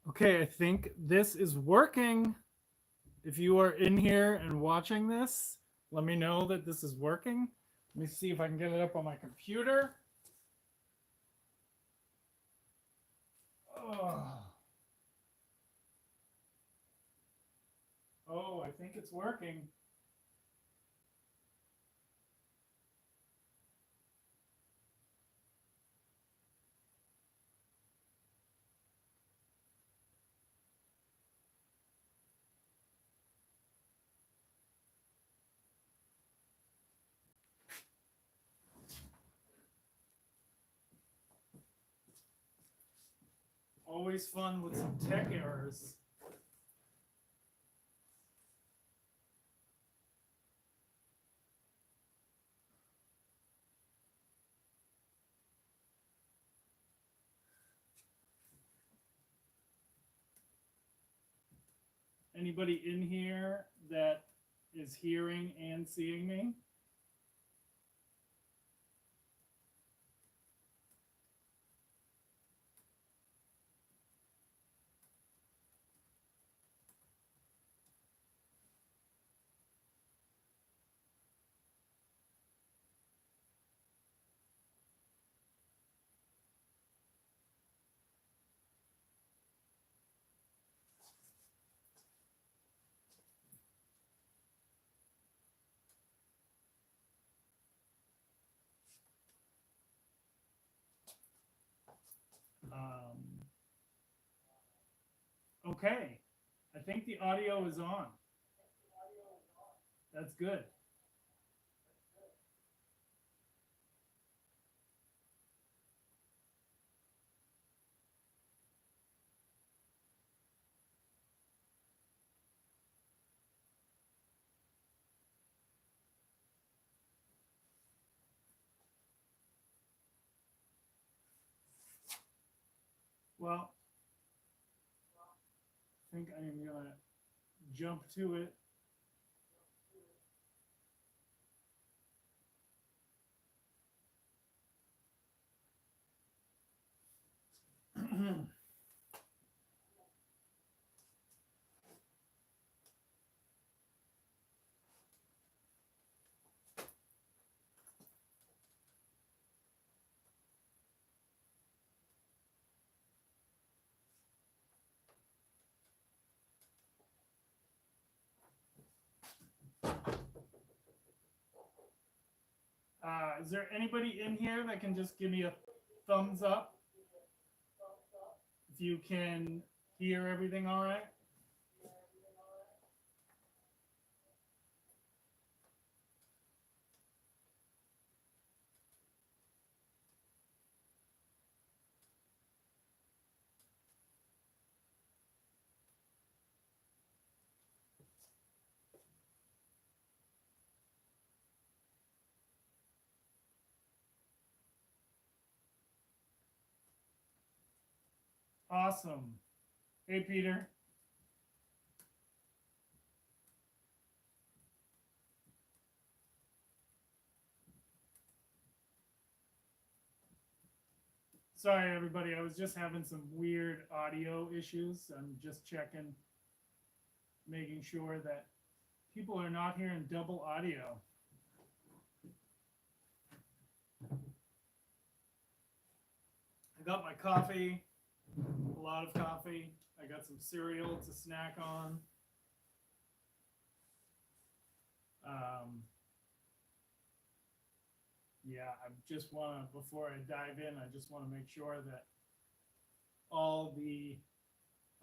Okay, I think this is working. If you are in here and watching this, let me know that this is working. Let me see if I can get it up on my computer. Oh, I think it's working. Always fun with some tech errors. Anybody in here that is hearing and seeing me? Um, okay, I think the audio is on. That's good. Well, I think I am gonna jump to it. Is there anybody in here that can just give me a thumbs up if you can hear everything all right? Awesome. Hey, Peter. Sorry, everybody. I was just having some weird audio issues. I'm just checking, making sure that people are not hearing double audio. I got my coffee, a lot of coffee. I got some cereal to snack on. Um, yeah, I just want to, before I dive in, I just want to make sure that all the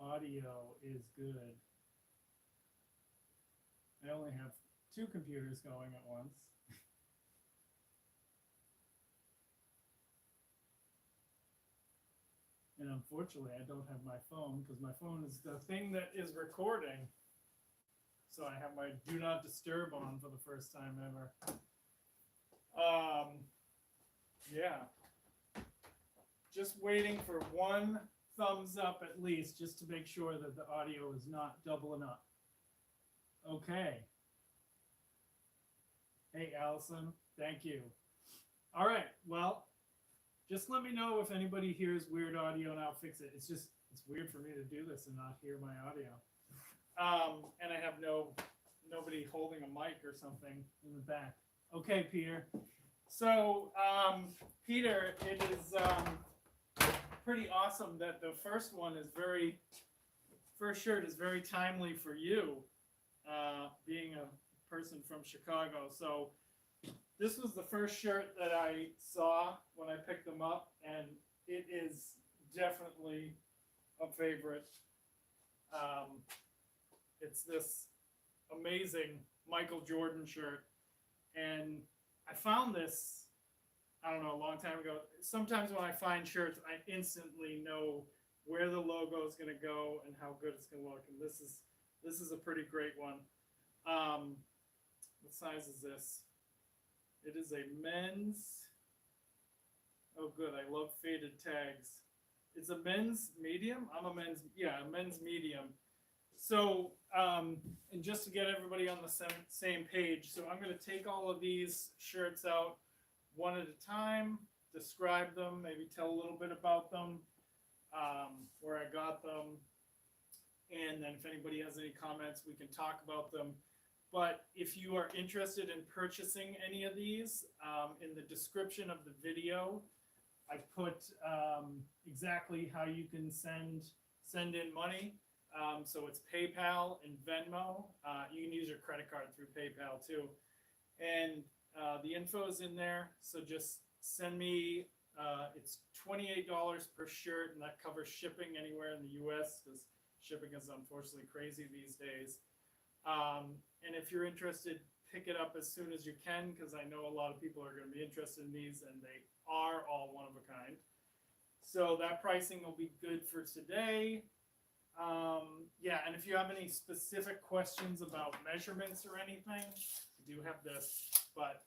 audio is good. I only have two computers going at once. And unfortunately, I don't have my phone because my phone is the thing that is recording. So I have my do not disturb on for the first time ever. Yeah. Just waiting for one thumbs up at least, just to make sure that the audio is not doubling up. Okay. Hey, Allison. Thank you. All right. Well, just let me know if anybody hears weird audio and I'll fix it. It's It's weird for me to do this and not hear my audio. And I have nobody holding a mic or something in the back. Okay, Peter. So, Peter, it is pretty awesome that the first shirt is very timely for you, being a person from Chicago. So, this was the first shirt that I saw when I picked them up, and it is definitely a favorite. It's this amazing Michael Jordan shirt, and I found this, I don't know, a long time ago. Sometimes when I find shirts, I instantly know where the logo is going to go and how good it's going to look, and this is a pretty great one. What size is this? It is a men's. Oh, good. I love faded tags. It's a men's medium. I'm a men's medium. So, and just to get everybody on the same page, so I'm going to take all of these shirts out one at a time, describe them, maybe tell a little bit about them, where I got them, and then if anybody has any comments, we can talk about them. But if you are interested in purchasing any of these, in the description of the video, I put exactly how you can send in money. So it's PayPal and Venmo. You can use your credit card through PayPal too. And the info is in there. So just send me, it's $28 per shirt, and that covers shipping anywhere in the US, because shipping is unfortunately crazy these days. And if you're interested, pick it up as soon as you can, because I know a lot of people are going to be interested in these, and they are all one of a kind. So that pricing will be good for today. Yeah, and if you have any specific questions about measurements or anything, I do have this. But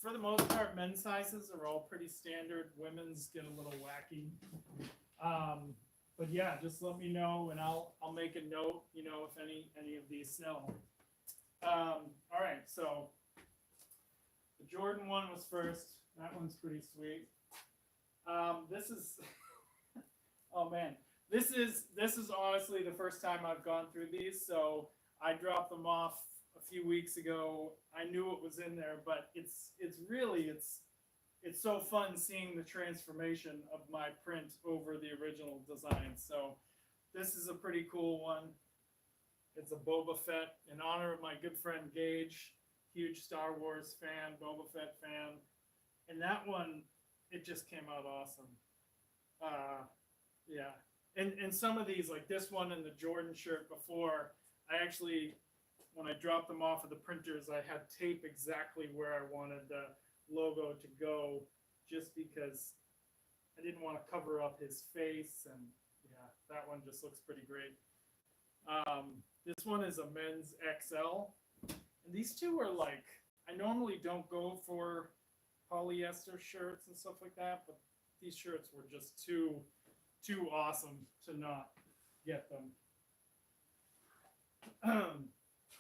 for the most part, men's sizes are all pretty standard. Women's get a little wacky. But yeah, just let me know, and I'll make a note, if any of these sell. All right, so the Jordan one was first. That one's pretty sweet. This is, oh man, this is honestly the first time I've gone through these. So I dropped them off a few weeks ago. I knew it was in there, but it's so fun seeing the transformation of my print over the original design. So this is a pretty cool one. It's a Boba Fett in honor of my good friend Gage, huge Star Wars fan, Boba Fett fan. And that one, it just came out awesome. Yeah. And some of these, like this one and the Jordan shirt before, I actually, when I dropped them off of the printers, I had tape exactly where I wanted the logo to go, just because I didn't want to cover up his face. And yeah, that one just looks pretty great. This one is a men's XL, and these two are like, I normally don't go for polyester shirts and stuff like that, but these shirts were just too awesome to not get them.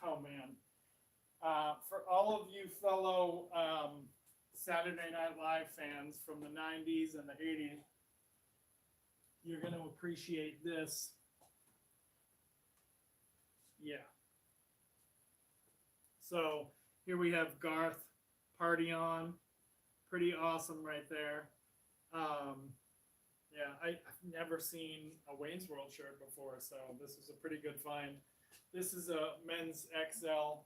Oh man. For all of you fellow Saturday Night Live fans from the 90s and the 80s, you're going to appreciate this. Yeah. So here we have Garth, Party On. Pretty awesome right there. Yeah, I've never seen a Wayne's World shirt before, so this is a pretty good find. This is a men's XL.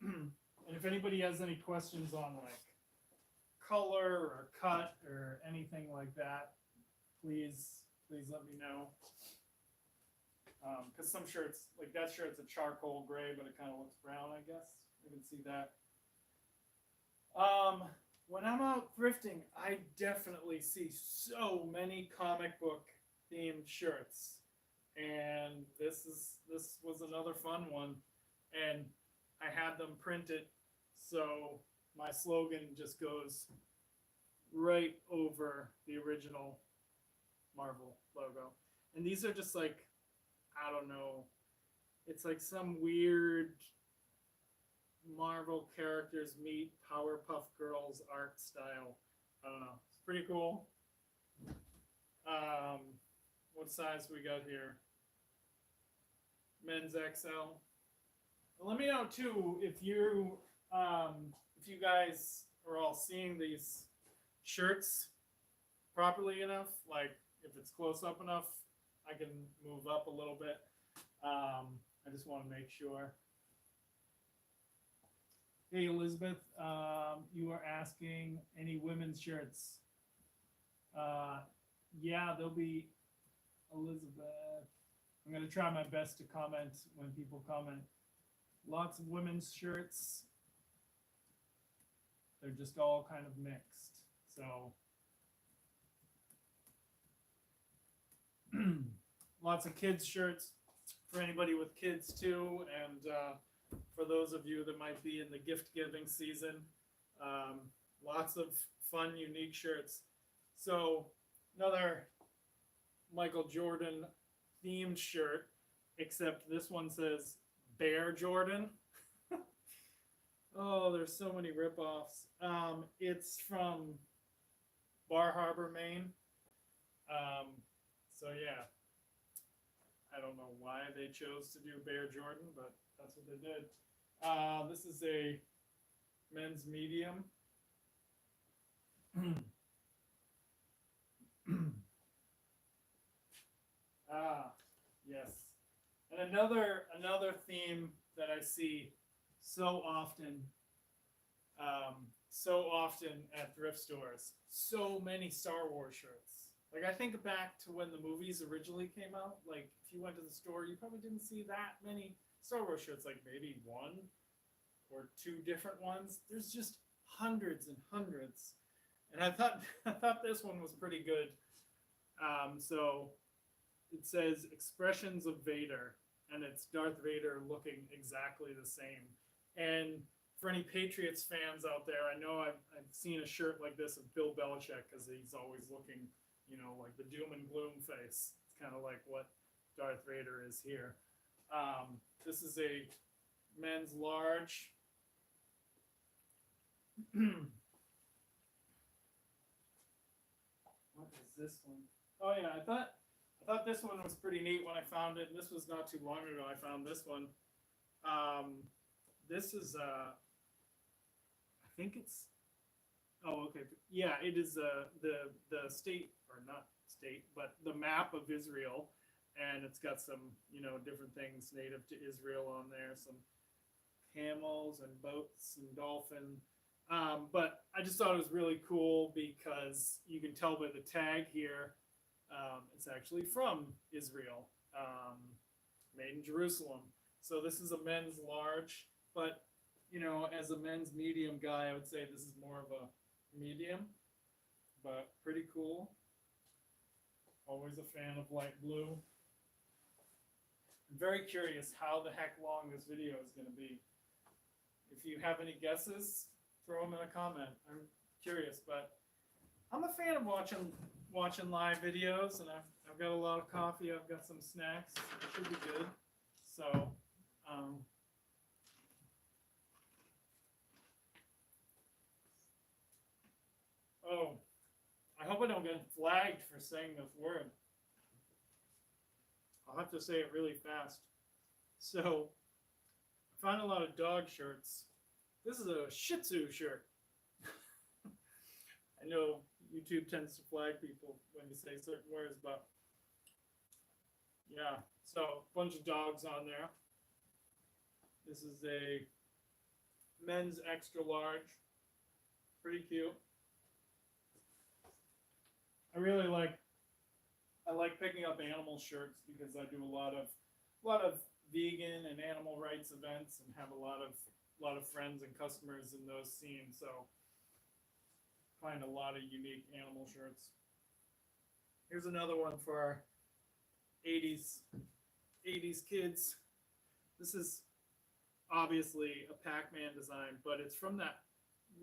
And if anybody has any questions on like color or cut or anything like that, please let me know. Because some shirts, like that shirt's a charcoal gray, but it kind of looks brown, I guess. You can see that. When I'm out thrifting, I definitely see so many comic book themed shirts. And this was another fun one. And I had them printed, so my slogan just goes right over the original Marvel logo. And these are just like, I don't know, it's like some weird Marvel characters meet Powerpuff Girls art style. I don't know. It's pretty cool. What size we got here? Men's XL. Let me know too if you guys are all seeing these shirts properly enough. Like if it's close up enough, I can move up a little bit. I just want to make sure. Hey Elizabeth, you are asking any women's shirts? Yeah, there'll be Elizabeth. I'm gonna try my best to comment when people comment. Lots of women's shirts. They're just all kind of mixed. So lots of kids shirts for anybody with kids too, and for those of you that might be in the gift giving season, lots of fun, unique shirts. So another Michael Jordan themed shirt, except this one says Bear Jordan. Oh, there's so many ripoffs. It's from Bar Harbor, Maine. So yeah, I don't know why they chose to do Bear Jordan, but that's what they did. This is a men's medium. Yes. And another theme that I see so often at thrift stores. So many Star Wars shirts. Like I think back to when the movies originally came out. Like if you went to the store, you probably didn't see that many Star Wars shirts. Like maybe one or two different ones. There's just hundreds and hundreds. And I thought this one was pretty good. So it says Expressions of Vader, and it's Darth Vader looking exactly the same. And for any Patriots fans out there, I know I've seen a shirt like this of Bill Belichick because he's always looking, like the doom and gloom face. It's kind of like what Darth Vader is here. This is a men's large. What is this one? Oh yeah, I thought this one was pretty neat when I found it. This was not too long ago I found this one. This is I think it's, oh okay, yeah, it is the state, or not state, but the map of Israel, and it's got some different things native to Israel on there, some camels and boats and dolphin. But I just thought it was really cool because you can tell by the tag here, it's actually from Israel, made in Jerusalem. So this is a men's large, but as a men's medium guy, I would say this is more of a medium, but pretty cool. Always a fan of light blue. I'm very curious how the heck long this video is going to be. If you have any guesses, throw them in a comment. I'm curious, but I'm a fan of watching live videos, and I've got a lot of coffee. I've got some snacks. It should be good. So, oh, I hope I don't get flagged for saying this word. I'll have to say it really fast. So, I found a lot of dog shirts. This is a Shih Tzu shirt. I know YouTube tends to flag people when you say certain words, but yeah, so a bunch of dogs on there. This is a men's extra large. Pretty cute. I like picking up animal shirts because I do a lot of vegan and animal rights events and have a lot of friends and customers in those scenes, so find a lot of unique animal shirts. Here's another one for our 80s kids. This is obviously a Pac-Man design, but it's from that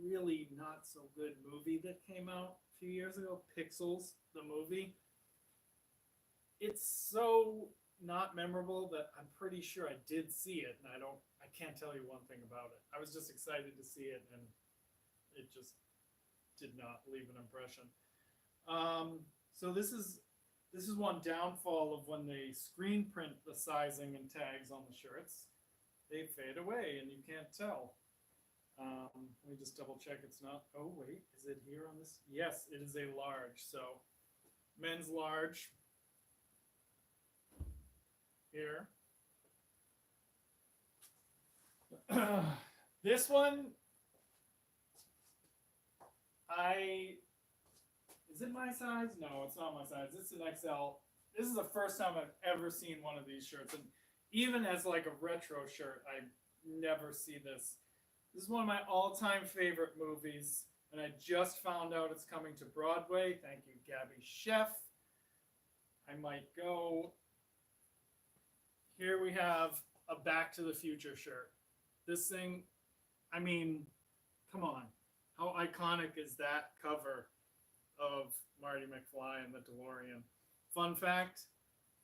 really not so good movie that came out a few years ago, Pixels, the movie. It's so not memorable that I'm pretty sure I did see it, and I can't tell you one thing about it. I was just excited to see it, and it just did not leave an impression. So this is This is one downfall of when they screen print the sizing and tags on the shirts. They fade away and you can't tell. Let me just double check it's not. Oh, wait, is it here on this? Yes, it is a large. So, men's large here. This one, is it my size? No, it's not my size. It's an XL. This is the first time I've ever seen one of these shirts. And even as like a retro shirt, I never see this. This is one of my all-time favorite movies, and I just found out it's coming to Broadway. Thank you, Gabby Chef. I might go. Here we have a Back to the Future shirt. This thing, I mean, come on. How iconic is that cover of Marty McFly and the DeLorean? Fun fact,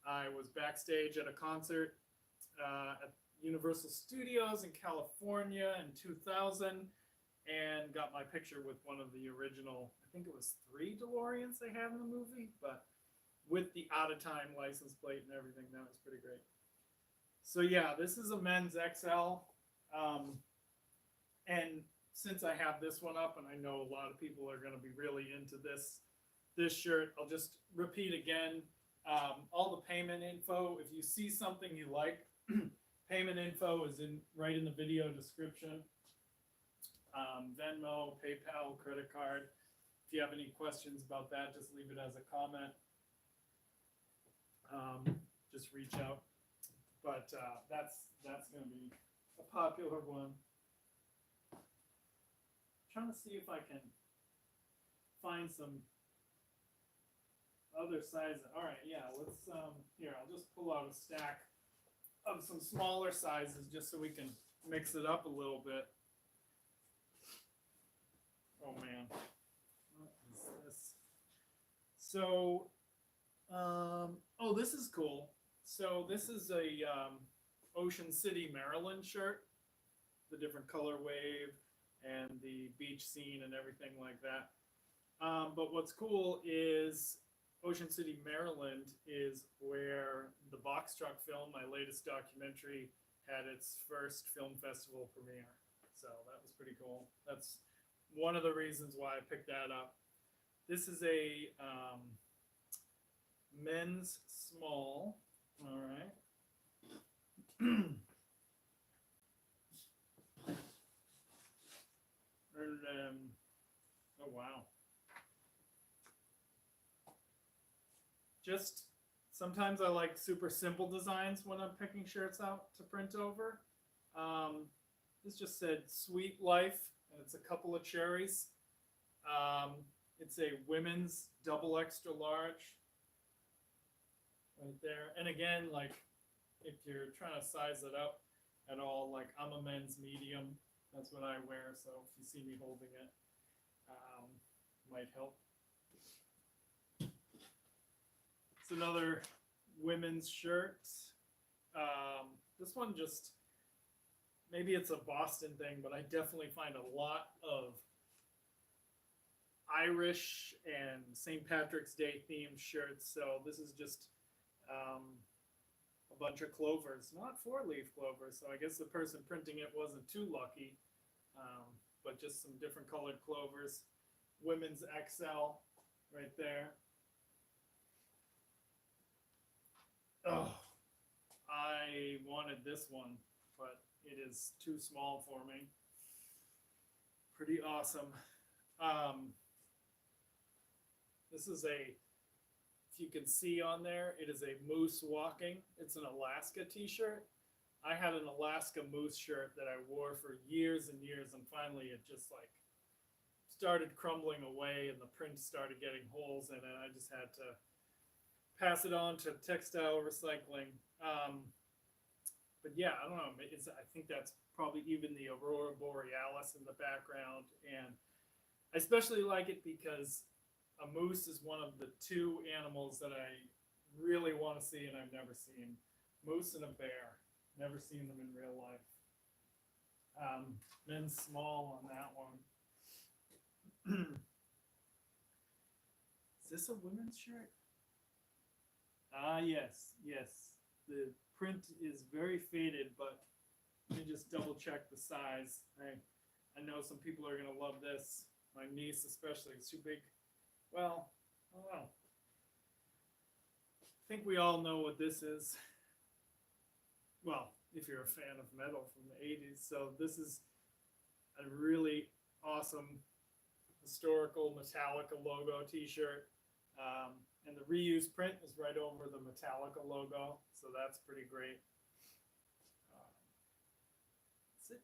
I was backstage at a concert at Universal Studios in California in 2000 and got my picture with one of the original, I think it was 3 DeLoreans they have in the movie, but with the out-of-time license plate and everything. That was pretty great. So yeah, this is a men's XL. And since I have this one up, and I know a lot of people are going to be really into this shirt, I'll just repeat again. All the payment info, if you see something you like, payment info is right in the video description. Venmo, PayPal, credit card. If you have any questions about that, just leave it as a comment. Just reach out. But that's going to be a popular one. I'm trying to see if I can find some other sizes. All right, yeah, let's here, I'll just pull out a stack of some smaller sizes just so we can mix it up a little bit. Oh man, what is this? So, oh, this is cool. So this is a Ocean City, Maryland shirt, the different color wave and the beach scene and everything like that. But what's cool is Ocean City, Maryland is where the Box Truck film, my latest documentary, had its first film festival premiere. So that was pretty cool. That's one of the reasons why I picked that up. This is a men's small. All right. And oh wow. Just sometimes I like super simple designs when I'm picking shirts out to print over. This just said Sweet Life, and it's a couple of cherries. It's a women's double extra large right there. And again, like if you're trying to size it up at all, like I'm a men's medium. That's what I wear, so if you see me holding it, might help. It's another women's shirt. This one just, maybe it's a Boston thing, but I definitely find a lot of Irish and St. Patrick's Day themed shirts. So this is just a bunch of clovers, not 4-leaf clovers. So I guess the person printing it wasn't too lucky, but just some different colored clovers. Women's XL right there. Oh, I wanted this one, but it is too small for me. Pretty awesome. This is if you can see on there, it is a moose walking. It's an Alaska t-shirt. I had an Alaska moose shirt that I wore for years and years, and finally it just like started crumbling away and the print started getting holes in it. I just had to pass it on to textile recycling. But yeah, I don't know. I think that's probably even the Aurora Borealis in the background. And I especially like it because a moose is one of the 2 animals that I really want to see and I've never seen. Moose and a bear. Never seen them in real life. Men's small on that one. Is this a women's shirt? Ah, yes, yes. The print is very faded, but let me just double check the size. I know some people are gonna love this. My niece especially. It's too big. Well, I don't know. I think we all know what this is. Well, if you're a fan of metal from the 80s. So this is a really awesome historical Metallica logo t-shirt. And the reuse print is right over the Metallica logo, so that's pretty great. That's it.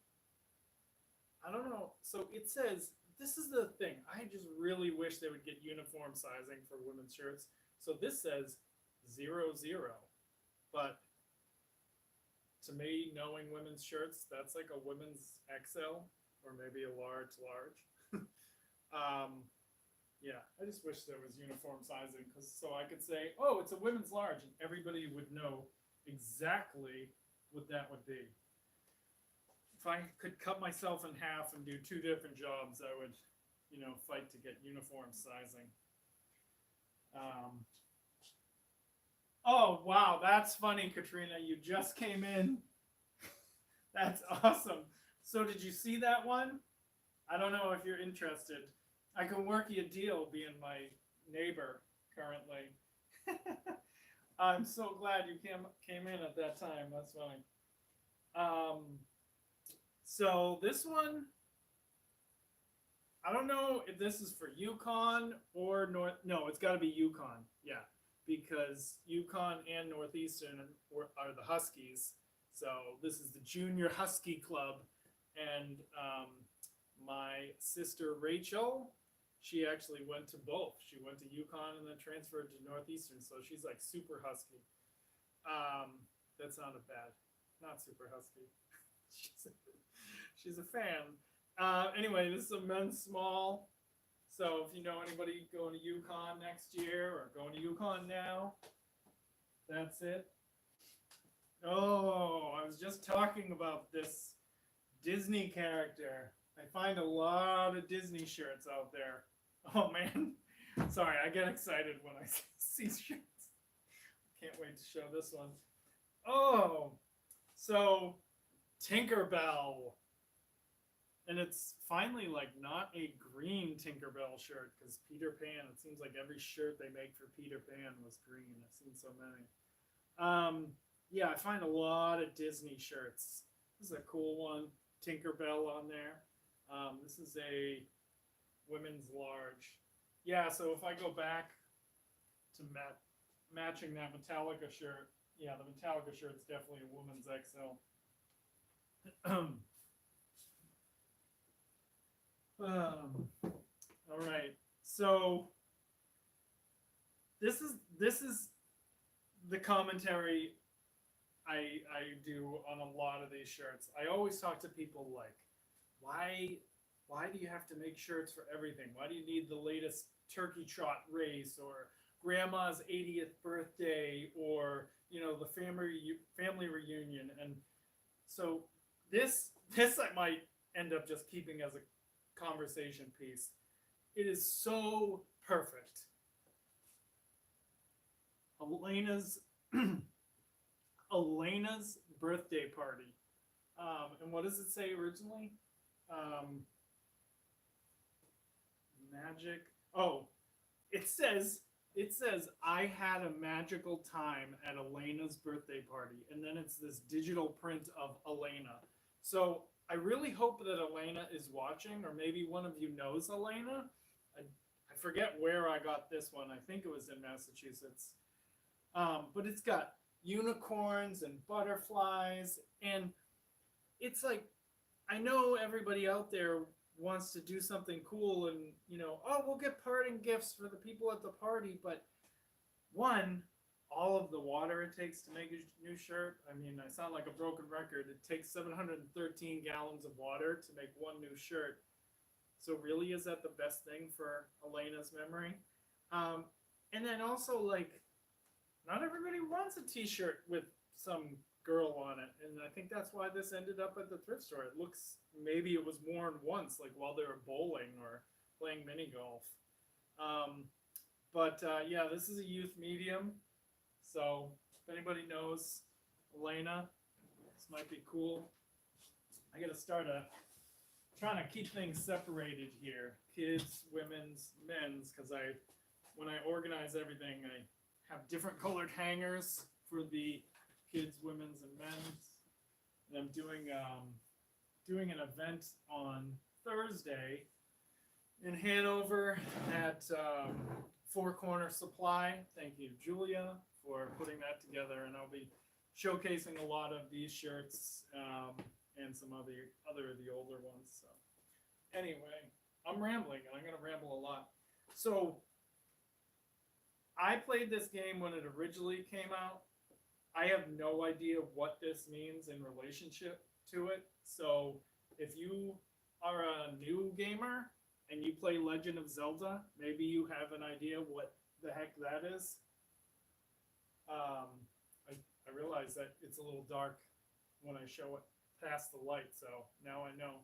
I don't know. So it says, this is the thing. I just really wish they would get uniform sizing for women's shirts. So this says 00, but to me, knowing women's shirts, that's like a women's XL or maybe a large. Yeah, I just wish there was uniform sizing, because so I could say, oh, it's a women's large, and everybody would know exactly what that would be. If I could cut myself in half and do two different jobs, I would, fight to get uniform sizing. Oh, wow, that's funny, Katrina. You just came in. That's awesome. So, did you see that one? I don't know if you're interested. I can work you a deal being my neighbor currently. I'm so glad you came in at that time. That's funny. So this one, I don't know if this is for UConn or North. No, it's got to be UConn. Yeah, because UConn and Northeastern are the Huskies. So this is the Junior Husky Club, and my sister Rachel, she actually went to both. She went to UConn and then transferred to Northeastern, so she's like super husky. That sounded bad. Not super husky. she's a fan. Anyway, this is a men's small. So if you know anybody going to UConn next year or going to UConn now, that's it. Oh, I was just talking about this Disney character. I find a lot of Disney shirts out there. Oh man, sorry, I get excited when I see shirts. Can't wait to show this one. Oh, so Tinkerbell. And it's finally like not a green Tinkerbell shirt, because Peter Pan, it seems like every shirt they make for Peter Pan was green. I've seen so many. Yeah, I find a lot of Disney shirts. This is a cool one. Tinkerbell on there. This is a women's large. Yeah, so if I go back to matching that Metallica shirt, yeah, the Metallica shirt's definitely a women's XL. All right, so this is the commentary I do on a lot of these shirts. I always talk to people like, why do you have to make shirts for everything? Why do you need the latest turkey trot race or grandma's 80th birthday or the family reunion? And so this I might end up just keeping as a conversation piece. It is so perfect. Elena's birthday party. And what does it say originally? Magic. Oh, it says I had a magical time at Elena's birthday party, and then it's this digital print of Elena. So I really hope that Elena is watching, or maybe one of you knows Elena. I forget where I got this one. I think it was in Massachusetts. But it's got unicorns and butterflies, and it's like, I know everybody out there wants to do something cool and oh, we'll get parting gifts for the people at the party, but one, all of the water it takes to make a new shirt. I mean, I sound like a broken record. It takes 713 gallons of water to make one new shirt. So really, is that the best thing for Elena's memory? And then also, like, not everybody wants a t-shirt with some girl on it, and I think that's why this ended up at the thrift store. It looks, maybe it was worn once, like while they were bowling or playing mini golf. Yeah, this is a youth medium, So if anybody knows Elena, this might be cool. I gotta start trying to keep things separated here. Kids, women's, men's, because when I organize everything, I have different colored hangers for the kids, women's, and men's. And I'm doing an event on Thursday in Hanover at Four Corner Supply. Thank you, Julia, for putting that together. And I'll be showcasing a lot of these shirts and some other of the older ones. So anyway, I'm rambling, and I'm going to ramble a lot. So I played this game when it originally came out. I have no idea what this means in relationship to it. So if you are a new gamer and you play Legend of Zelda, maybe you have an idea what the heck that is. I realize that it's a little dark when I show it past the light, so now I know.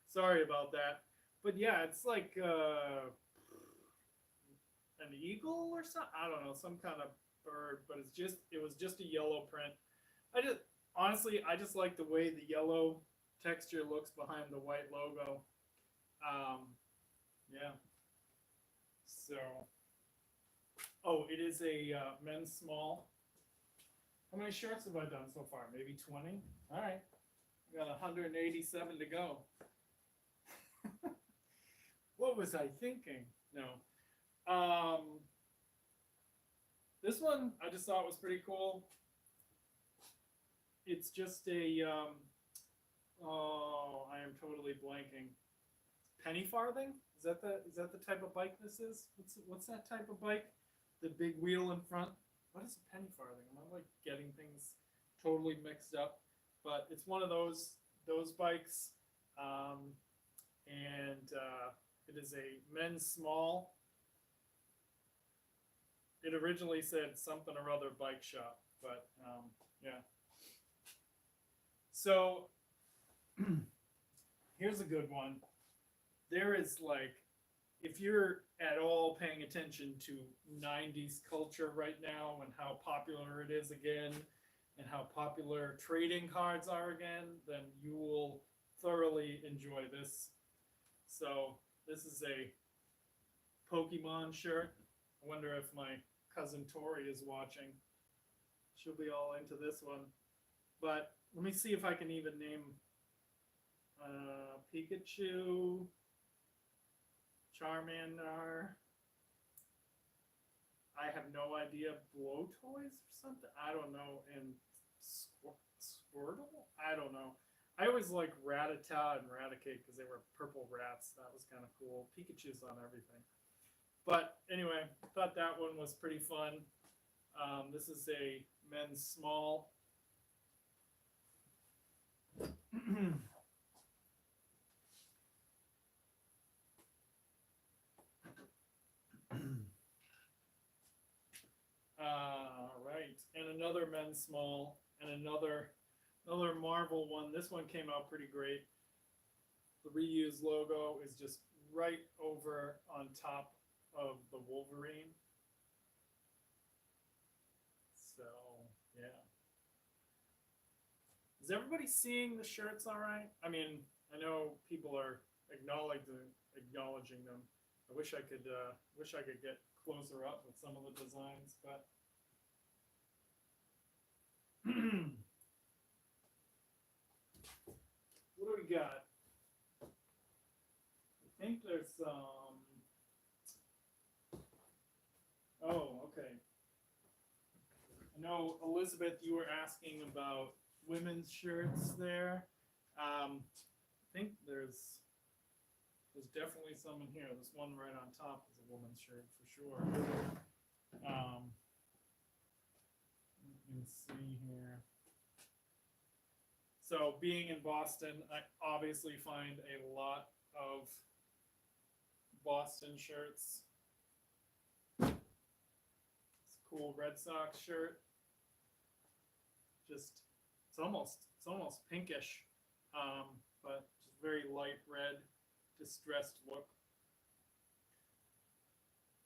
Sorry about that. But yeah, it's like an eagle or something. I don't know, some kind of bird, but it was just a yellow print. I just like the way the yellow texture looks behind the white logo. Yeah. So, oh, it is a men's small. How many shirts have I done so far? Maybe 20? All right. I got 187 to go. What was I thinking? No. This one I just thought was pretty cool. It's just a, oh, I am totally blanking. Penny farthing? Is that the type of bike this is? What's that type of bike? The big wheel in front? What is a penny farthing? Am I like getting things totally mixed up? But it's one of those bikes, and it is a men's small. It originally said something or other bike shop, but yeah. So here's a good one. There is like, if you're at all paying attention to 90s culture right now and how popular it is again and how popular trading cards are again, then you will thoroughly enjoy this. So this is a Pokemon shirt. I wonder if my cousin Tori is watching. She'll be all into this one. But let me see if I can even name Pikachu, Charmander. I have no idea. Blowtoys or something? I don't know. And Squirtle? I don't know. I always liked Rattata and Raticate because they were purple rats. That was kind of cool. Pikachu's on everything. But anyway, I thought that one was pretty fun. This is a men's small. Right, and another men's small, and another Marvel one. This one came out pretty great. The reused logo is just right over on top of the Wolverine. So, yeah. Is everybody seeing the shirts all right? I mean, I know people are acknowledging them. I wish I could get closer up with some of the designs, but what do we got? I think there's oh, okay. I know, Elizabeth, you were asking about women's shirts there. I think there's definitely some in here. This one right on top is a woman's shirt for sure. Let me see here. So being in Boston, I obviously find a lot of Boston shirts. It's a cool Red Sox shirt. It's almost pinkish, but just very light red, distressed look.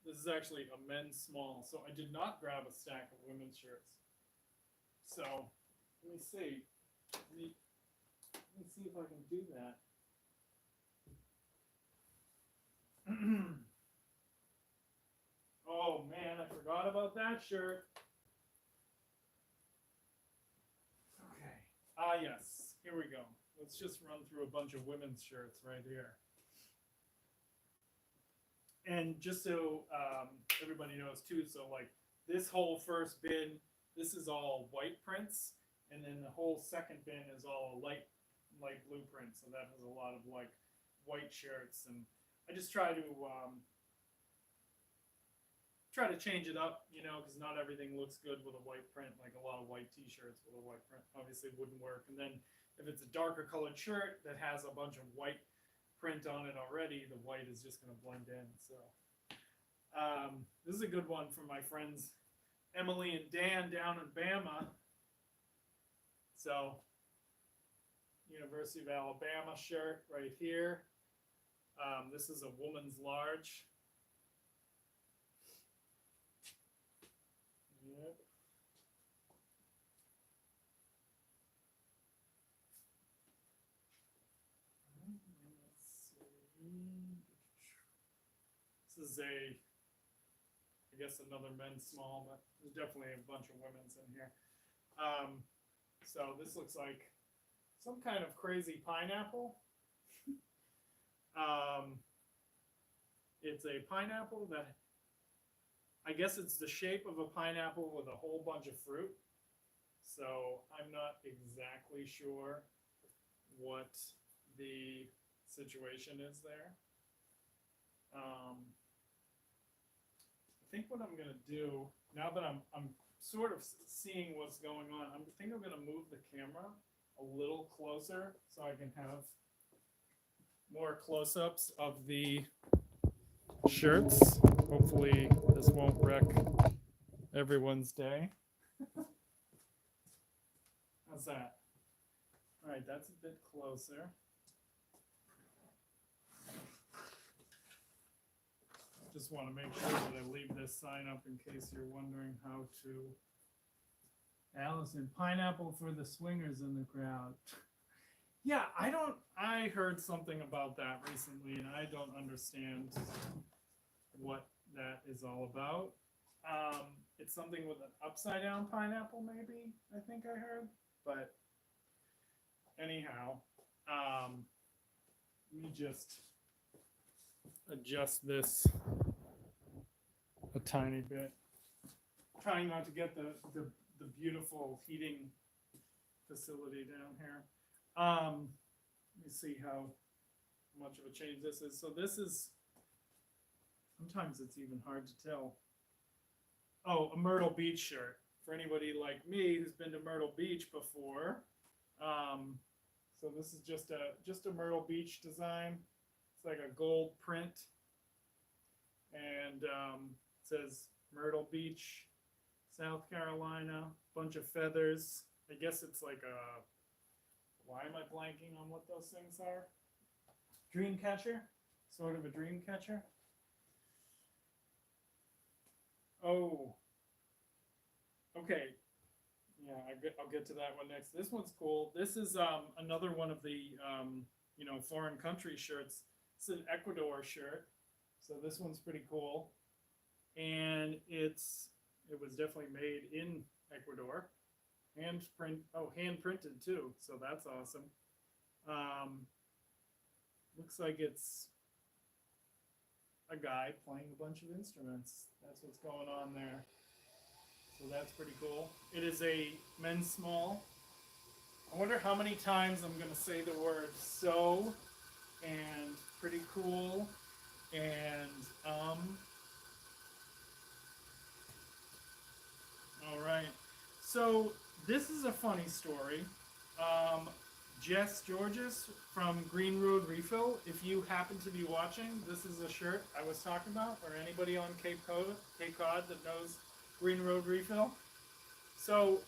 This is actually a men's small, so I did not grab a stack of women's shirts. So let me see. Let me see if I can do that. Oh man, I forgot about that shirt. Okay. Ah, yes. Here we go. Let's just run through a bunch of women's shirts right here. And just so everybody knows too, so like this whole first bin, this is all white prints, and then the whole second bin is all light blue print. So that has a lot of like white shirts, and I just try to change it up, you know, because not everything looks good with a white print. Like a lot of white T-shirts with a white print obviously wouldn't work. And then if it's a darker colored shirt that has a bunch of white print on it already, the white is just going to blend in. So this is a good one from my friends Emily and Dan down in Bama. So University of Alabama shirt right here. This is a woman's large. Yep. Let's see. This is I guess another men's small, but there's definitely a bunch of women's in here. So this looks like some kind of crazy pineapple. It's a pineapple that I guess it's the shape of a pineapple with a whole bunch of fruit. So I'm not exactly sure what the situation is there. I think what I'm gonna do now that I'm sort of seeing what's going on, I think I'm gonna move the camera a little closer so I can have more close-ups of the shirts. Hopefully this won't wreck everyone's day. How's that? All right, that's a bit closer. Just want to make sure that I leave this sign up in case you're wondering how to. Allison, pineapple for the swingers in the crowd. Yeah, I heard something about that recently, and I don't understand what that is all about. It's something with an upside down pineapple, maybe, I think I heard. But anyhow, let me just adjust this a tiny bit. Trying not to get the beautiful heating facility down here. Let me see how much of a change this is. So this is, sometimes it's even hard to tell. Oh, a Myrtle Beach shirt. For anybody like me who's been to Myrtle Beach before. So this is just a Myrtle Beach design. It's like a gold print. And it says Myrtle Beach, South Carolina, bunch of feathers. I guess it's like a, why am I blanking on what those things are? Dream catcher? Sort of a dream catcher? Oh. Okay. Yeah, I'll get to that one next. This one's cool. This is another one of the foreign country shirts. It's an Ecuador shirt. So this one's pretty cool. And it was definitely made in Ecuador. Hand printed too, so that's awesome. Looks like it's a guy playing a bunch of instruments. That's what's going on there. So that's pretty cool. It is a men's small. I wonder how many times I'm going to say the word so and pretty cool and All right. So this is a funny story. Jess Georges from Green Road Refill, if you happen to be watching, this is a shirt I was talking about, or anybody on Cape Cod that knows Green Road Refill. So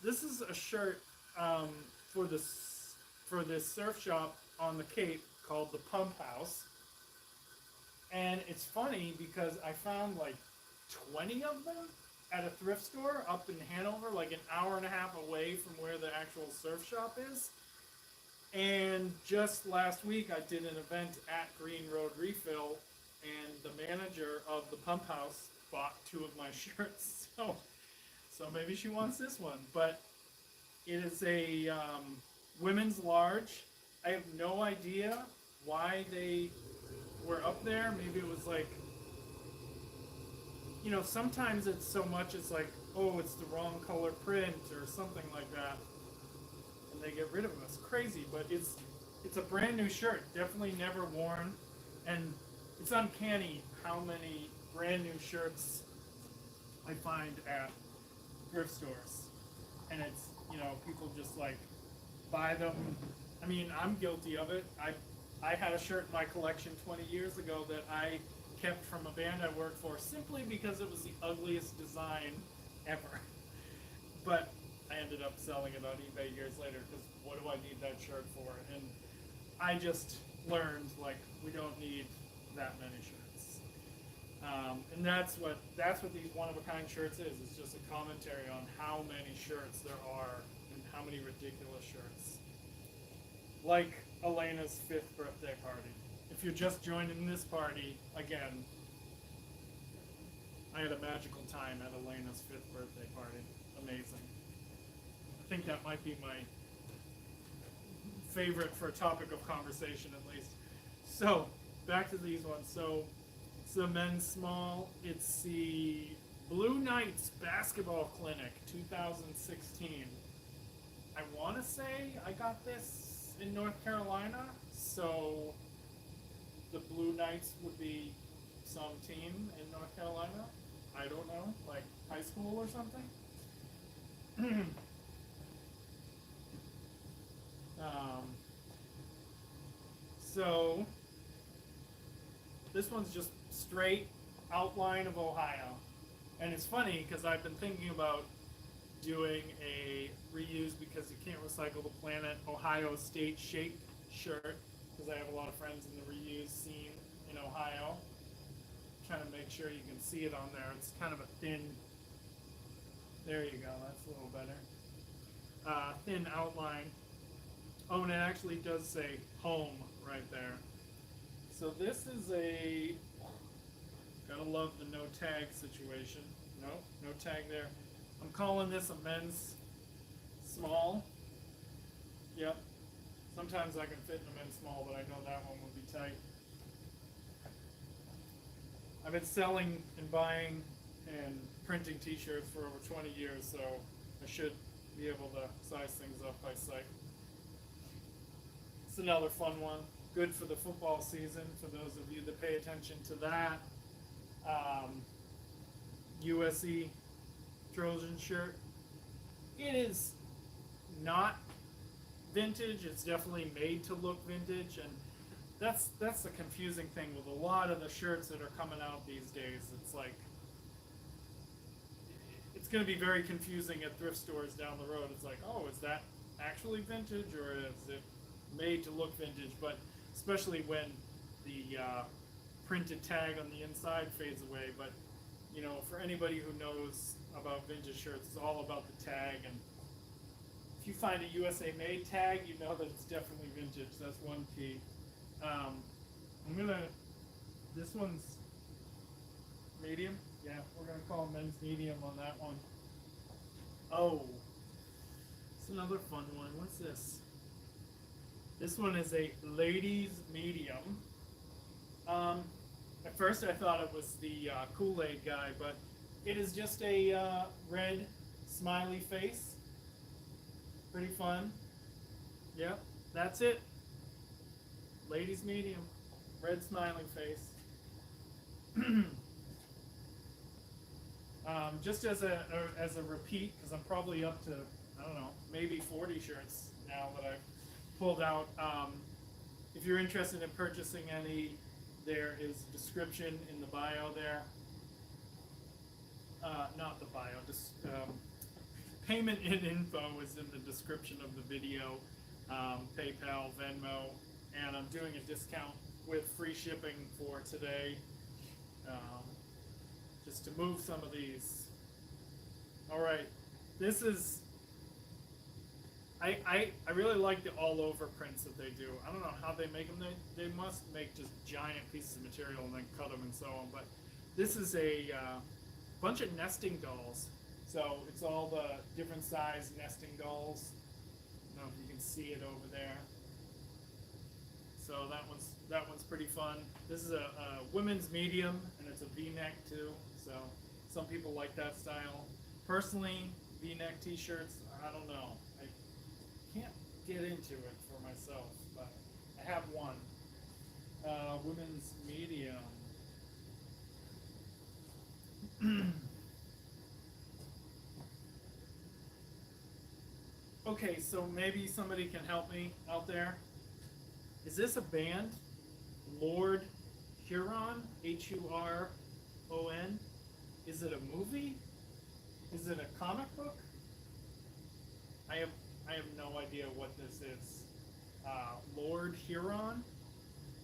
this is a shirt for this surf shop on the Cape called the Pump House. And it's funny because I found like 20 of them at a thrift store up in Hanover, like an hour and a half away from where the actual surf shop is. And just last week, I did an event at Green Road Refill, and the manager of the pump house bought two of my shirts. So maybe she wants this one. But it is a women's large. I have no idea why they were up there. Maybe it was like, sometimes it's so much, it's like, oh, it's the wrong color print or something like that. And they get rid of them. It's crazy, but it's a brand new shirt, definitely never worn, and it's uncanny how many brand new shirts I find at thrift stores, and it's people just like buy them. I mean, I'm guilty of it. I had a shirt in my collection 20 years ago that I kept from a band I worked for simply because it was the ugliest design ever. But I ended up selling it on eBay years later because what do I need that shirt for? And I just learned, like, we don't need that many shirts. And that's what these one-of-a-kind shirts is. It's just a commentary on how many shirts there are and how many ridiculous shirts. Like Elena's 5th birthday party. If you're just joining this party, again, I had a magical time at Elena's 5th birthday party. Amazing. I think that might be my favorite for a topic of conversation, at least. So, back to these ones. So, it's the men's small. It's the Blue Knights Basketball Clinic 2016. I want to say I got this in North Carolina, so the Blue Knights would be some team in North Carolina. I don't know, like high school or something. So this one's just straight outline of Ohio. And it's funny because I've been thinking about doing a reuse because you can't recycle the planet Ohio State shape shirt because I have a lot of friends in the reuse scene in Ohio. Trying to make sure you can see it on there. It's kind of a thin, there you go, that's a little better. Thin outline. Oh, and it actually does say home right there. So this is a, gotta love the no tag situation. Nope, no tag there. I'm calling this a men's small. Yep. Sometimes I can fit in a men's small, but I know that one will be tight. I've been selling and buying and printing t-shirts for over 20 years, so I should be able to size things up by sight. It's another fun one. Good for the football season, for those of you that pay attention to that. USC Trojan shirt. It is not vintage, it's definitely made to look vintage, and that's the confusing thing with a lot of the shirts that are coming out these days. It's like, it's going to be very confusing at thrift stores down the road. It's like, oh, is that actually vintage or is it made to look vintage? But especially when the printed tag on the inside fades away. But for anybody who knows about vintage shirts, it's all about the tag, and if you find a USA Made tag, you know that it's definitely vintage. That's one key. This one's medium. Yeah, we're gonna call men's medium on that one. Oh, it's another fun one. What's this? This one is a ladies medium. At first I thought it was the Kool-Aid guy, but it is just a red smiley face. Pretty fun. Yep, that's it. Ladies medium, red smiley face. Just as a repeat, because I'm probably up to, I don't know, maybe 40 shirts now that I've pulled out. If you're interested in purchasing any, there is a description in the bio there. Not the bio, just payment and info is in the description of the video. PayPal, Venmo, and I'm doing a discount with free shipping for today, um, just to move some of these. All right, this is. I really like the all over prints that they do. I don't know how they make them. They must make just giant pieces of material and then cut them and so on. But this is a bunch of nesting dolls. So it's all the different size nesting dolls. I don't know if you can see it over there. So that one's pretty fun. This is a women's medium, and it's a V-neck too. So some people like that style. Personally, V-neck T-shirts, I don't know. I can't get into it for myself, but I have one. Women's medium. Okay, so maybe somebody can help me out there. Is this a band? Lord Huron? Huron? Is it a movie? Is it a comic book? I have no idea what this is. Lord Huron?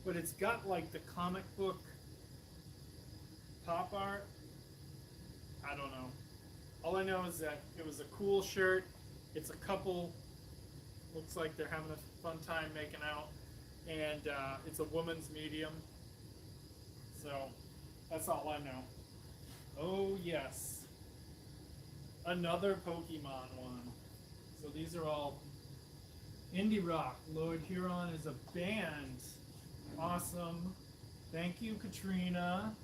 But it's got like the comic book pop art. I don't know. All I know is that it was a cool shirt. It's a couple, looks like they're having a fun time making out. And it's a woman's medium. So that's all I know. Oh yes. Another Pokemon one. So these are all indie rock. Lord Huron is a band. Awesome. Thank you, Katrina.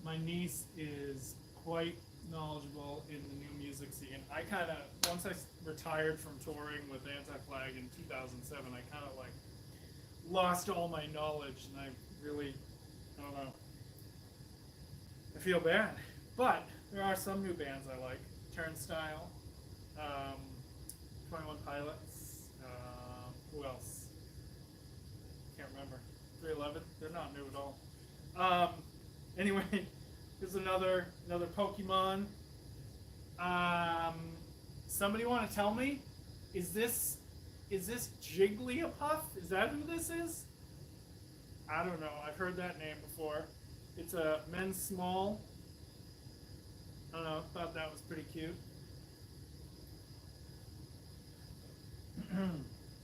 My niece is quite knowledgeable in the new music scene. I kind of, once I retired from touring with Anti-Flag in 2007, I kind of like lost all my knowledge, and I really, I don't know. I feel bad. But there are some new bands I like. Turnstile, 21 Pilots, who else? Can't remember. 311, they're not new at all. Anyway, here's another Pokemon. Somebody want to tell me? Is this Jigglypuff? Is that who this is? I don't know. I've heard that name before. It's a men's small. I don't know. Thought that was pretty cute.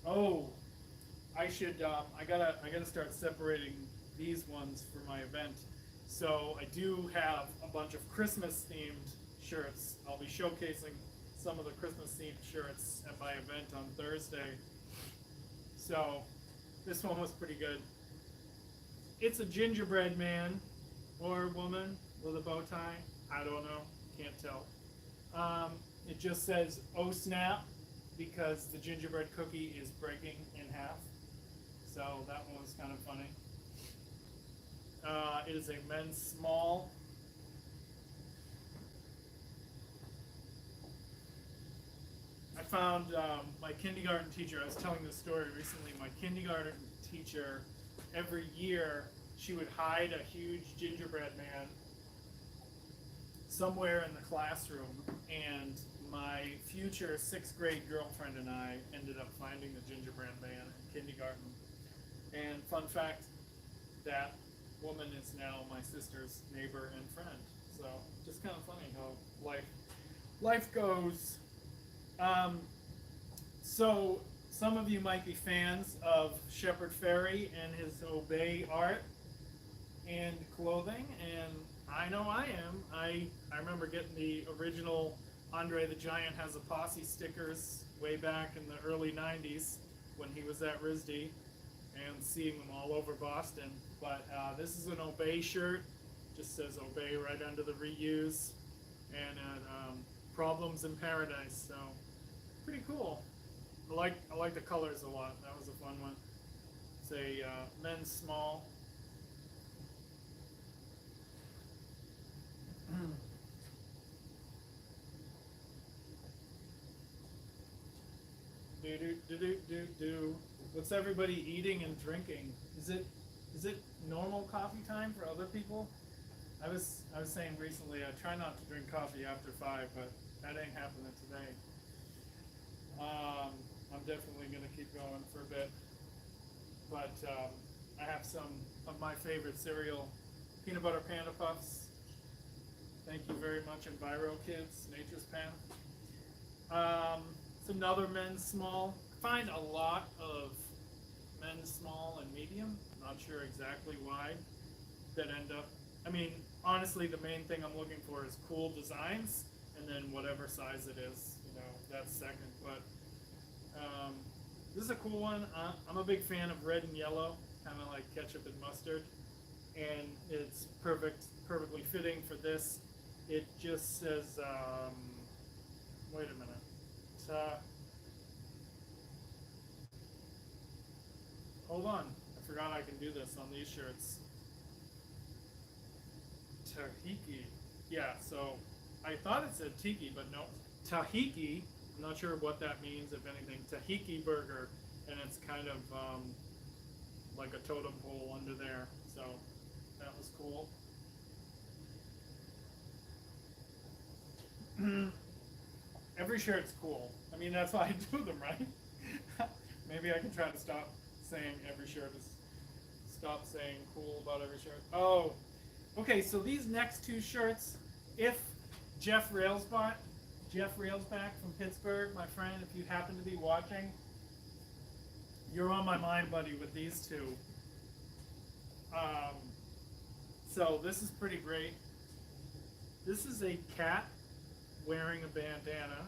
Oh, I should. I gotta start separating these ones for my event. So I do have a bunch of Christmas themed shirts. I'll be showcasing some of the Christmas themed shirts at my event on Thursday. So this one was pretty good. It's a gingerbread man or woman with a bow tie. I don't know. Can't tell. It just says, "Oh snap," because the gingerbread cookie is breaking in half. So that one was kind of funny. It is a men's small. I found my kindergarten teacher. I was telling this story recently. My kindergarten teacher, every year, she would hide a huge gingerbread man somewhere in the classroom, and my future 6th grade girlfriend and I ended up finding the gingerbread man in kindergarten. And fun fact, that woman is now my sister's neighbor and friend. So just kind of funny how life goes. So some of you might be fans of Shepard Fairey and his Obey art and clothing, and I know I am. I remember getting the original Andre the Giant Has a Posse stickers way back in the early 90s when he was at RISD, and seeing them all over Boston. But this is an Obey shirt. Just says Obey right under the reuse, and Problems in Paradise. So pretty cool. I like the colors a lot. That was a fun one. It's a men's small. Do. What's everybody eating and drinking? Is it normal coffee time for other people? I was saying recently I try not to drink coffee after 5, but that ain't happening today. I'm definitely gonna keep going for a bit. but I have some of my favorite cereal, peanut butter panda puffs. Thank you very much, Enviro Kids, Nature's Path. It's another men's small. Find a lot of men's small and medium. Not sure exactly why that end up. I mean, honestly, the main thing I'm looking for is cool designs, and then whatever size it is, that's second. But this is a cool one. I'm a big fan of red and yellow, kind of like ketchup and mustard, and it's perfectly fitting for this. It just says, wait a minute. Hold on. I forgot I can do this on these shirts. Tahiki. Yeah, so I thought it said tiki, but no. Tahiki. I'm not sure what that means, if anything. Tahiki burger. And it's kind of like a totem pole under there. So that was cool. Every shirt's cool. I mean, that's why I do them, right? Maybe I can try to stop saying every shirt is. Stop saying cool about every shirt. Oh, okay. So these next two shirts, if Jeff Railsback from Pittsburgh, my friend, if you happen to be watching, you're on my mind, buddy, with these two. So this is pretty great. This is a cat wearing a bandana,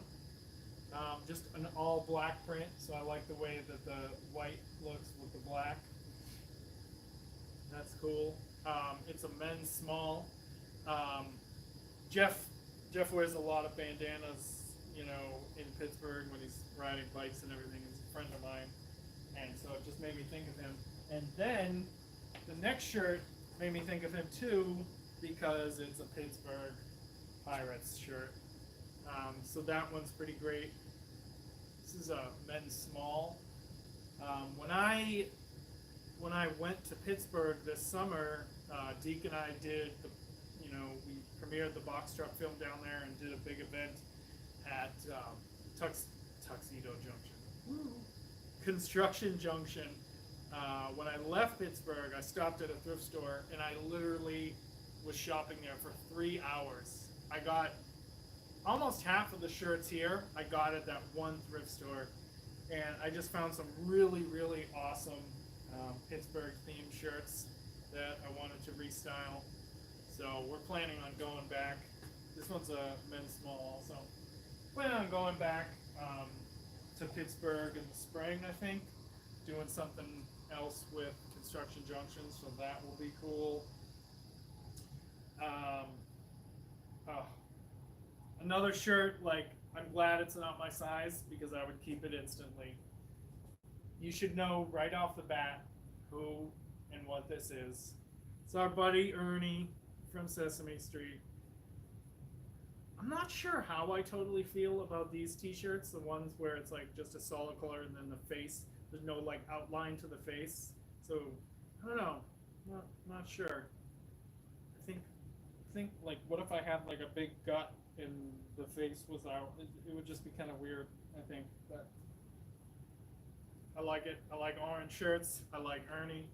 just an all black print, so I like the way that the white looks with the black. That's cool. It's a men's small. Jeff wears a lot of bandanas, in Pittsburgh when he's riding bikes and everything. He's a friend of mine, and so it just made me think of him. And then the next shirt made me think of him too, because it's a Pittsburgh Pirates shirt. So that one's pretty great. This is a men's small. When I went to Pittsburgh this summer, Deke and I did we premiered the Box Truck film down there and did a big event at Tuxedo Junction, Construction Junction. When I left Pittsburgh, I stopped at a thrift store and I literally was shopping there for 3 hours. I got almost half of the shirts here. I got at that one thrift store, and I just found some really, really awesome Pittsburgh themed shirts that I wanted to restyle. So we're planning on going back. This one's a men's small also. Planning on going back to Pittsburgh in the spring, I think, doing something else with Construction Junction, so that will be cool. Another shirt, like, I'm glad it's not my size because I would keep it instantly. You should know right off the bat who and what this is. It's our buddy Ernie from Sesame Street. I'm not sure how I totally feel about these t-shirts, the ones where it's like just a solid color and then the face, there's no like outline to the face. So I don't know, not sure. I think like, what if I had like a big gut and the face was out? It would just be kind of weird, I think. But I like it. I like orange shirts. I like Ernie.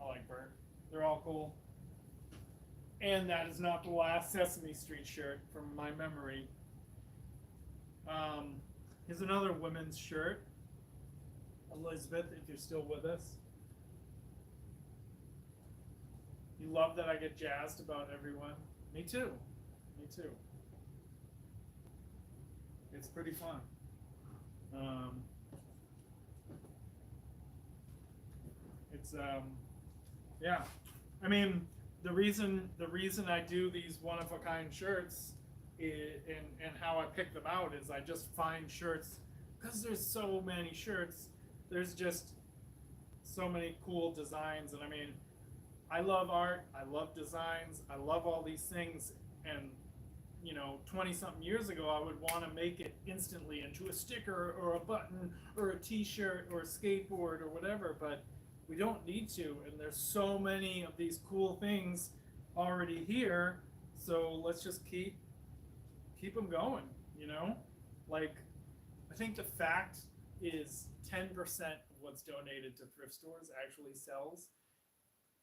I like Bert. They're all cool. And that is not the last Sesame Street shirt from my memory. Here's another women's shirt. Elizabeth, if you're still with us. You love that I get jazzed about everyone. Me too. Me too. It's pretty fun. Yeah. I mean, the reason I do these one-of-a-kind shirts and how I pick them out is I just find shirts, because there's so many shirts, there's just so many cool designs. And I mean, I love art, I love designs, I love all these things, and 20-something years ago, I would want to make it instantly into a sticker or a button or a t-shirt or a skateboard or whatever, but we don't need to, and there's so many of these cool things already here, so let's just keep them going, Like, I think the fact is 10% what's donated to thrift stores actually sells.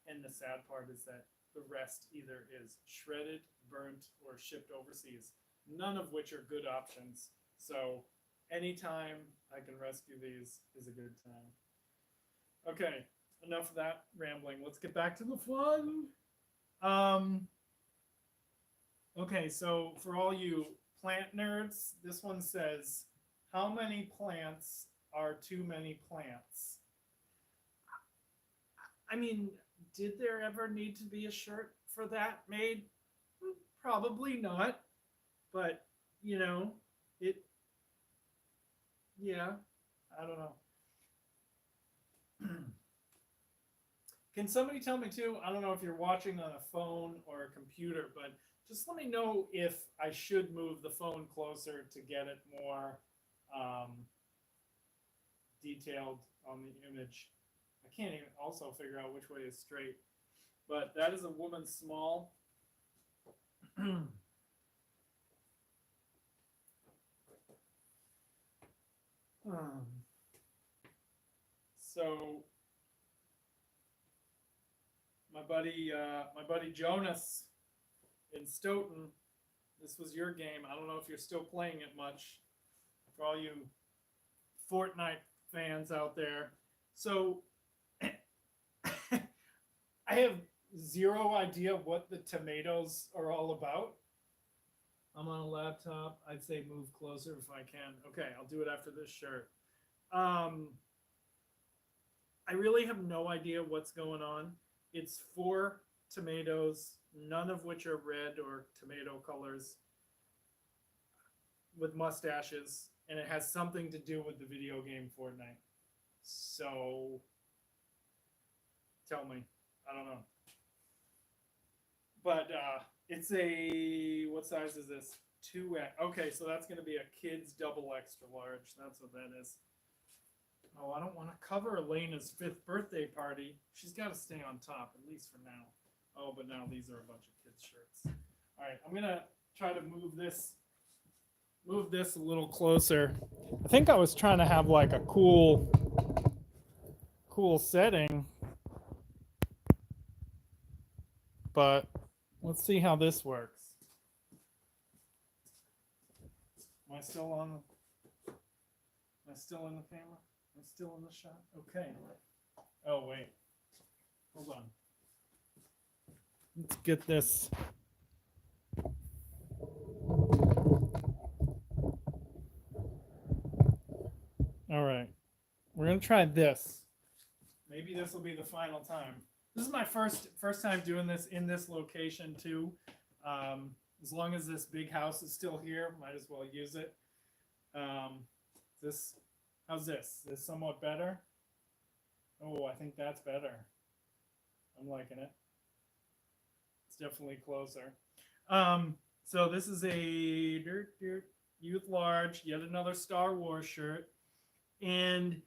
And the sad part is that the rest either is shredded, burnt, or shipped overseas, none of which are good options. So anytime I can rescue these is a good time. Okay, enough of that rambling. Let's get back to the fun. Okay, so for all you plant nerds, this one says, how many plants are too many plants? I mean, did there ever need to be a shirt for that made? Probably not. But, you know, it, yeah, I don't know. Can somebody tell me too? I don't know if you're watching on a phone or a computer, but just let me know if I should move the phone closer to get it more detailed on the image. I can't even also figure out which way is straight. But that is a woman small. So my buddy Jonas in Stoughton, this was your game. I don't know if you're still playing it much. For all you Fortnite fans out there. So I have zero idea what the tomatoes are all about. I'm on a laptop. I'd say move closer if I can. Okay, I'll do it after this shirt. I really have no idea what's going on. It's 4 tomatoes, none of which are red or tomato colors, with mustaches, and it has something to do with the video game Fortnite. So, tell me. I don't know. But it's a, what size is this? 2X. Okay, so that's going to be a kid's double extra large. That's what that is. Oh, I don't want to cover Elena's 5th birthday party. She's got to stay on top, at least for now. Oh, but now these are a bunch of kids' shirts. All right, I'm going to try to move this a little closer. I think I was trying to have like a cool setting. But let's see how this works. Am I still on? Am I still in the camera? Am I still in the shot? Okay. Oh, wait. Hold on. Let's get this. All right. We're going to try this. Maybe this will be the final time. This is my first time doing this in this location too. As long as this big house is still here, might as well use it. How's this? Is this somewhat better? Oh, I think that's better. I'm liking it. It's definitely closer. So this is a Dirt Youth Large, yet another Star Wars shirt. And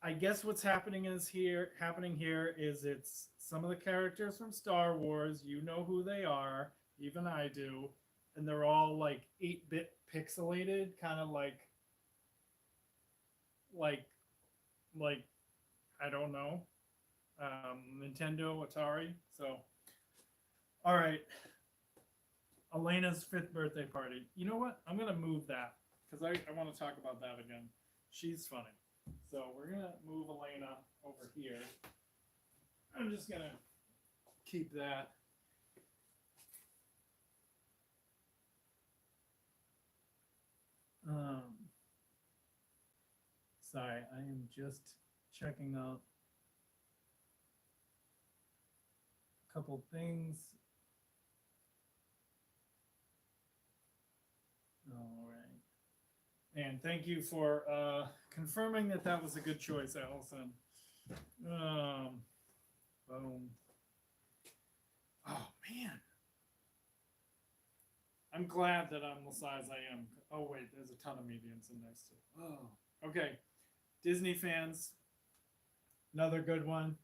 I guess what's happening here is it's some of the characters from Star Wars. You know who they are, even I do, and they're all like 8-bit pixelated, kind of like I don't know, Nintendo, Atari. So, all right, Elena's 5th birthday party. You know what? I'm gonna move that because I want to talk about that again. She's funny. So we're going to move Elena over here. I'm just going to keep that. Sorry, I am just checking out a couple things. All right. And thank you for confirming that was a good choice, Allison. Boom. Oh, man. I'm glad that I'm the size I am. Oh, wait, there's a ton of mediums in next to it. Oh, okay. Disney fans, another good one.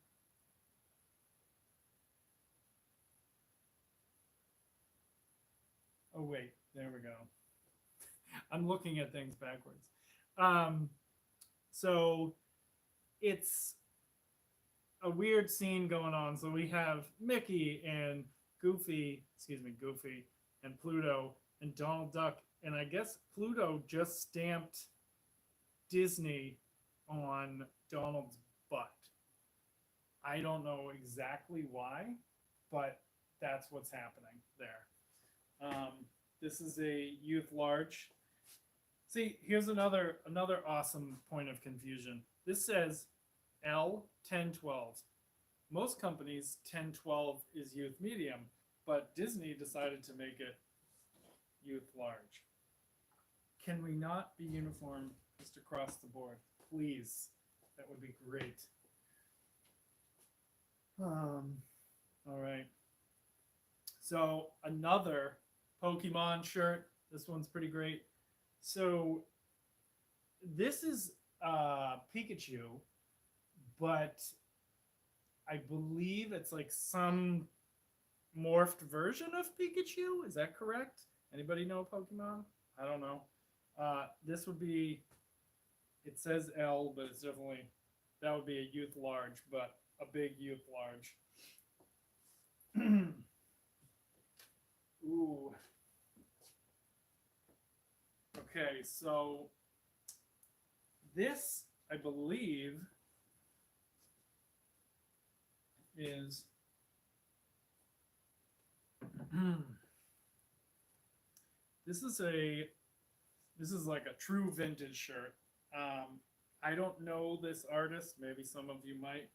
Oh, wait, there we go. I'm looking at things backwards. So it's a weird scene going on. So we have Mickey and Goofy and Pluto and Donald Duck. And I guess Pluto just stamped Disney on Donald's butt. I don't know exactly why, but that's what's happening there. This is a youth large. See, here's another awesome point of confusion. This says L1012. Most companies 1012 is youth medium, but Disney decided to make it youth large. Can we not be uniform just across the board? Please. That would be great. All right. So another Pokemon shirt. This one's pretty great. So this is Pikachu, but I believe it's like some morphed version of Pikachu. Is that correct? Anybody know Pokemon? I don't know. This would be, it says L, but it's definitely, that would be a youth large, but a big youth large. Ooh. Okay, so this, I believe, is this is like a true vintage shirt. I don't know this artist, maybe some of you might,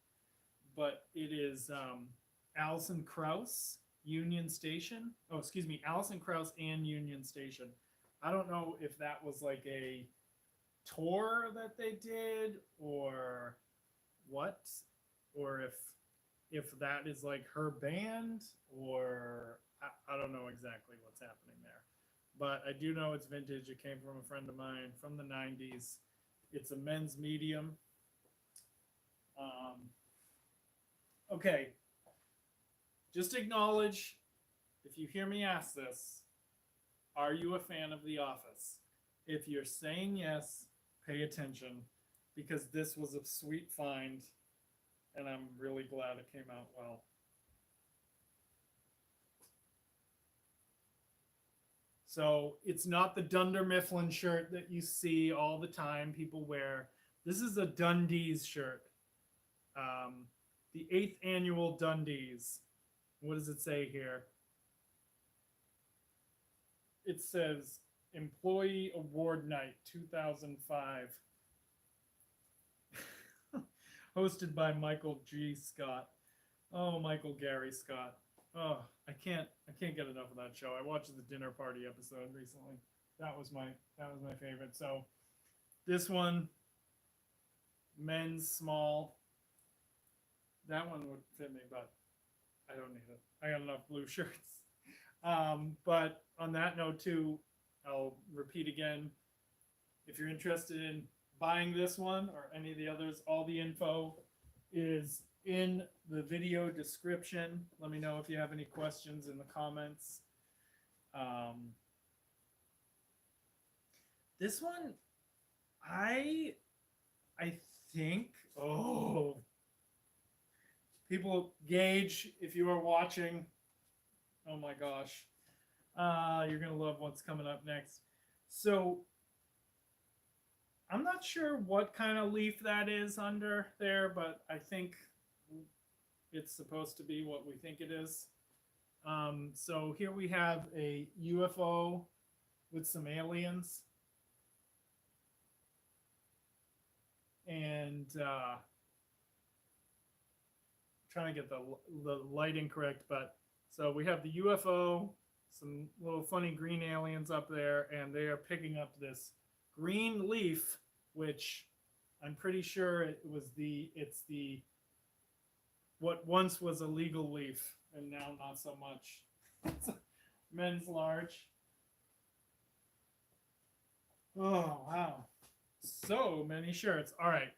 but it is Alison Krauss, Union Station. Oh, excuse me, Alison Krauss and Union Station. I don't know if that was like a tour that they did or what, or if that is like her band, or I don't know exactly what's happening there. But I do know it's vintage. It came from a friend of mine from the 90s. It's a men's medium. Okay. Just acknowledge, if you hear me ask this, are you a fan of The Office? If you're saying yes, pay attention, because this was a sweet find, and I'm really glad it came out well. So it's not the Dunder Mifflin shirt that you see all the time people wear. This is a Dundee's shirt. The 8th annual Dundee's. What does it say here? It says Employee Award Night 2005. Hosted by Michael G. Scott. Oh, Michael Gary Scott. Oh, I can't get enough of that show. I watched the dinner party episode recently. That was my favorite. So this one, men's small. That one would fit me, but I don't need it. I got enough blue shirts. But on that note too, I'll repeat again. If you're interested in buying this one or any of the others, all the info is in the video description. Let me know if you have any questions in the comments. This one, I think, people, Gage, if you are watching, oh my gosh, you're gonna love what's coming up next. So I'm not sure what kind of leaf that is under there, but I think it's supposed to be what we think it is. So here we have a UFO with some aliens. And trying to get the lighting correct, but so we have the UFO, some little funny green aliens up there, and they are picking up this green leaf, which I'm pretty sure it's the what once was a legal leaf and now not so much. Men's large. Oh wow, so many shirts. All right,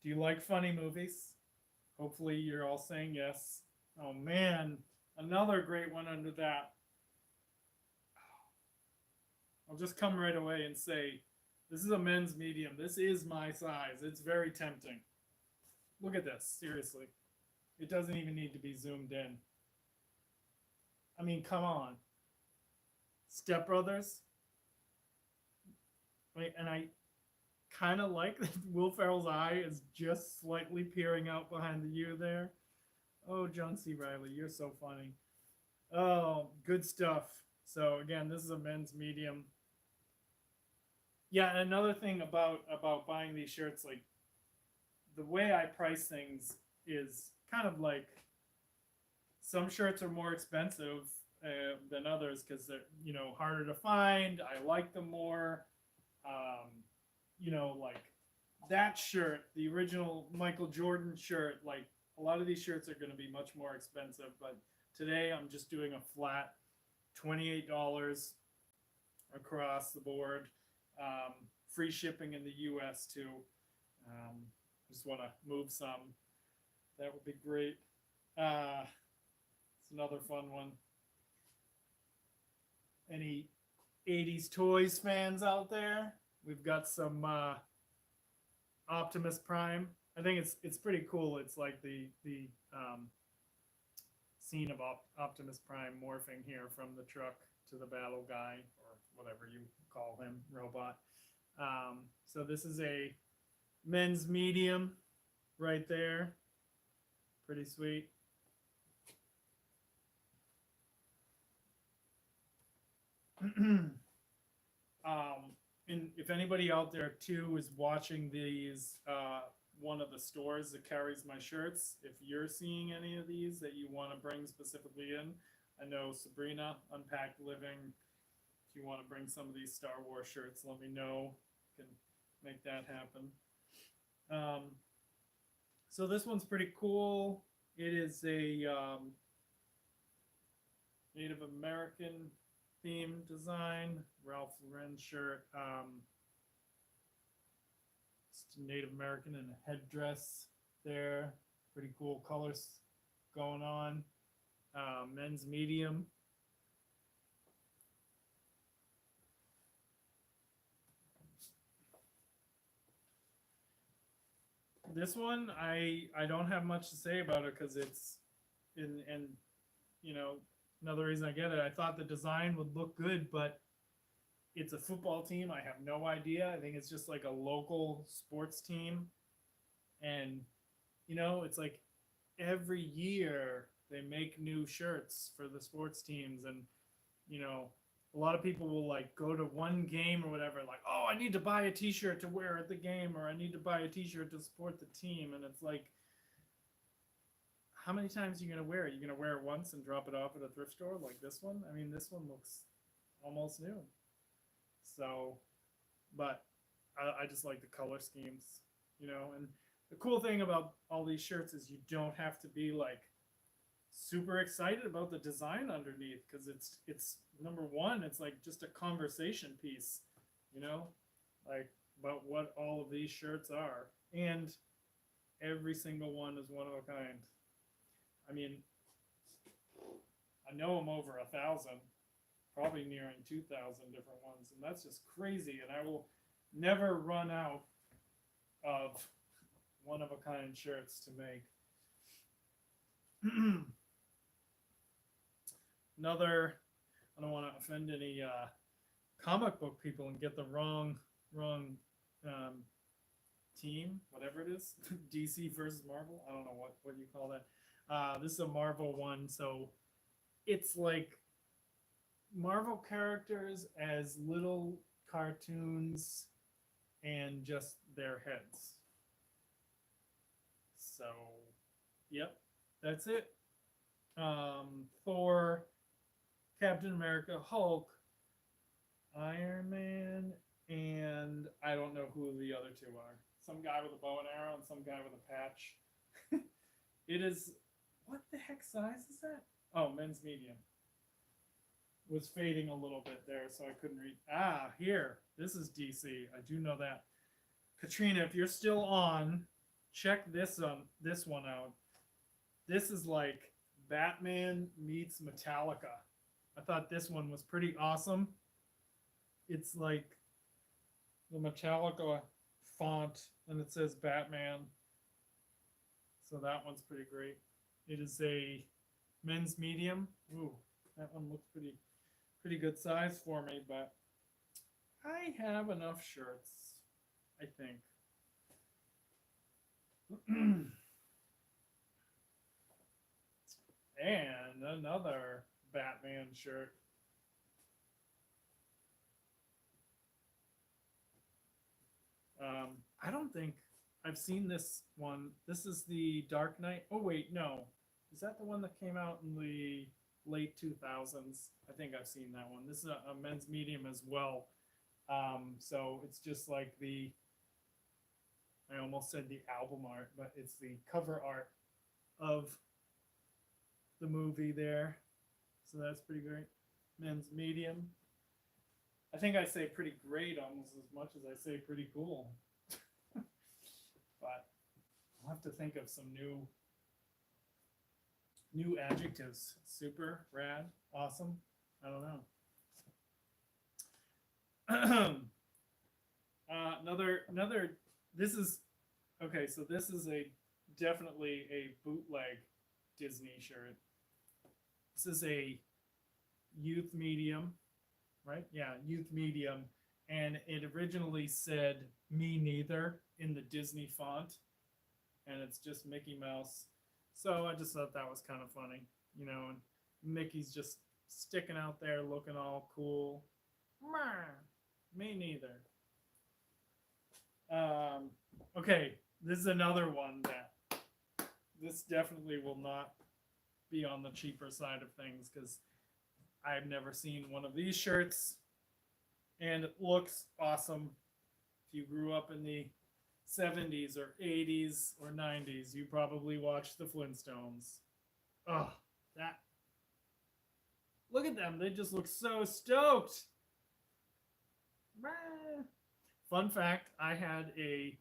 do you like funny movies? Hopefully you're all saying yes. Oh man, another great one under that. I'll just come right away and say This is a men's medium. This is my size. It's very tempting. Look at this. Seriously. It doesn't even need to be zoomed in. I mean, come on. Step Brothers. Wait, and I kind of like that Will Ferrell's eye is just slightly peering out behind the U there. Oh, John C. Riley, you're so funny. Oh, good stuff. So again, this is a men's medium. Yeah, and another thing about buying these shirts, like the way I price things is kind of like some shirts are more expensive than others because they're harder to find. I like them more. Like that shirt, the original Michael Jordan shirt, like a lot of these shirts are going to be much more expensive, but today I'm just doing a flat $28 across the board. Free shipping in the US too. Just want to move some. That would be great. It's another fun one. Any 80s toys fans out there? We've got some Optimus Prime. I think it's pretty cool. It's like the scene of Optimus Prime morphing here from the truck to the battle guy, or whatever you call him, robot. So this is a men's medium right there. Pretty sweet. And if anybody out there too is watching these, one of the stores that carries my shirts, if you're seeing any of these that you want to bring specifically in, I know Sabrina, Unpacked Living, if you want to bring some of these Star Wars shirts, let me know. Can make that happen. So this one's pretty cool. It is a Native American theme design, Ralph Lauren shirt. It's Native American in a headdress there. Pretty cool colors going on. Men's medium. This one I don't have much to say about it because it's and another reason I get it, I thought the design would look good, but it's a football team. I have no idea. I think it's just like a local sports team. And, it's like every year they make new shirts for the sports teams. And, a lot of people will like go to one game or whatever, like, oh, I need to buy a t shirt to wear at the game, or I need to buy a t shirt to support the team. And it's like, how many times are you going to wear it? You're going to wear it once and drop it off at a thrift store like this one? I mean, this one looks almost new. So, but I just like the color schemes, and the cool thing about all these shirts is you don't have to be like super excited about the design underneath because it's number one, it's like just a conversation piece, like about what all of these shirts are. And every single one is one of a kind. I mean, I know I'm over 1,000, probably nearing 2,000 different ones, and that's just crazy. And I will never run out of one of a kind shirts to make. Another, I don't want to offend any comic book people and get the wrong team, whatever it is, DC versus Marvel. I don't know what you call that. This is a Marvel one, so it's like Marvel characters as little cartoons and just their heads. So, yep, that's it. Thor, Captain America, Hulk, Iron Man, and I don't know who the other two are. Some guy with a bow and arrow and some guy with a patch. It is, what the heck size is that? Oh, men's medium. Was fading a little bit there, so I couldn't read. Ah, here. This is DC. I do know that. Katrina, if you're still on, check this one out. This is like Batman meets Metallica. I thought this one was pretty awesome. It's like the Metallica font, and it says Batman. So that one's pretty great. It is a men's medium. Ooh, that one looks pretty good size for me, but I have enough shirts, I think. And another Batman shirt. I don't think I've seen this one. This is the Dark Knight. Oh wait, no. Is that the one that came out in the late 2000s? I think I've seen that one. This is a men's medium as well. So it's just like I almost said the album art, but it's the cover art of the movie there. So that's pretty great. Men's medium. I think I say pretty great almost as much as I say pretty cool. But I'll have to think of some new adjectives. Super, rad, awesome. I don't know. Another. This is okay. So this is definitely a bootleg Disney shirt. This is a youth medium, right? Yeah, youth medium, and it originally said "Me Neither" in the Disney font, and it's just Mickey Mouse. So I just thought that was kind of funny, and Mickey's just sticking out there looking all cool. Me neither. Okay, this is another one that this definitely will not be on the cheaper side of things because I've never seen one of these shirts, and it looks awesome. If you grew up in the 70s or 80s or 90s, you probably watched the Flintstones. Oh, that. Look at them. They just look so stoked. Fun fact, I had a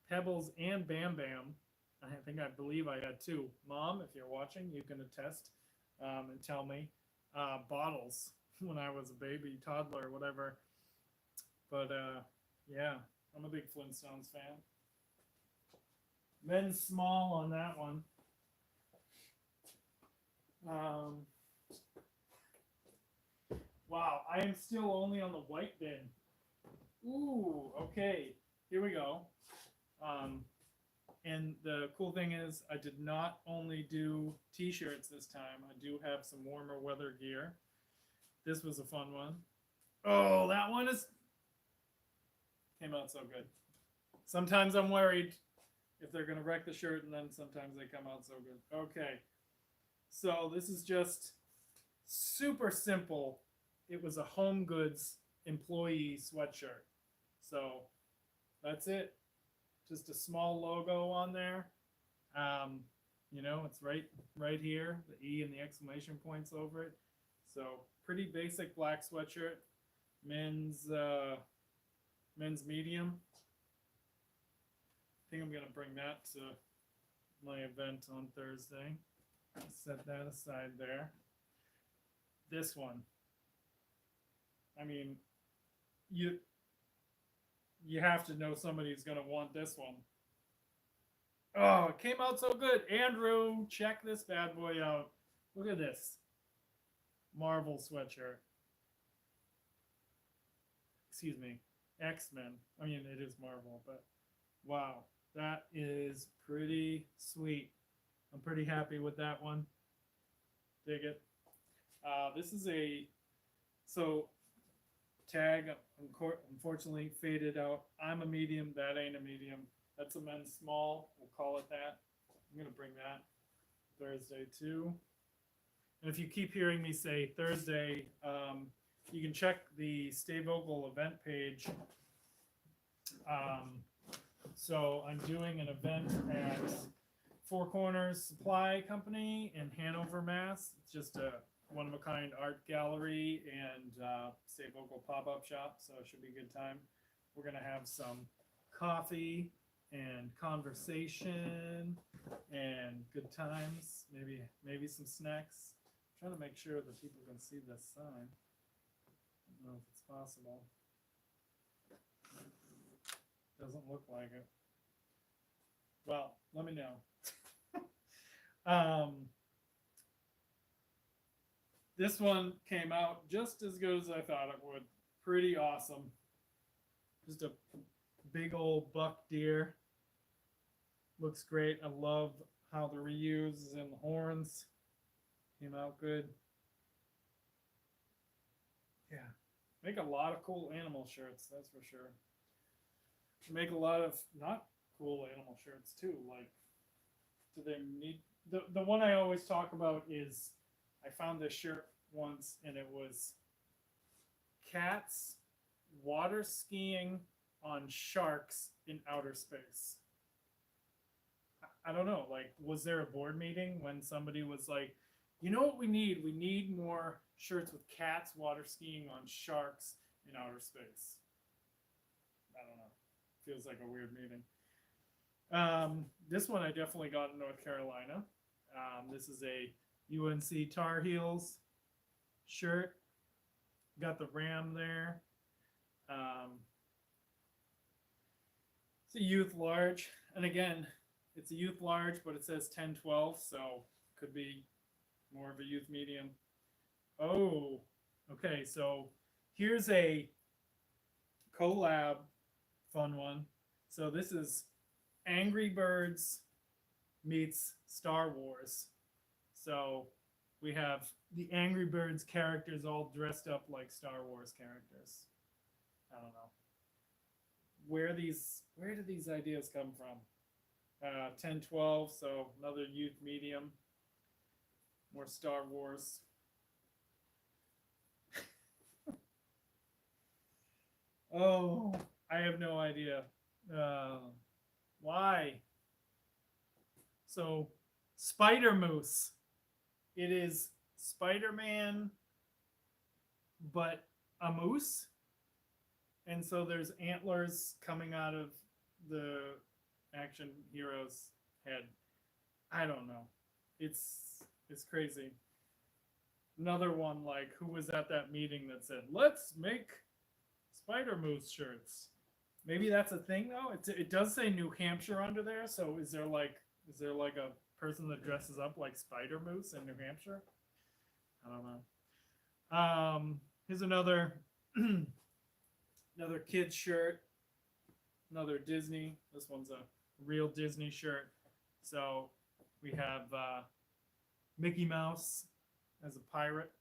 Pebbles and Bam Bam. I believe I had two. Mom, if you're watching, you can attest and tell me. Bottles when I was a baby, toddler, whatever. But yeah, I'm a big Flintstones fan. Men's small on that one. Wow, I am still only on the white bin. Ooh, okay. Here we go. And the cool thing is, I did not only do t-shirts this time. I do have some warmer weather gear. This was a fun one. Oh, that one came out so good. Sometimes I'm worried if they're going to wreck the shirt, and then sometimes they come out so good. Okay. So this is just super simple. It was a Home Goods employee sweatshirt. So that's it. Just a small logo on there. It's right here, the E and the exclamation points over it. So pretty basic black sweatshirt. Men's medium. I think I'm gonna bring that to my event on Thursday. Set that aside there. This one. I mean, you have to know somebody's going to want this one. Oh, it came out so good. Andrew, check this bad boy out. Look at this. Marvel sweatshirt. Excuse me. X-Men. I mean, it is Marvel, but wow. That is pretty sweet. I'm pretty happy with that one. Dig it. This is tag, unfortunately, faded out. I'm a medium. That ain't a medium. That's a men's small. We'll call it that. I'm going to bring that Thursday too. And if you keep hearing me say Thursday, you can check the Stay Vocal event page. So I'm doing an event at Four Corners Supply Company in Hanover, Mass. It's just a one-of-a-kind art gallery and Stay Vocal pop-up shop, so it should be a good time. We're going to have some coffee and conversation and good times, maybe some snacks. I'm trying to make sure that people can see this sign. I don't know if it's possible. Doesn't look like it. Well, let me know. um, this one came out just as good as I thought it would. Pretty awesome. Just a big old buck deer. Looks great. I love how the reuse is in the horns. Came out good. Yeah. Make a lot of cool animal shirts, that's for sure. Make a lot of not cool animal shirts too. Like, do they need the one I always talk about is I found this shirt once and it was cats water skiing on sharks in outer space. I don't know, like, was there a board meeting when somebody was like, you know what we need? We need more shirts with cats water skiing on sharks in outer space. I don't know. Feels like a weird meeting. This one I definitely got in North Carolina. This is a UNC Tar Heels shirt. Got the Ram there. It's a youth large. And again, it's a youth large, but it says 10-12, so could be more of a youth medium. Oh, okay. So here's a collab fun one. So this is Angry Birds meets Star Wars. So we have the Angry Birds characters all dressed up like Star Wars characters. I don't know. Where do these ideas come from? 10-12, so another youth medium. More Star Wars. Oh, I have no idea. Why? So, Spider Moose. It is Spider-Man, but a moose. And so there's antlers coming out of the action hero's head. I don't know. It's crazy. Another one, like, who was at that meeting that said, let's make Spider Moose shirts? Maybe that's a thing though. It does say New Hampshire under there, so is there like a person that dresses up like Spider Moose in New Hampshire? I don't know. Here's another another kid's shirt. Another Disney. This one's a real Disney shirt. So we have Mickey Mouse as a pirate.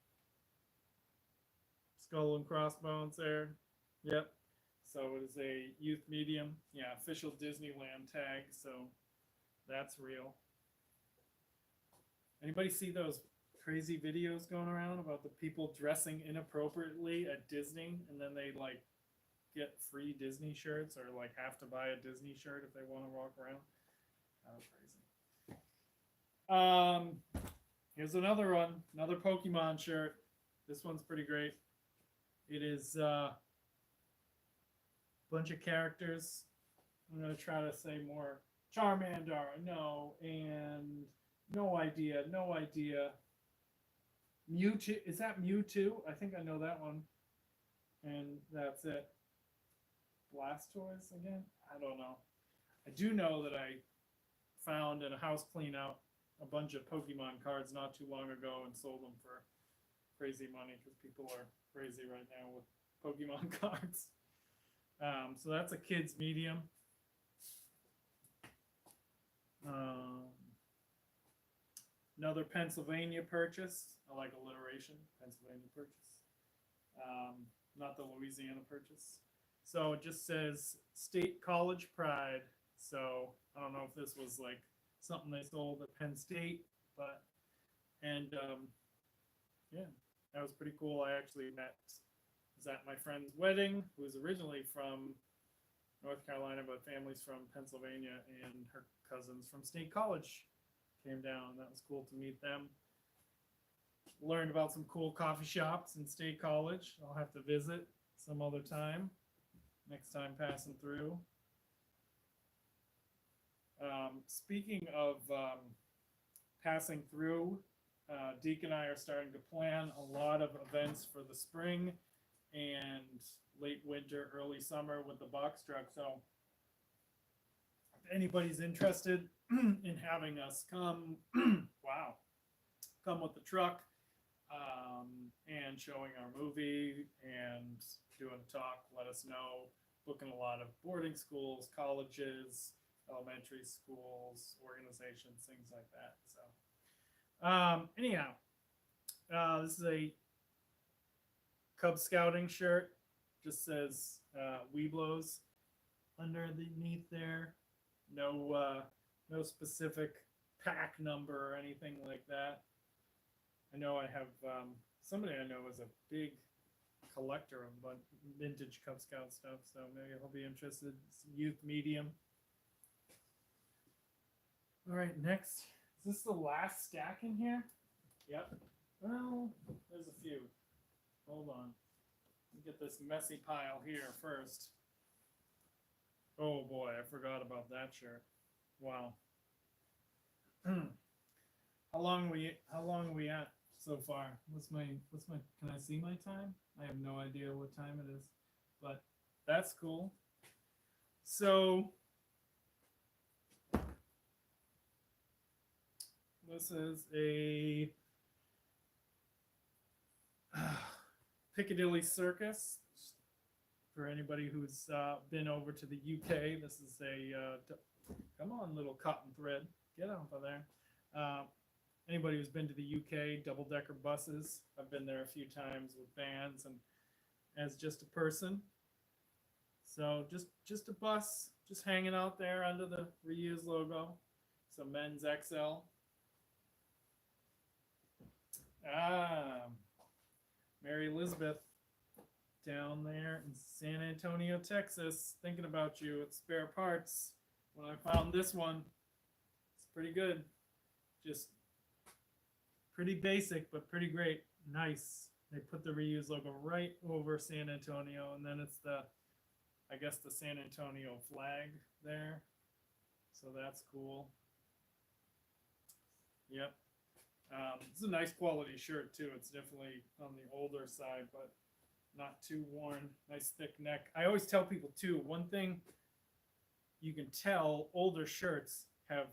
Skull and crossbones there. Yep. So it is a youth medium. Yeah, official Disneyland tag. So that's real. Anybody see those crazy videos going around about the people dressing inappropriately at Disney and then they like get free Disney shirts or like have to buy a Disney shirt if they want to walk around? That was crazy. Here's another one, another Pokemon shirt. This one's pretty great. It is bunch of characters. I'm gonna try to say more. Charmander, no, and no idea. Mewtwo, is that Mewtwo? I think I know that one. And that's it. Blastoise again? I don't know. I do know that I found in a house clean out a bunch of Pokemon cards not too long ago and sold them for crazy money because people are crazy right now with Pokemon cards. So that's a kid's medium. Another Pennsylvania purchase. I like alliteration. Pennsylvania purchase. Not the Louisiana purchase. So it just says State College Pride. So I don't know if this was like something they sold at Penn State, but yeah, that was pretty cool. I actually was at my friend's wedding, who was originally from North Carolina, but family's from Pennsylvania, and her cousins from State College came down. That was cool to meet them. Learned about some cool coffee shops in State College. I'll have to visit some other time, next time passing through. Speaking of passing through, Deke and I are starting to plan a lot of events for the spring and late winter, early summer with the box truck. So anybody's interested in having us come, wow, come with the truck, and showing our movie and doing a talk, let us know. Booking a lot of boarding schools, colleges, elementary schools, organizations, things like that. So, anyhow, this is a Cub Scouting shirt. Just says Weeblos underneath there. No specific pack number or anything like that. I know I have somebody I know is a big collector of vintage Cub Scout stuff, so maybe he'll be interested. It's youth medium. All right, next. Is this the last stack in here? Yep. Well, there's a few. Hold on. Let me get this messy pile here first. Oh boy, I forgot about that shirt. Wow. How long are we at so far? Can I see my time? I have no idea what time it is. But that's cool. So this is a Piccadilly Circus. For anybody who's been over to the UK, this is a come on, little cotton thread, get off of there. Anybody who's been to the UK, double-decker buses. I've been there a few times with bands and as just a person. So just a bus, just hanging out there under the Reuse logo. So men's XL. Mary Elizabeth down there in San Antonio, Texas, thinking about you at Spare Parts. When I found this one, it's pretty good. Just pretty basic, but pretty great. Nice. They put the Reuse logo right over San Antonio, and then it's I guess the San Antonio flag there. So that's cool. Yep. It's a nice quality shirt too. It's definitely on the older side, but not too worn. Nice thick neck. I always tell people too, one thing you can tell, older shirts have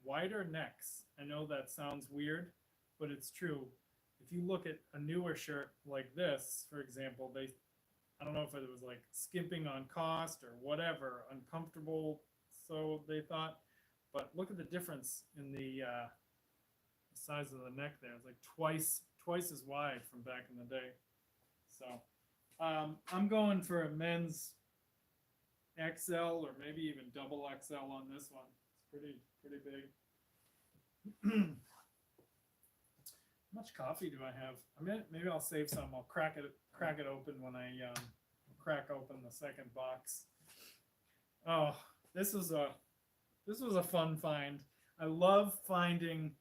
wider necks. I know that sounds weird, but it's true. If you look at a newer shirt like this, for example, I don't know if it was like skimping on cost or whatever, uncomfortable, so they thought, but look at the difference in the size of the neck there. It's like twice as wide from back in the day. So I'm going for a men's XL or maybe even double XL on this one. It's pretty big. How much coffee do I have? Maybe I'll save some. I'll crack it open when I crack open the second box. Oh, this was a fun find. I love finding.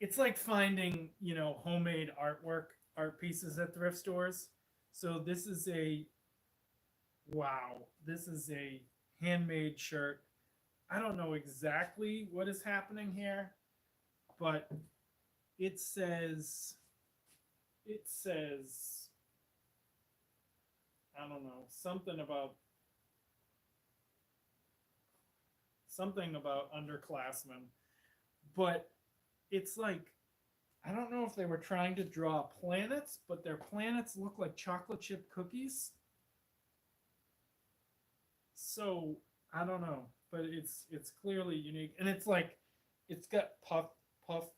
It's like finding, homemade art pieces at thrift stores. So this is a handmade shirt. I don't know exactly what is happening here, but it says I don't know, something about underclassmen, but it's like, I don't know if they were trying to draw planets, but their planets look like chocolate chip cookies. So I don't know, but it's clearly unique, and it's like it's got puff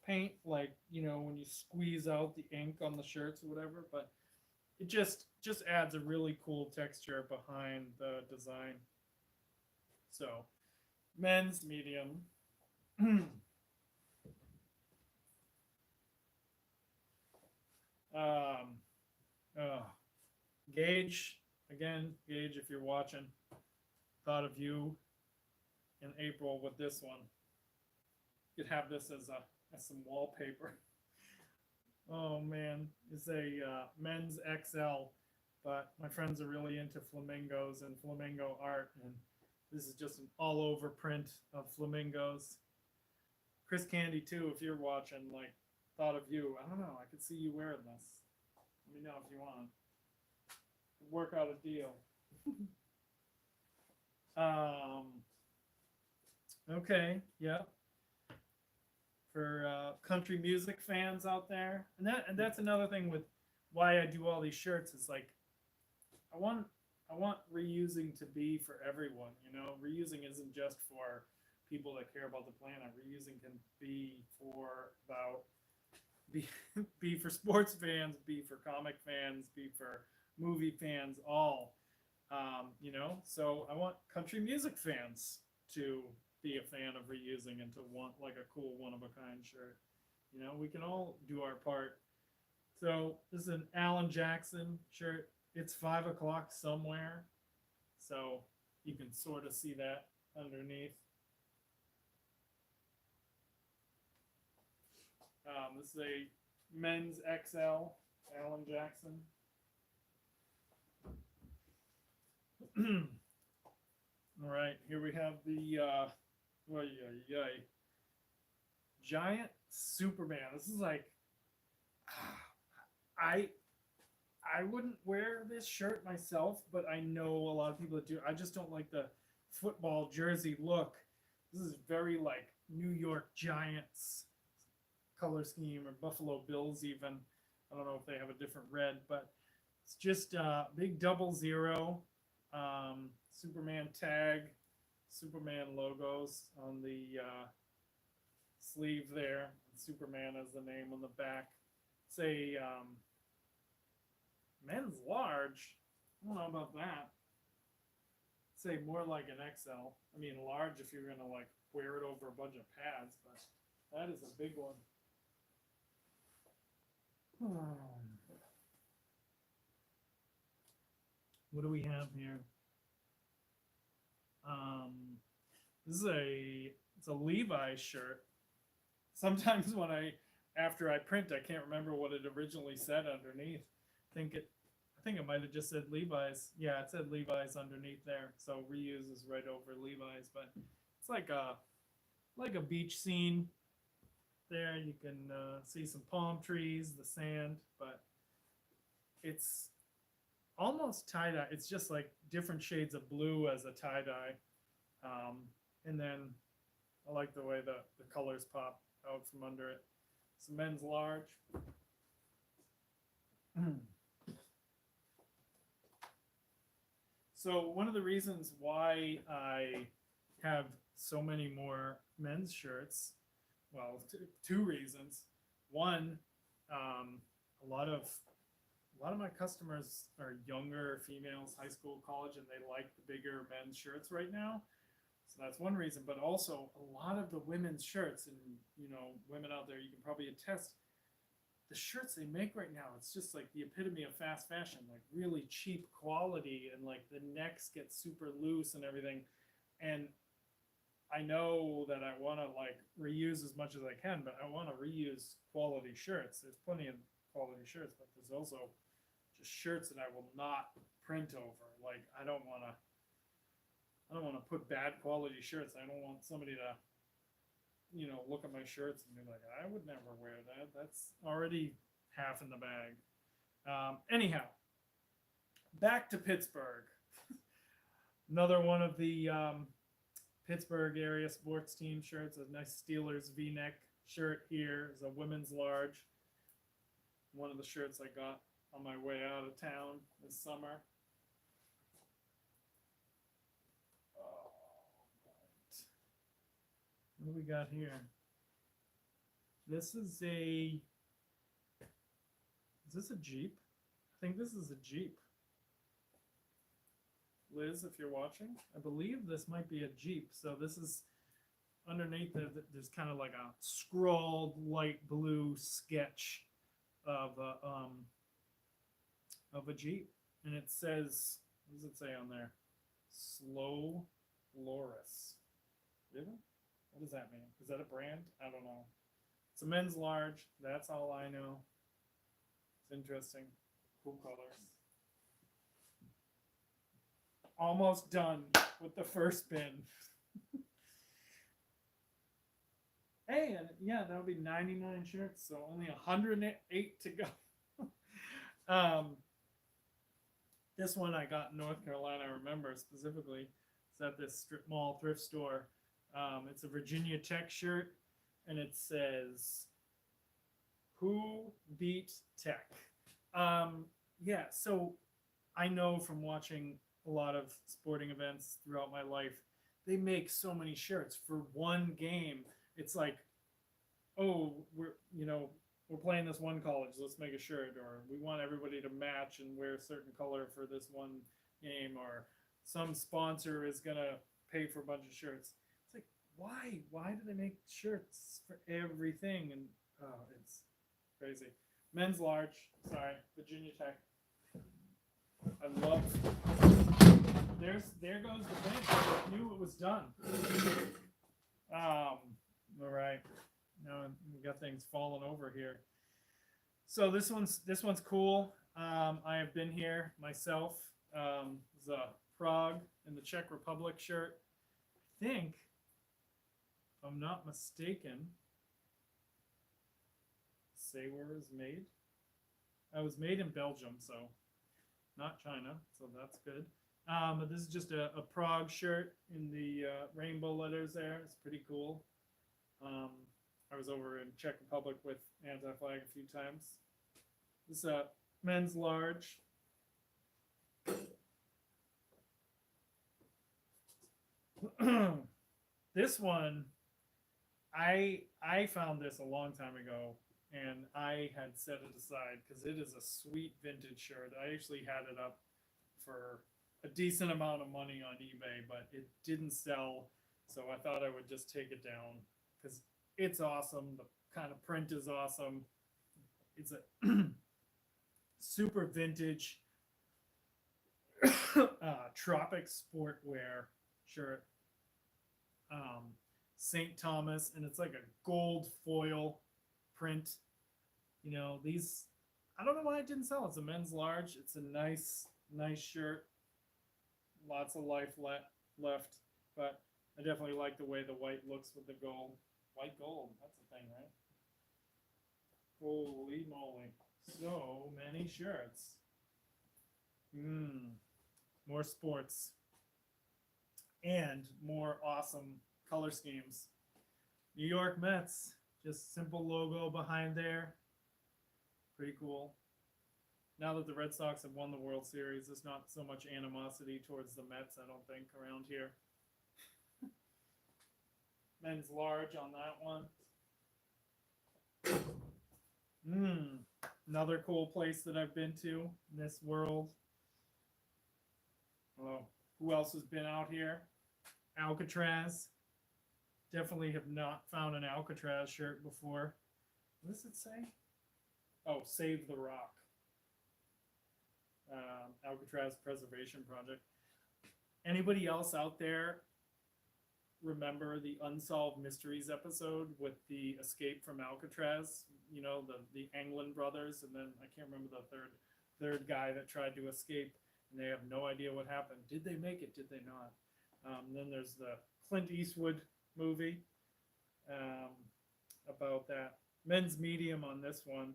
paint, like when you squeeze out the ink on the shirts or whatever. But it just adds a really cool texture behind the design. So men's medium. Gage, if you're watching, thought of you in April with this one. You could have this as some wallpaper. Oh man, it's a men's XL, but my friends are really into flamingos and flamingo art, and this is just an all-over print of flamingos. Chris Candy too, if you're watching, thought of you. I don't know, I could see you wearing this. Let me know if you want. Work out a deal. Okay, yeah. For country music fans out there, and that's another thing with why I do all these shirts is like I want I want reusing to be for everyone. You know, reusing isn't just for people that care about the planet. Reusing can be for about be be for sports fans, be for comic fans, be for movie fans, all. You know, so I want country music fans to be a fan of reusing and to want like a cool one of a kind shirt. You know, we can all do our part. So this is an Alan Jackson shirt. It's 5 o'clock somewhere, so you can sort of see that underneath. This is a men's XL Alan Jackson. All right, here we have the giant Superman. This is like I I wouldn't wear this shirt myself, but I know a lot of people that do. I just don't like the football jersey look. This is very like New York Giants color scheme or Buffalo Bills even. I don't know if they have a different red, but it's just big 00, Superman tag, Superman logos on the sleeve there. Superman as the name on the back. It's a men's large. I don't know about that. Say more like an XL. I mean large if you're gonna like wear it over a bunch of pads, but that is a big one. What do we have here? This is it's a Levi's shirt. Sometimes when after I print, I can't remember what it originally said underneath. I think it might have just said Levi's. Yeah, it said Levi's underneath there. So reuse is right over Levi's, but it's like a beach scene. There you can see some palm trees, the sand, but it's almost tie dye. It's just like different shades of blue as a tie dye, and then I like the way the colors pop out from under it. It's a men's large. So one of the reasons why I have so many more men's shirts, well, two reasons. One, a lot of my customers are younger females, high school, college, and they like the bigger men's shirts right now. So that's one reason. But also, a lot of the women's shirts, and you know, women out there, you can probably attest, the shirts they make right now, it's just like the epitome of fast fashion, like really cheap quality, and like the necks get super loose and everything. And I know that I want to like reuse as much as I can, but I want to reuse quality shirts. There's plenty of quality shirts, but there's also just shirts that I will not print over. Like I don't want to put bad quality shirts. I don't want somebody to, you know, look at my shirts and be like, I would never wear that. That's already half in the bag. Anyhow, back to Pittsburgh. Another one of the Pittsburgh area sports team shirts. A nice Steelers V-neck shirt here is a women's large. One of the shirts I got on my way out of town this summer. What do we got here? This is a Jeep? I think this is a Jeep. Liz, if you're watching, I believe this might be a Jeep. So this is underneath there's kind of like a scrawled light blue sketch of a Jeep, and it says, what does it say on there? Slow Loris. Really? What does that mean? Is that a brand? I don't know. It's a men's large. That's all I know. It's interesting. Cool colors. Almost done with the first bin. Hey, and yeah, that'll be 99 shirts, so only 108 to go. This one I got in North Carolina, I remember specifically. It's at this strip mall thrift store. It's a Virginia Tech shirt, and it says, "Who beat Tech?" Yeah, so I know from watching a lot of sporting events throughout my life, they make so many shirts for one game. It's like, oh, we're playing this one college, let's make a shirt, or we want everybody to match and wear a certain color for this one game, or some sponsor is gonna pay for a bunch of shirts. It's like, why do they make shirts for everything? And oh, it's crazy. Men's large, sorry, Virginia Tech. I love. There goes the bench. I knew it was done. All right. Now we got things falling over here. So this one's cool. I have been here myself. It's a Prague in the Czech Republic shirt. I think, if I'm not mistaken, say where it was made. It was made in Belgium, so not China, so that's good. But this is just a Prague shirt in the rainbow letters there. It's pretty cool. I was over in Czech Republic with Anti-Flag a few times. This is a men's large. This one, I found this a long time ago, and I had set it aside because it is a sweet vintage shirt. I actually had it up for a decent amount of money on eBay, but it didn't sell, so I thought I would just take it down because it's awesome. The kind of print is awesome. It's a super vintage tropic sportwear shirt. St. Thomas, and it's like a gold foil print. You know, these, I don't know why it didn't sell. It's a men's large. It's a nice shirt. Lots of life left, but I definitely like the way the white looks with the gold. White gold, that's the thing, right? Holy moly. So many shirts. More sports. And more awesome color schemes. New York Mets, just simple logo behind there. Pretty cool. Now that the Red Sox have won the World Series, there's not so much animosity towards the Mets, I don't think, around here. Men's large on that one. Another cool place that I've been to in this world. Oh, who else has been out here? Alcatraz. Definitely have not found an Alcatraz shirt before. What does it say? Oh, Save the Rock. Alcatraz Preservation Project. Anybody else out there remember the Unsolved Mysteries episode with the escape from Alcatraz? You know, the Anglin brothers, and then I can't remember the third guy that tried to escape, and they have no idea what happened. Did they make it? Did they not? Then there's the Clint Eastwood movie about that. Men's medium on this one,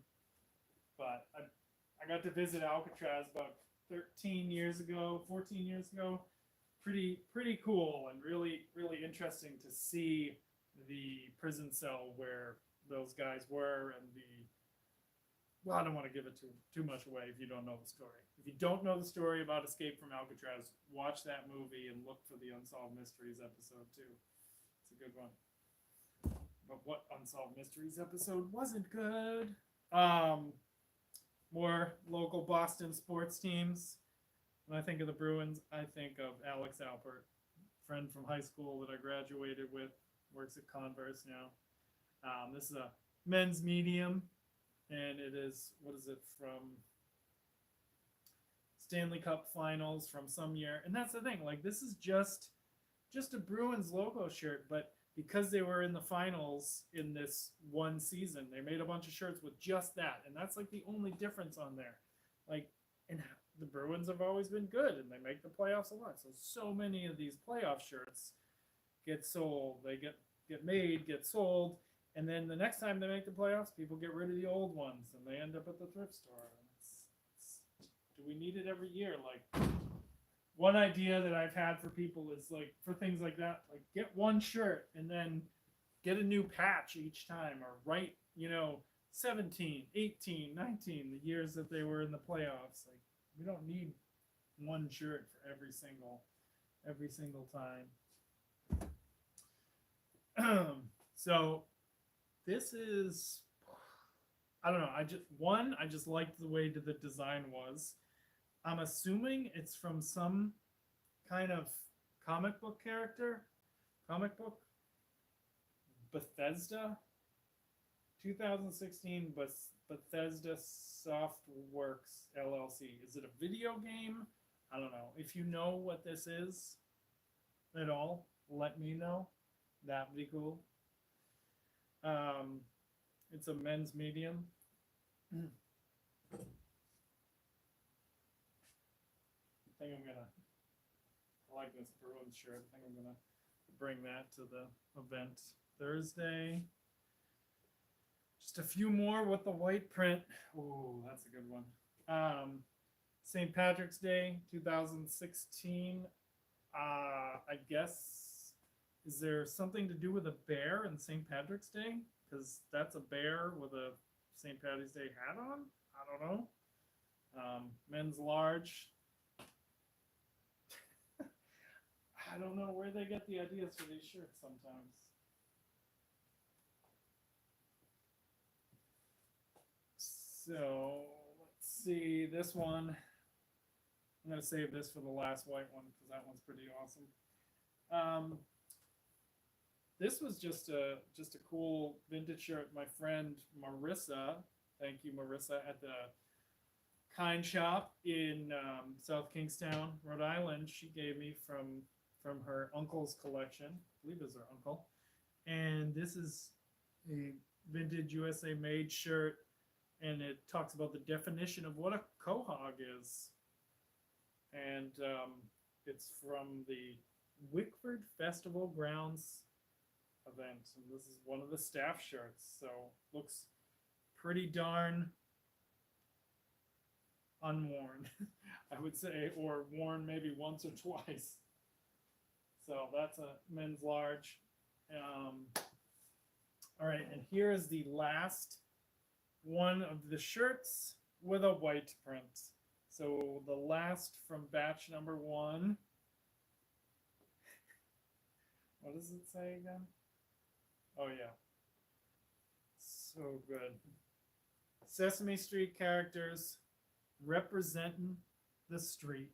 but I got to visit Alcatraz about 13 years ago, 14 years ago. Pretty cool and really interesting to see the prison cell where those guys were, and well, I don't want to give it too much away if you don't know the story. If you don't know the story about Escape from Alcatraz, watch that movie and look for the Unsolved Mysteries episode too. It's a good one. But what Unsolved Mysteries episode wasn't good? More local Boston sports teams. When I think of the Bruins, I think of Alex Alpert, friend from high school that I graduated with, works at Converse now. This is a men's medium, and it is, what is it, from Stanley Cup Finals from some year. And that's the thing, like, this is just a Bruins logo shirt, but because they were in the finals in this one season, they made a bunch of shirts with just that, and that's like the only difference on there. Like, and the Bruins have always been good, and they make the playoffs a lot. So many of these playoff shirts get sold. They get made, get sold, and then the next time they make the playoffs, people get rid of the old ones, and they end up at the thrift store. Do we need it every year? Like, one idea that I've had for people is like for things like that, like get one shirt and then get a new patch each time, or write, 17, 18, 19, the years that they were in the playoffs. Like we don't need one shirt for every single time. So this is, I don't know. I just liked the way that the design was. I'm assuming it's from some kind of comic book character, comic book. Bethesda, 2016, Bethesda Softworks LLC. Is it a video game? I don't know. If you know what this is at all, let me know. That'd be cool. It's a men's medium. I think I like this Bruins shirt. I think I'm gonna bring that to the event Thursday. Just a few more with the white print. Oh, that's a good one. St. Patrick's Day 2016. I guess, is there something to do with a bear and St. Patrick's Day? Because that's a bear with a St. Patty's Day hat on? I don't know. Men's large. I don't know where they get the ideas for these shirts sometimes. So let's see this one. I'm gonna save this for the last white one because that one's pretty awesome. This was just a cool vintage shirt. My friend Marissa, thank you Marissa, at the Kind Shop in South Kingstown, Rhode Island. She gave me from her uncle's collection. I believe it was her uncle. And this is a vintage USA made shirt, and it talks about the definition of what a quahog is. And it's from the Wickford Festival Grounds event, and this is one of the staff shirts, so looks pretty darn unworn, I would say, or worn maybe once or twice. So that's a men's large. All right, and here is the last one of the shirts with a white print. So the last from batch number 1. What does it say again? Oh yeah, so good. Sesame Street characters representing the street.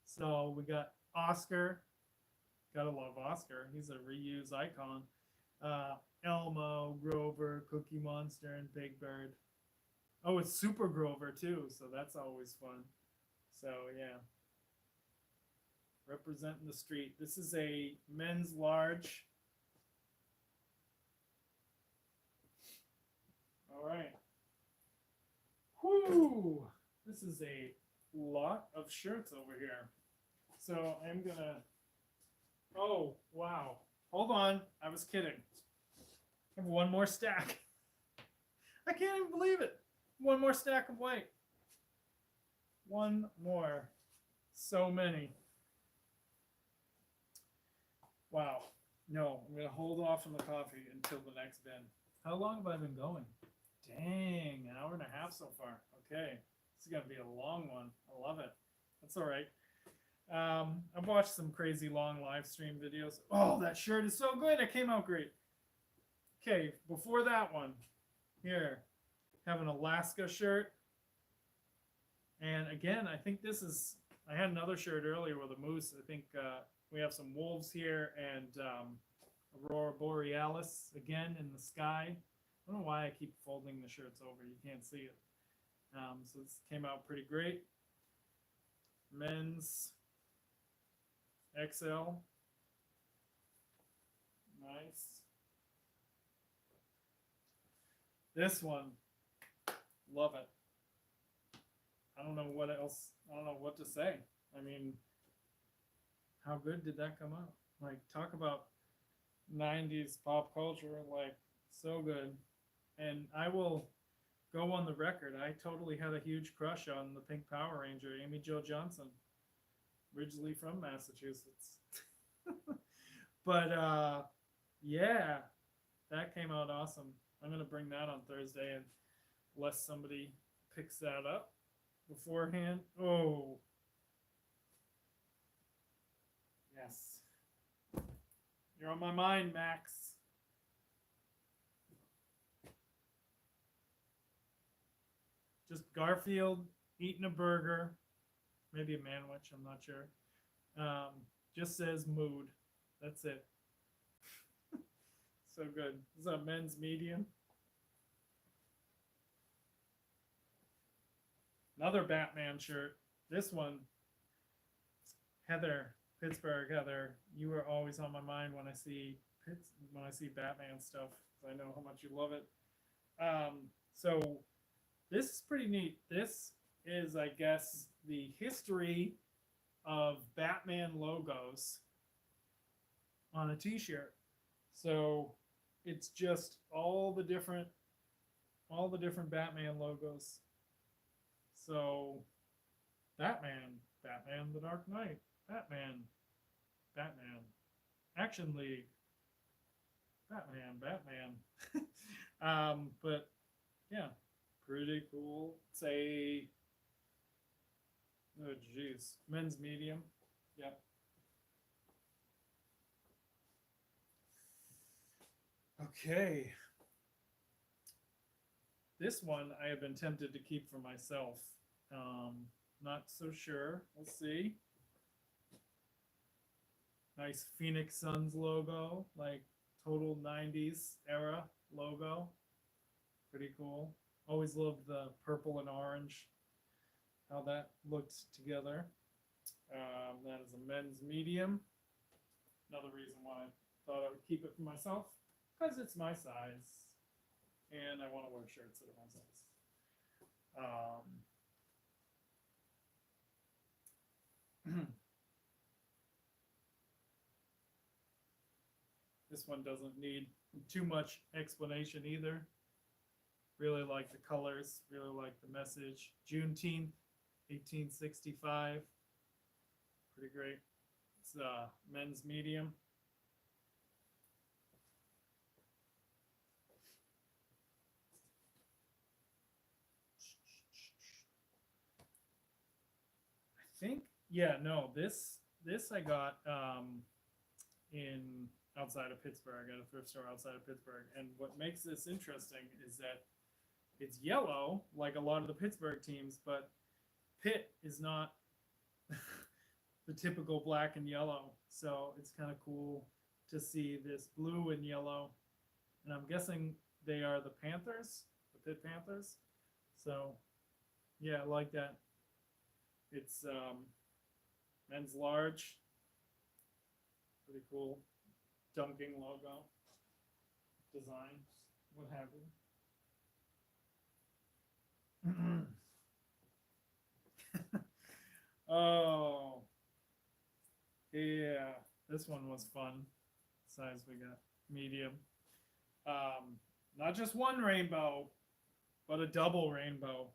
So we got Oscar. Gotta love Oscar. He's a reuse icon. Elmo, Grover, Cookie Monster, and Big Bird. Oh, it's Super Grover too, so that's always fun. So yeah, representing the street. This is a men's large. All right. Whoo! This is a lot of shirts over here. So I'm gonna. Oh, wow. Hold on. I was kidding. I have one more stack. I can't even believe it. One more stack of white. One more. So many. Wow. No, I'm going to hold off on the coffee until the next bin. How long have I been going? Dang, an hour and a half so far. Okay. This is going to be a long one. I love it. That's all right. I've watched some crazy long live stream videos. Oh, that shirt is so good. It came out great. Okay, before that one, here, have an Alaska shirt. And again, I think this is, I had another shirt earlier with a moose. I think we have some wolves here and Aurora Borealis again in the sky. I don't know why I keep folding the shirts over. You can't see it. So this came out pretty great. Men's XL. Nice. This one, love it. I don't know what else, I don't know what to say. I mean, how good did that come out? Like, talk about 90s pop culture, like, so good. And I will go on the record, I totally had a huge crush on the Pink Power Ranger, Amy Jo Johnson. originally from Massachusetts. But yeah, that came out awesome. I'm gonna bring that on Thursday, and unless somebody picks that up beforehand. Oh, yes, you're on my mind, Max. Just Garfield eating a burger, maybe a manwich. I'm not sure. Just says mood. That's it. So good. This is a men's medium. Another Batman shirt. This one, Heather, Pittsburgh Heather. You are always on my mind when I see Batman stuff. I know how much you love it. So this is pretty neat. This is, I guess, the history of Batman logos on a T-shirt. So it's just all the different Batman logos. So Batman, Batman the Dark Knight, Batman, Action League, Batman. But yeah, pretty cool. It's a, oh geez, men's medium. Yep. Okay. This one I have been tempted to keep for myself. Not so sure. We'll see. Nice Phoenix Suns logo, like total 90s era logo. Pretty cool. Always loved the purple and orange, how that looked together. That is a men's medium. Another reason why I thought I would keep it for myself, because it's my size, and I want to wear shirts that are my size. This one doesn't need too much explanation either. Really like the colors, really like the message. Juneteenth, 1865. Pretty great. It's a men's medium. I think, yeah, no, this I got in outside of Pittsburgh, at a thrift store outside of Pittsburgh. And what makes this interesting is that it's yellow, like a lot of the Pittsburgh teams, but Pitt is not the typical black and yellow. So it's kind of cool to see this blue and yellow. And I'm guessing they are the Panthers, the Pitt Panthers. So yeah, I like that. It's men's large. Pretty cool. Dunking logo. Design. What have you. Oh. Yeah. This one was fun. Size we got. Medium. Not just one rainbow, but a double rainbow.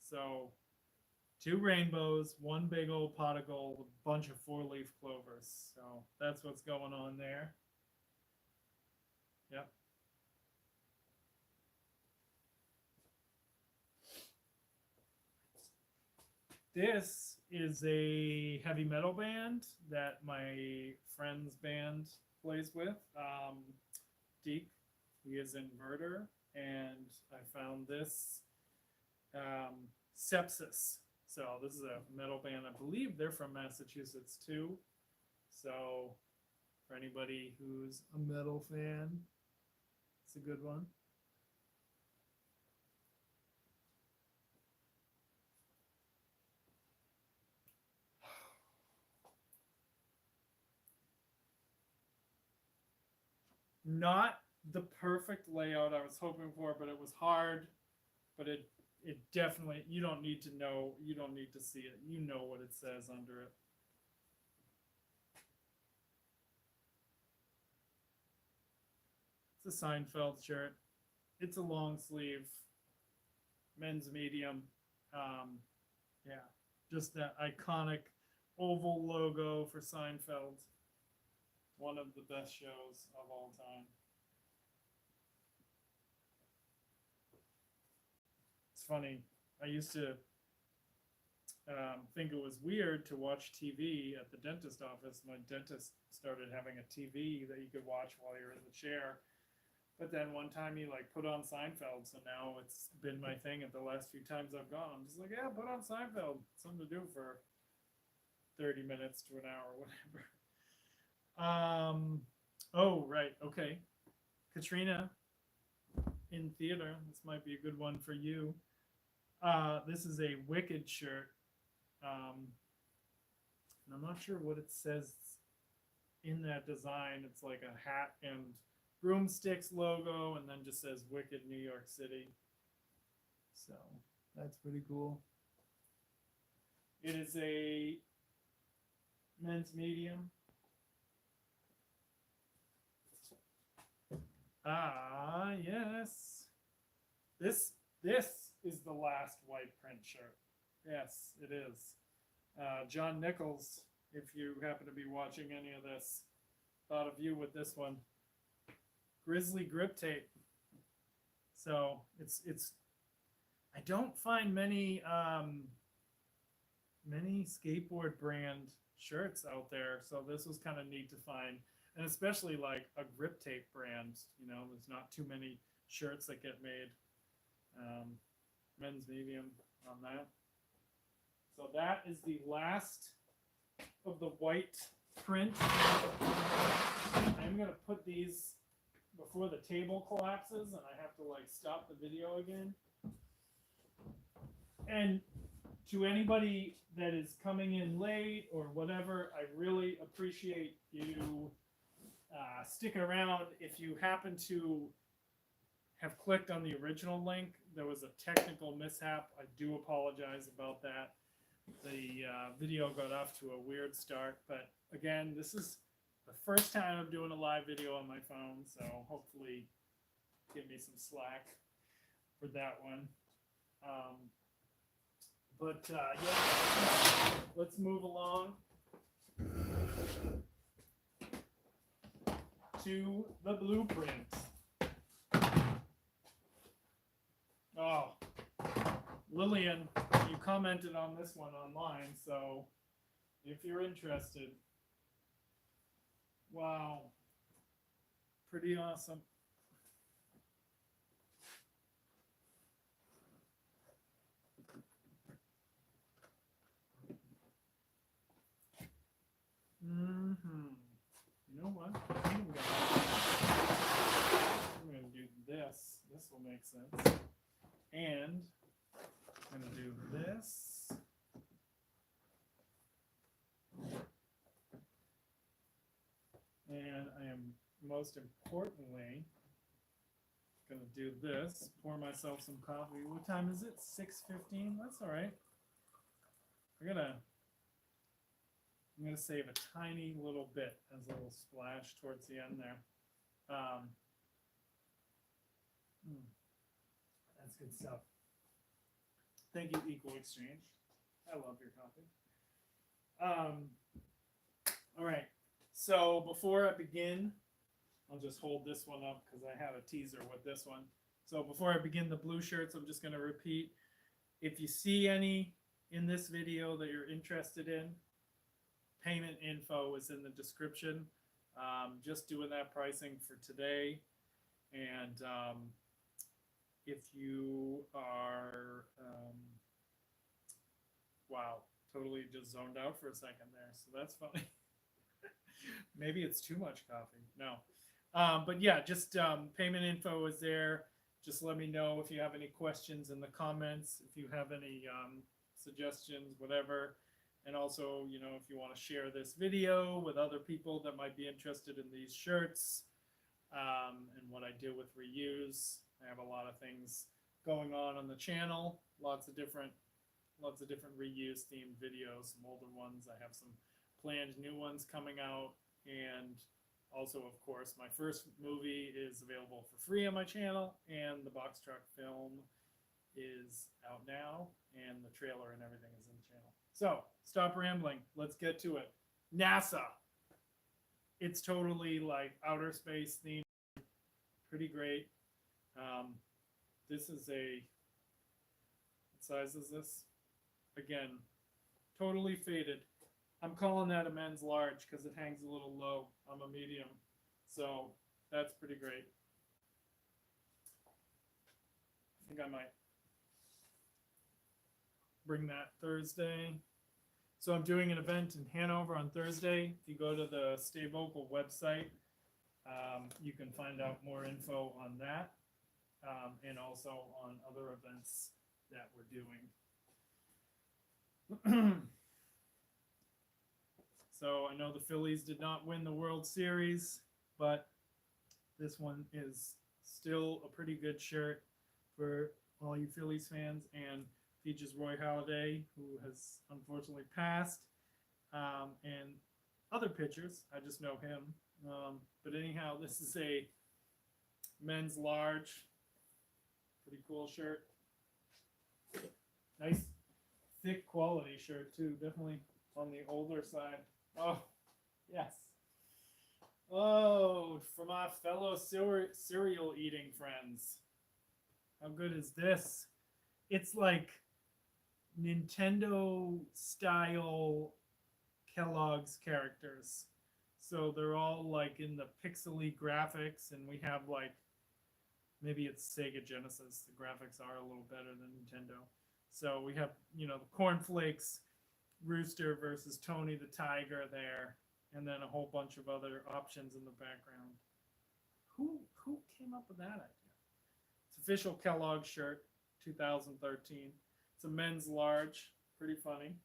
So 2 rainbows, 1 big old pot of gold, a bunch of 4-leaf clovers. So that's what's going on there. Yep. This is a heavy metal band that my friend's band plays with. Deke, he is in Murder, and I found this Sepsis. So this is a metal band. I believe they're from Massachusetts too. So for anybody who's a metal fan, it's a good one. Not the perfect layout I was hoping for, but it was hard. But it definitely, you don't need to know, you don't need to see it. You know what it says under it. It's a Seinfeld shirt. It's a long sleeve, men's medium. Yeah, just that iconic oval logo for Seinfeld. One of the best shows of all time. It's funny. I used to think it was weird to watch TV at the dentist office. My dentist started having a TV that you could watch while you're in the chair. But then one time he like put on Seinfeld, so now it's been my thing at the last few times I've gone. I'm just like, yeah, put on Seinfeld. Something to do for 30 minutes to an hour, whatever. Oh, right, okay. Katrina in theater. This might be a good one for you. This is a Wicked shirt. And I'm not sure what it says in that design. It's like a hat and broomsticks logo, and then just says Wicked New York City. So that's pretty cool. It is a men's medium. Ah, yes. This is the last white print shirt. Yes, it is. John Nichols, if you happen to be watching any of this, thought of you with this one. Grizzly grip tape. So it's I don't find many many skateboard brand shirts out there, so this was kind of neat to find, and especially like a grip tape brand. You know, there's not too many shirts that get made. Men's medium on that. So that is the last of the white print. I'm gonna put these before the table collapses, and I have to like stop the video again. And to anybody that is coming in late or whatever, I really appreciate you sticking around. If you happen to have clicked on the original link, there was a technical mishap. I do apologize about that. The video got off to a weird start, but again, this is the first time I'm doing a live video on my phone, so hopefully give me some slack for that one. Yeah, let's move along to the blueprint. Oh, Lillian, you commented on this one online, so if you're interested, wow, pretty awesome. You know what? I'm gonna do this. This will make sense. And I'm gonna do this. And I am most importantly gonna do this. Pour myself some coffee. What time is it? 6:15. That's all right. I'm gonna save a tiny little bit as a little splash towards the end there. That's good stuff. Thank you, Equal Exchange. I love your coffee. All right. So before I begin, I'll just hold this one up because I have a teaser with this one. So before I begin the blue shirts, I'm just going to repeat. If you see any in this video that you're interested in, payment info is in the description. Just doing that pricing for today. And if you are, wow, totally just zoned out for a second there. So that's funny. Maybe it's too much coffee. No. But yeah, just payment info is there. Just let me know if you have any questions in the comments, if you have any suggestions, whatever. And also, you know, if you want to share this video with other people that might be interested in these shirts and what I do with reuse. I have a lot of things going on the channel. Lots of different reuse themed videos, some older ones. I have some planned new ones coming out. And also, of course, my first movie is available for free on my channel, and the box truck film is out now, and the trailer and everything is in the channel. So stop rambling. Let's get to it. NASA. It's totally like outer space themed. Pretty great. Um, this is a, what size is this? Again, totally faded. I'm calling that a men's large because it hangs a little low. I'm a medium. So that's pretty great. I think I might bring that Thursday. So I'm doing an event in Hanover on Thursday. If you go to the Stay Vocal website, you can find out more info on that, and also on other events that we're doing. So I know the Phillies did not win the World Series, but this one is still a pretty good shirt for all you Phillies fans, and features Roy Halladay, who has unfortunately passed, and other pitchers. I just know him. But anyhow, this is a men's large. Pretty cool shirt. Nice, thick quality shirt, too. Definitely on the older side. Oh, yes. Oh, from our fellow cereal eating friends. How good is this? It's like Nintendo style Kellogg's characters. So they're all like in the pixely graphics, and we have like, maybe it's Sega Genesis. The graphics are a little better than Nintendo. So we have, you know, the cornflakes, Rooster versus Tony the Tiger there, and then a whole bunch of other options in the background. Who came up with that idea? It's official Kellogg shirt, 2013. It's a men's large, pretty funny.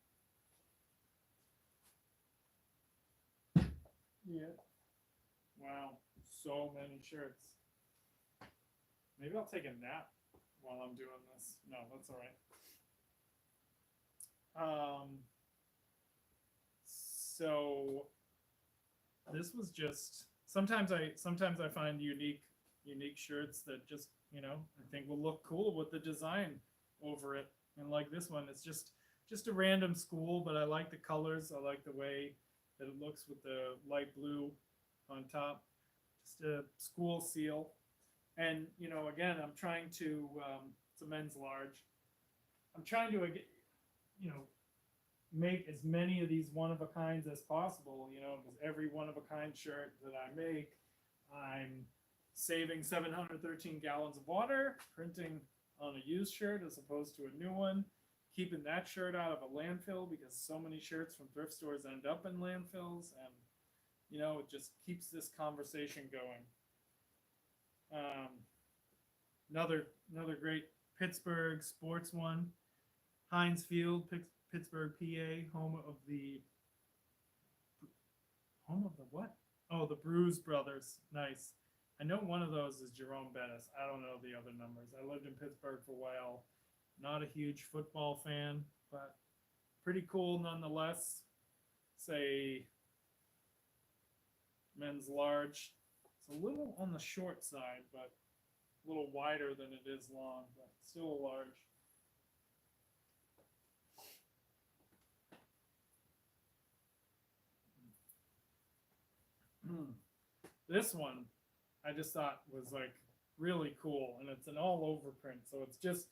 Yeah. Wow, so many shirts. Maybe I'll take a nap while I'm doing this. No, that's all right. So this was just sometimes I find unique shirts that just, you know, I think will look cool with the design over it. And like this one, it's just a random school, but I like the colors. I like the way that it looks with the light blue on top. Just a school seal. And, you know, again, I'm trying to, it's a men's large. I'm trying to, you know, make as many of these one-of-a-kinds as possible, you know, because every one-of-a-kind shirt that I make, I'm saving 713 gallons of water, printing on a used shirt as opposed to a new one, keeping that shirt out of a landfill because so many shirts from thrift stores end up in landfills, and, you know, it just keeps this conversation going. Another great Pittsburgh sports one. Heinz Field, Pittsburgh, PA, home of the what? Oh, the Bruise Brothers. Nice. I know one of those is Jerome Bettis. I don't know the other numbers. I lived in Pittsburgh for a while. Not a huge football fan, but pretty cool nonetheless. Say men's large. It's a little on the short side, but a little wider than it is long, but still large. This one I just thought was like really cool, and it's an all over print, so it's just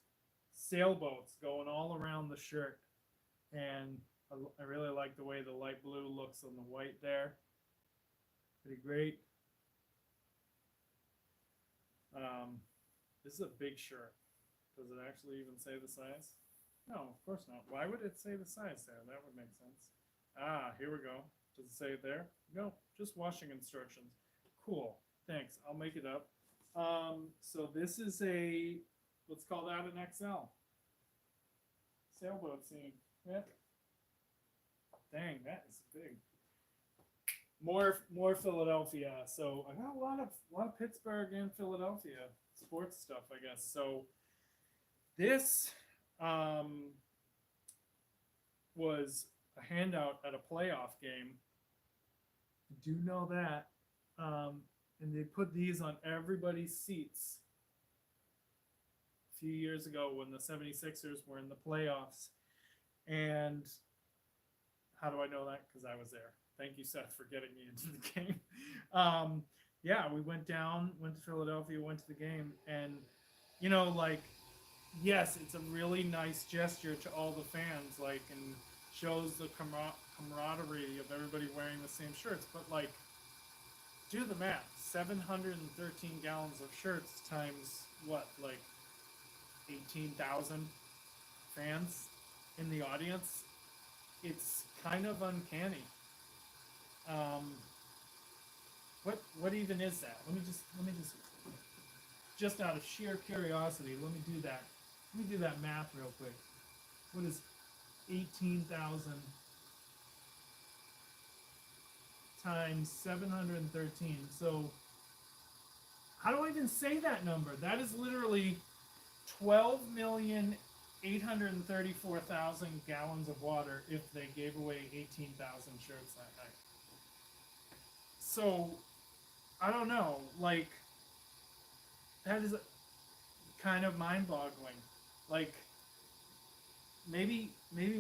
sailboats going all around the shirt, and I really like the way the light blue looks on the white there. Pretty great. This is a big shirt. Does it actually even say the size? No, of course not. Why would it say the size there? That would make sense. Ah, here we go. Does it say it there? No, just washing instructions. Cool. Thanks. I'll make it up. So this is a, let's call that an XL. Sailboat scene. Yep. Dang, that is big. More Philadelphia. So I got a lot of Pittsburgh and Philadelphia sports stuff, I guess. So this was a handout at a playoff game. I do know that. And they put these on everybody's seats a few years ago when the 76ers were in the playoffs. And How do I know that? Because I was there. Thank you, Seth, for getting me into the game. Yeah, we went down, went to Philadelphia, went to the game, and like, yes, it's a really nice gesture to all the fans, like, and shows the camaraderie of everybody wearing the same shirts. But like, do the math: 713 gallons of shirts times what, like 18,000 fans in the audience. It's kind of uncanny. Um, what even is that? Let me just out of sheer curiosity, let me do that. Let me do that math real quick. What is 18,000 times 713? So how do I even say that number? That is literally 12,834,000 gallons of water if they gave away 18,000 shirts that night. So I don't know, like, that is kind of mind-boggling. Like, maybe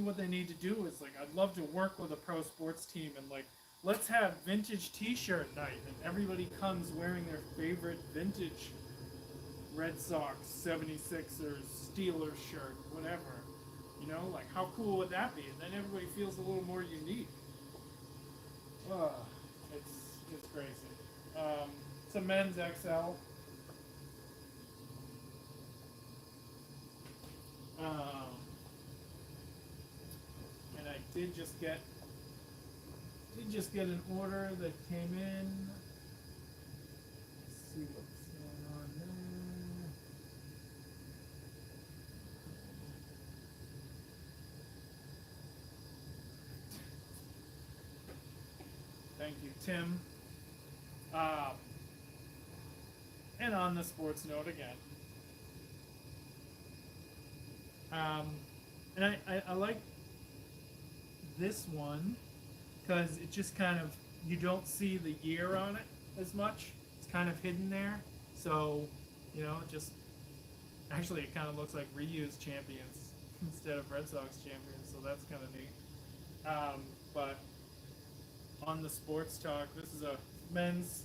what they need to do is, like, I'd love to work with a pro sports team and, like, let's have vintage t-shirt night and everybody comes wearing their favorite vintage Red Sox, 76ers, Steelers shirt, whatever. Like, how cool would that be? And then everybody feels a little more unique. It's crazy. It's a men's XL. And I did just get an order that came in. Let's see what's going on there. Thank you, Tim. And on the sports note again. And I like this one because it just kind of, you don't see the year on it as much. It's kind of hidden there. So, just, actually it kind of looks like reused champions instead of Red Sox champions. So that's kind of neat. But on the sports talk, this is a men's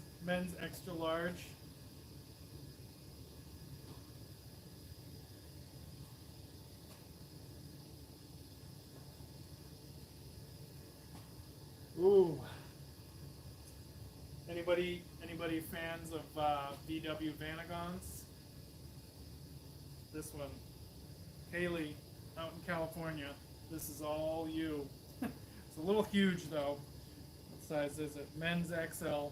extra large. Ooh. Anybody fans of VW Vanagons? This one. Haley, out in California. This is all you. It's a little huge though. What size is it? Men's XL.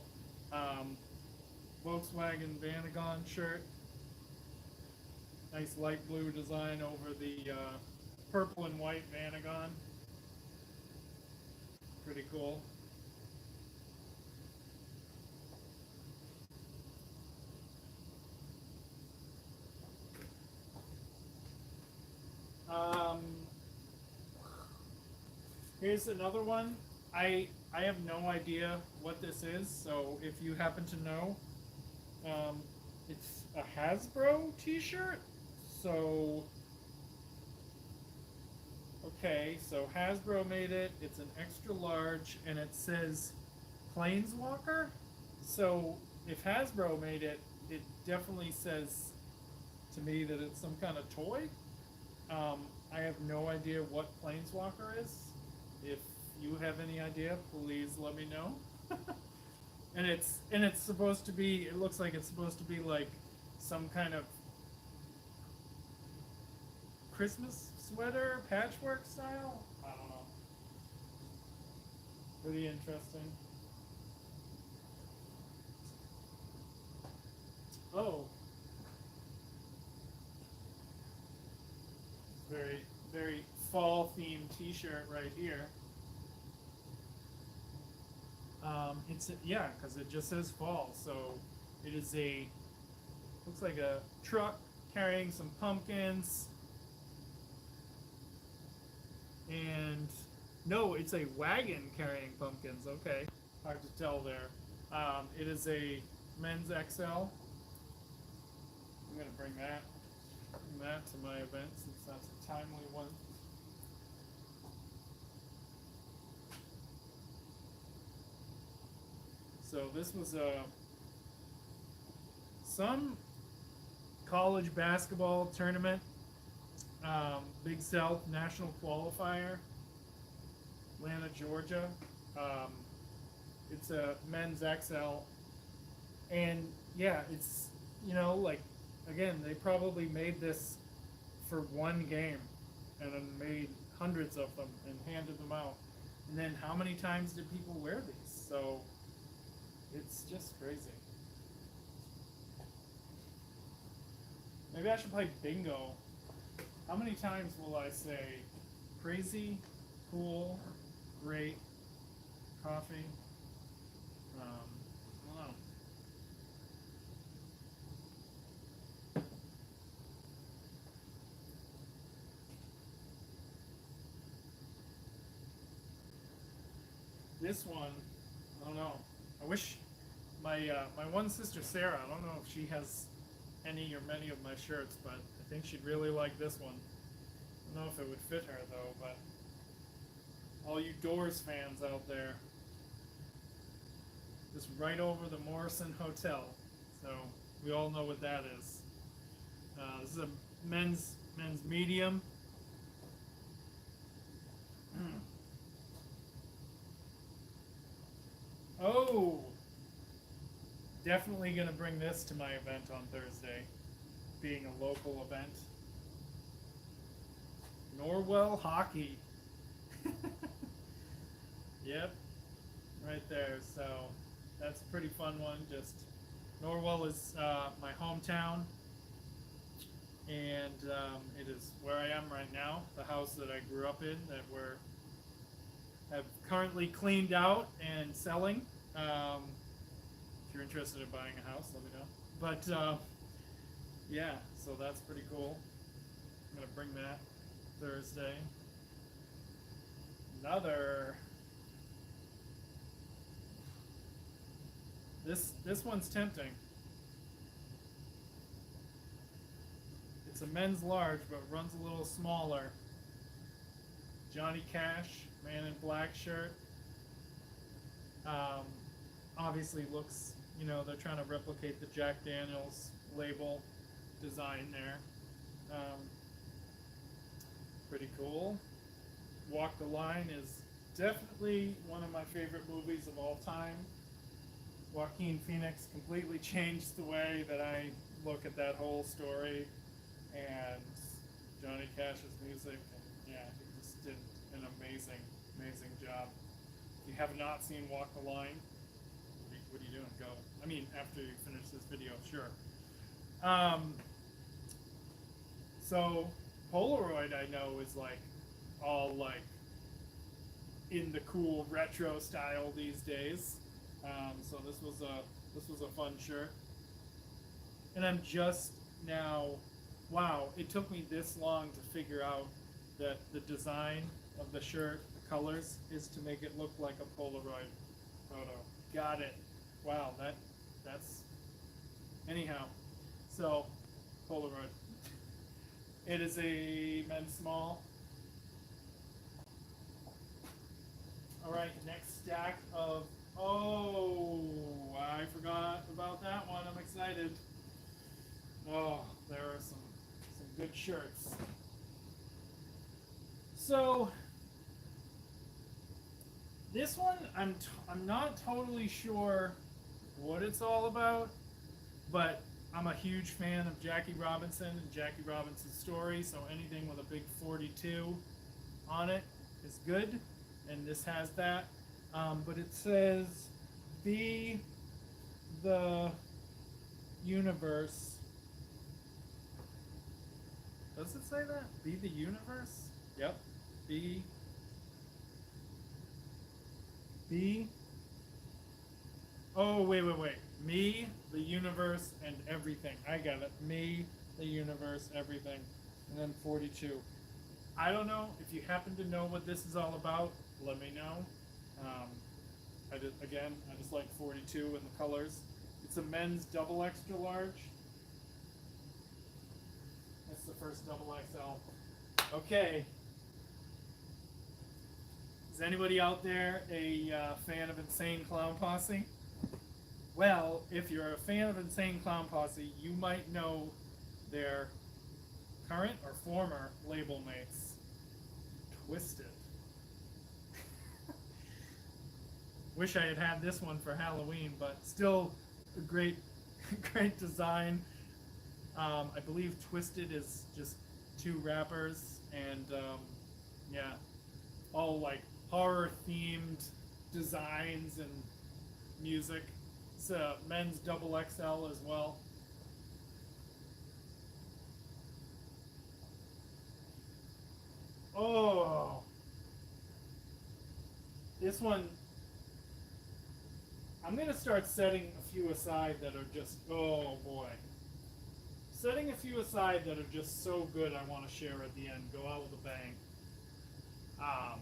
Volkswagen Vanagon shirt. Nice light blue design over the purple and white Vanagon. Pretty cool. Here's another one. I have no idea what this is, so if you happen to know, it's a Hasbro t-shirt. So, okay, so Hasbro made it. It's an extra large, and it says Planeswalker. So if Hasbro made it, it definitely says to me that it's some kind of toy. I have no idea what Planeswalker is. If you have any idea, please let me know. and it's supposed to be, it looks like it's supposed to be like some kind of Christmas sweater, patchwork style? I don't know. Pretty interesting. Oh. Very, very fall themed t-shirt right here. Yeah, because it just says fall, so it is looks like a truck carrying some pumpkins. And no, it's a wagon carrying pumpkins. Okay, hard to tell there. It is a men's XL. I'm gonna bring that to my event since that's a timely one. So this was some college basketball tournament, Big South National Qualifier, Atlanta, Georgia. Um, it's a men's XL, and yeah, it's, like, again, they probably made this for one game, and then made hundreds of them and handed them out. And then how many times did people wear these? So it's just crazy. Maybe I should play bingo. How many times will I say crazy, cool, great, coffee? I don't know. This one, I don't know. I wish my one sister Sarah, I don't know if she has any or many of my shirts, but I think she'd really like this one. I don't know if it would fit her though, but all you Doors fans out there, just right over the Morrison Hotel. So we all know what that is. This is a men's medium. Oh, definitely gonna bring this to my event on Thursday, being a local event. Norwell Hockey. Yep, right there. So that's a pretty fun one. Just Norwell is my hometown, and it is where I am right now. The house that I grew up in, that have currently cleaned out and selling. If you're interested in buying a house, let me know. But yeah, so that's pretty cool. I'm gonna bring that Thursday. Another. This one's tempting. It's a men's large, but runs a little smaller. Johnny Cash, Man in Black shirt. Obviously looks, they're trying to replicate the Jack Daniels label design there. Pretty cool. Walk the Line is definitely one of my favorite movies of all time. Joaquin Phoenix completely changed the way that I look at that whole story, and Johnny Cash's music, and yeah, he just did an amazing job. If you have not seen Walk the Line, what are you doing? Go. I mean, after you finish this video, sure. So Polaroid, I know, is like all like in the cool retro style these days. So this was a fun shirt, and I'm just now. Wow, it took me this long to figure out that the design of the shirt, the colors, is to make it look like a Polaroid photo. Got it. Wow, that's anyhow. So Polaroid. It is a men's small. All right, next stack of. Oh, I forgot about that one. I'm excited. Oh, there are some good shirts. So this one, I'm not totally sure what it's all about, but I'm a huge fan of Jackie Robinson and Jackie Robinson's story. So anything with a big 42 on it is good, and this has that. But it says, "Be the universe." Does it say that? Be the universe? Yep. Be. Oh, wait. Me, the universe, and everything. I got it. Me, the universe, everything. And then 42. I don't know. If you happen to know what this is all about, let me know. I just like 42 and the colors. It's a men's double extra large. That's the first double XL. Okay. Is anybody out there a fan of Insane Clown Posse? Well, if you're a fan of Insane Clown Posse, you might know their current or former label mates, Twisted. Wish I had had this one for Halloween, but still a great, great design. I believe Twisted is just two rappers, and yeah, all like horror themed designs and music. It's a men's double XL as well. Oh, this one, I'm gonna start setting a few aside that are just, oh boy. Setting a few aside that are just so good I want to share at the end. Go out with a bang. Um,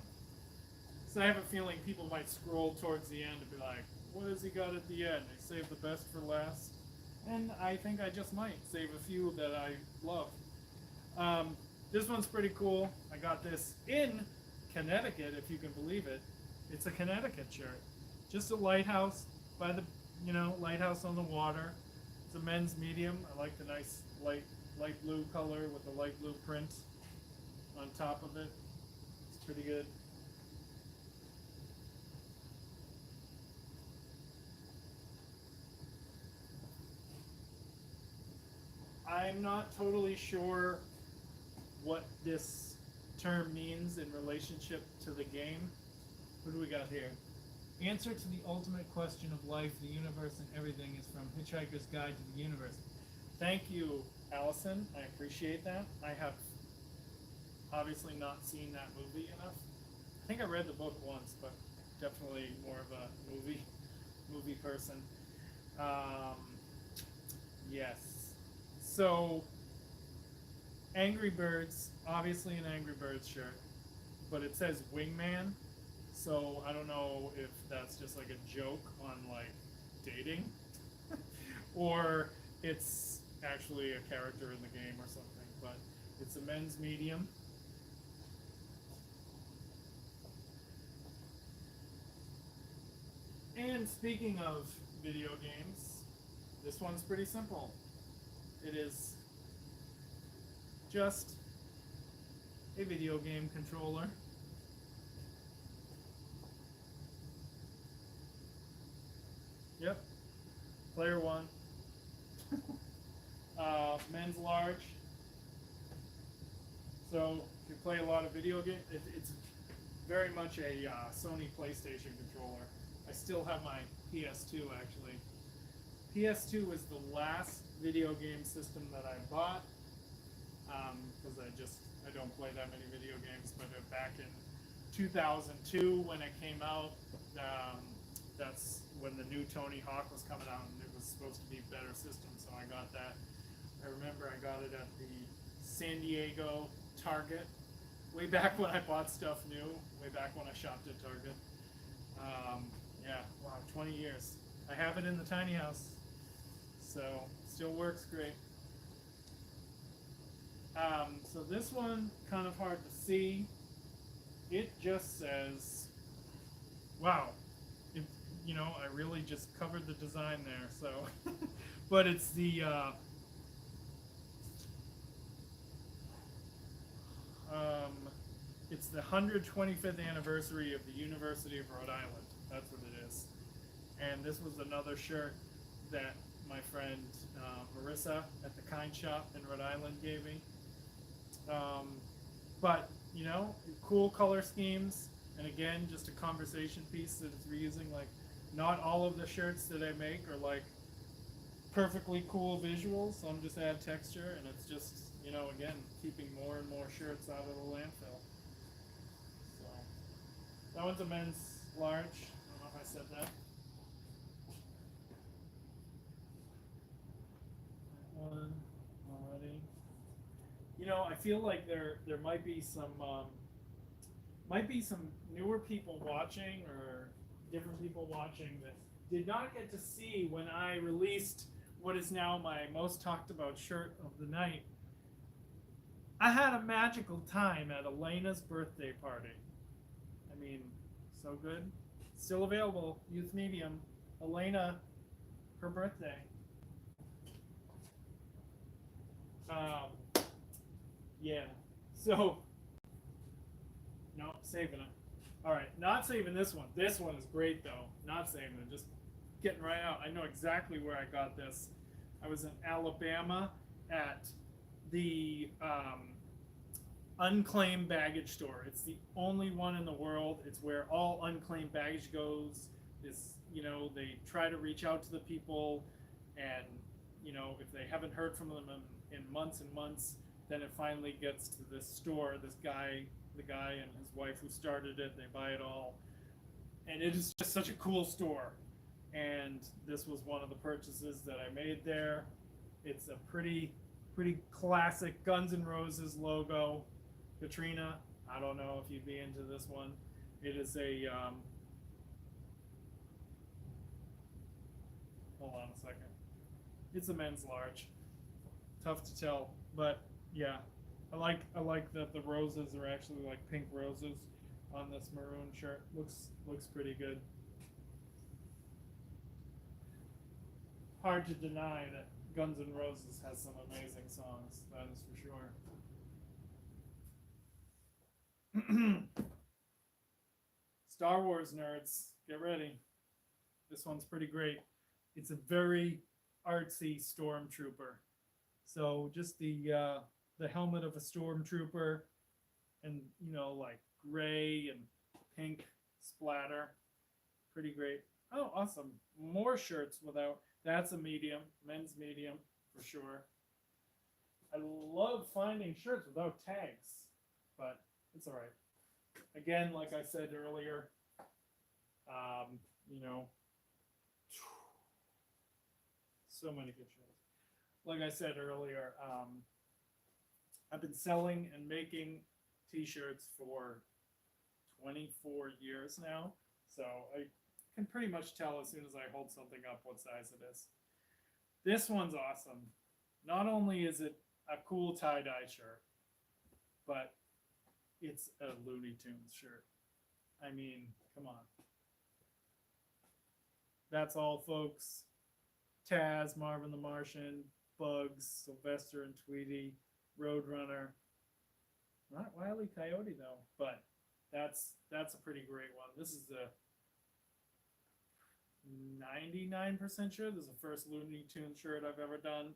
so I have a feeling people might scroll towards the end and be like, what has he got at the end? They saved the best for last. And I think I just might save a few that I love. This one's pretty cool. I got this in Connecticut, if you can believe it. It's a Connecticut shirt. Just a lighthouse by the, lighthouse on the water. It's a men's medium. I like the nice light blue color with the light blue print on top of it. It's pretty good. I'm not totally sure what this term means in relationship to the game. What do we got here? Answer to the ultimate question of life, the universe, and everything is from Hitchhiker's Guide to the Universe. Thank you, Allison. I appreciate that. I have obviously not seen that movie enough. I think I read the book once, but definitely more of a movie person. Um, yes. So, Angry Birds, obviously an Angry Birds shirt, but it says Wingman. So I don't know if that's just like a joke on like dating, or it's actually a character in the game or something. But it's a men's medium. And speaking of video games, this one's pretty simple. It is just a video game controller. Yep, player one. Men's large. So if you play a lot of video games, it's very much a Sony PlayStation controller. I still have my PS2 actually. PS2 was the last video game system that I bought because I don't play that many video games. But back in 2002 when it came out, that's when the new Tony Hawk was coming out, and it was supposed to be a better system. So I got that. I remember I got it at the San Diego Target way back when I bought stuff new. Way back when I shopped at Target. Yeah, wow, 20 years. I have it in the tiny house, so still works great. So this one, kind of hard to see. It just says, wow, I really just covered the design there, so. But it's the, it's the 125th anniversary of the University of Rhode Island. That's what it is. And this was another shirt that my friend Marissa at the Kind Shop in Rhode Island gave me. But, cool color schemes. And again, just a conversation piece that it's reusing. Like, not all of the shirts that I make are like perfectly cool visuals. Some just add texture, and it's just, again, keeping more and more shirts out of the landfill. So, that one's a men's large. I don't know if I said that. One already. I feel like there might be some newer people watching or different people watching that did not get to see when I released what is now my most talked about shirt of the night. I had a magical time at Elena's birthday party. I mean, so good. Still available, youth medium. Elena, her birthday. Yeah. So, no, saving it. All right, not saving this one. This one is great though. Not saving it. Just getting right out. I know exactly where I got this. I was in Alabama at the unclaimed baggage store. It's the only one in the world. It's where all unclaimed baggage goes. This, they try to reach out to the people, and if they haven't heard from them in months and months, then it finally gets to this store. The guy and his wife who started it, they buy it all, and it is just such a cool store. And this was one of the purchases that I made there. It's a pretty classic Guns N' Roses logo. Katrina, I don't know if you'd be into this one. It is a hold on a second. It's a men's large. Tough to tell, but yeah, I like that the roses are actually like pink roses on this maroon shirt. Looks pretty good. Hard to deny that Guns N' Roses has some amazing songs. That is for sure. Star Wars nerds, get ready. This one's pretty great. It's a very artsy stormtrooper. So just the helmet of a stormtrooper, and like gray and pink splatter. Pretty great. Oh, awesome. More shirts without. That's a medium, men's medium for sure. I love finding shirts without tags, but it's all right. Again, like I said earlier, so many good shirts. Like I said earlier, I've been selling and making t-shirts for 24 years now, so I can pretty much tell as soon as I hold something up what size it is. This one's awesome. Not only is it a cool tie-dye shirt, but it's a Looney Tunes shirt. I mean, come on. That's all, folks. Taz, Marvin the Martian, Bugs, Sylvester and Tweety, Roadrunner. Not Wile E. Coyote though, but that's a pretty great one. This is the 99% sure this is the first Looney Tunes shirt I've ever done.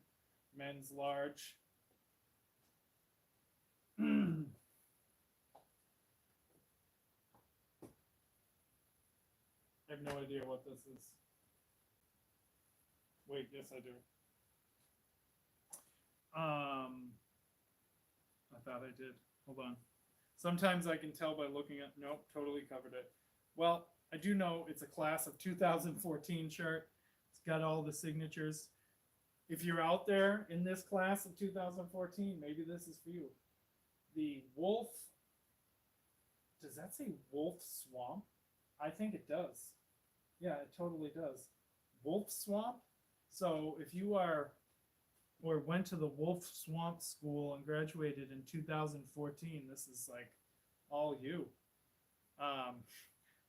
Men's large. I have no idea what this is. Wait, yes I do. I thought I did. Hold on. Sometimes I can tell by looking at, nope, totally covered it. Well, I do know it's a class of 2014 shirt. It's got all the signatures. If you're out there in this class of 2014, maybe this is for you. The Wolf, does that say Wolf Swamp? I think it does. Yeah, it totally does. Wolf Swamp? So if you are or went to the Wolf Swamp School and graduated in 2014, this is like all you.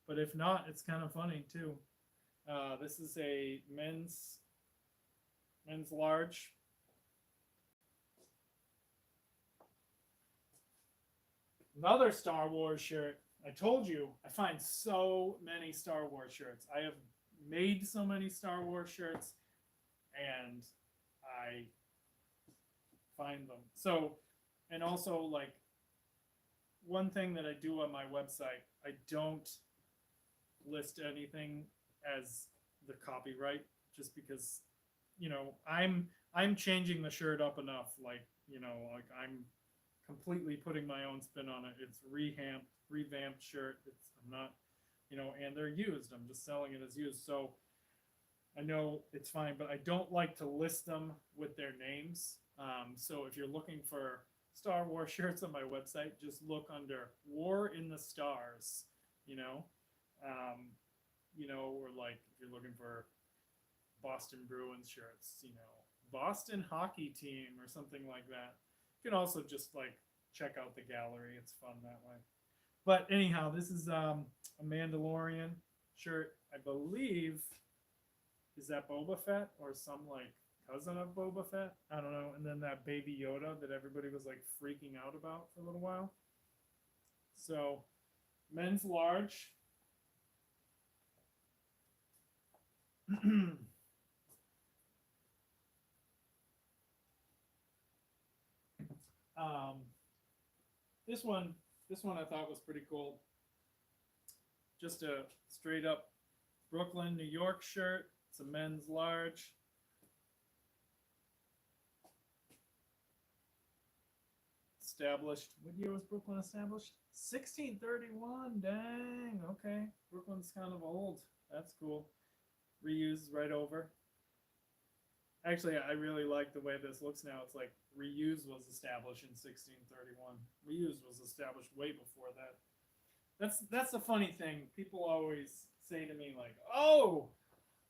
But if not, it's kind of funny too. This is a men's large. Another Star Wars shirt. I told you, I find so many Star Wars shirts. I have made so many Star Wars shirts, and I find them. So, and also, like, one thing that I do on my website, I don't list anything as the copyright, just because, I'm changing the shirt up enough. Like, I'm completely putting my own spin on it. It's revamped shirt. I'm not, and they're used. I'm just selling it as used. So I know it's fine, but I don't like to list them with their names. So if you're looking for Star Wars shirts on my website, just look under War in the Stars, or like if you're looking for Boston Bruins shirts, Boston hockey team or something like that. You can also just like check out the gallery. It's fun that way. But anyhow, this is a Mandalorian shirt. I believe is that Boba Fett or some like cousin of Boba Fett? I don't know. And then that Baby Yoda that everybody was like freaking out about for a little while. So, men's large. um, this one I thought was pretty cool. Just a straight up Brooklyn, New York shirt. It's a men's large. Established. What year was Brooklyn established? 1631. Dang. Okay. Brooklyn's kind of old. That's cool. Reused right over. Actually, I really like the way this looks now. It's like reuse was established in 1631. Reuse was established way before that. That's the funny thing. People always say to me like, "Oh,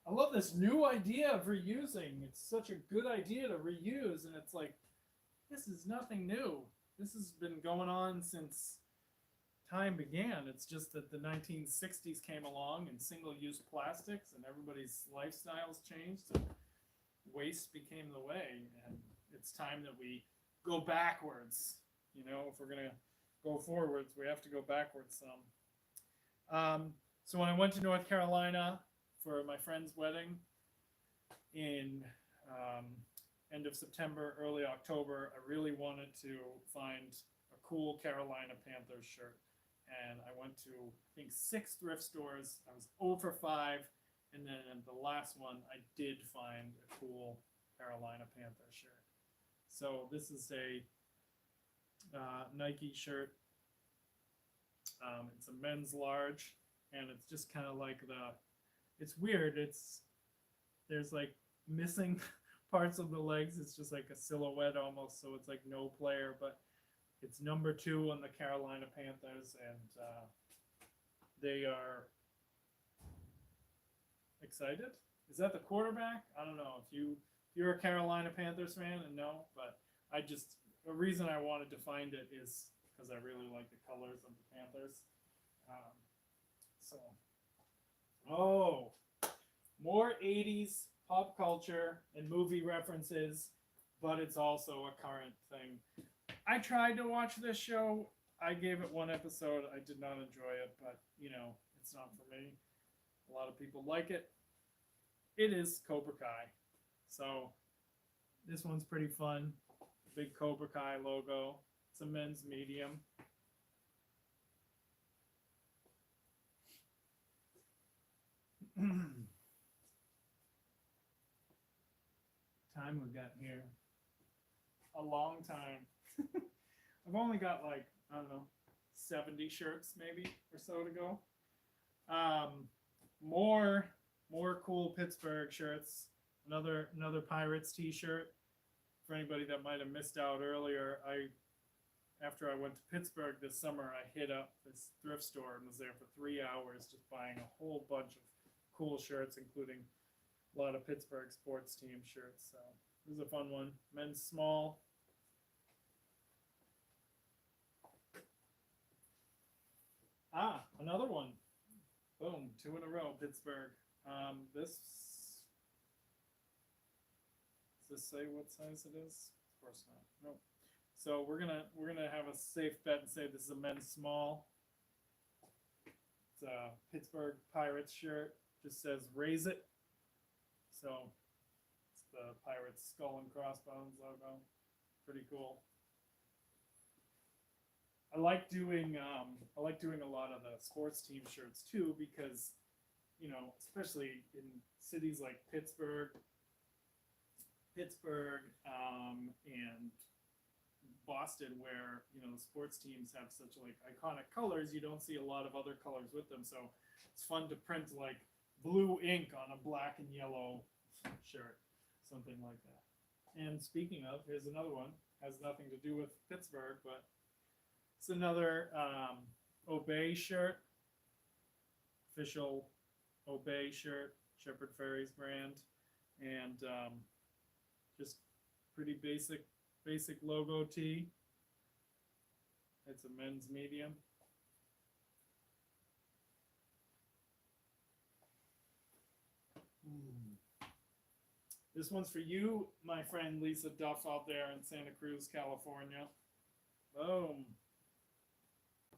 I love this new idea of reusing. It's such a good idea to reuse." And it's like, this is nothing new. This has been going on since time began. It's just that the 1960s came along and single-use plastics and everybody's lifestyles changed and waste became the way. And it's time that we go backwards. You know, if we're going to go forwards, we have to go backwards some. So when I went to North Carolina for my friend's wedding in end of September, early October, I really wanted to find a cool Carolina Panthers shirt. And I went to, I think, 6 thrift stores. I was 0 for 5. And then in the last one, I did find a cool Carolina Panthers shirt. So this is a Nike shirt. It's a men's large. And it's just kind of like it's weird. There's like missing parts of the legs. It's just like a silhouette almost. So it's like no player, but it's number 2 on the Carolina Panthers, and they are excited. Is that the quarterback? I don't know. If you're a Carolina Panthers fan, and no, but the reason I wanted to find it is because I really like the colors of the Panthers. More 80s pop culture and movie references, but it's also a current thing. I tried to watch this show. I gave it 1 episode. I did not enjoy it, but, it's not for me. A lot of people like it. It is Cobra Kai. So this one's pretty fun. Big Cobra Kai logo. It's a men's medium. Time we got here. A long time. I've only got like, I don't know, 70 shirts maybe or so to go. More cool Pittsburgh shirts. Another Pirates t-shirt. For anybody that might have missed out earlier, after I went to Pittsburgh this summer, I hit up this thrift store and was there for 3 hours just buying a whole bunch of cool shirts, including a lot of Pittsburgh sports team shirts. So this is a fun one. Men's small. Another one. Boom, 2 in a row, Pittsburgh. Does this say what size it is? Of course not. Nope. So we're gonna have a safe bet and say this is a men's small. It's a Pittsburgh Pirates shirt. Just says "Raise It." So it's the Pirates skull and crossbones logo. Pretty cool. I like doing a lot of the sports team shirts too, because especially in cities like Pittsburgh, and Boston, where the sports teams have such like iconic colors, you don't see a lot of other colors with them. So it's fun to print like blue ink on a black and yellow shirt, something like that. And speaking of, here's another one. Has nothing to do with Pittsburgh, but it's another Obey shirt, official Obey shirt, Shepherd Ferries brand, and just pretty basic logo tee. It's a men's medium. This one's for you, my friend Lisa Duff out there in Santa Cruz, California. Boom.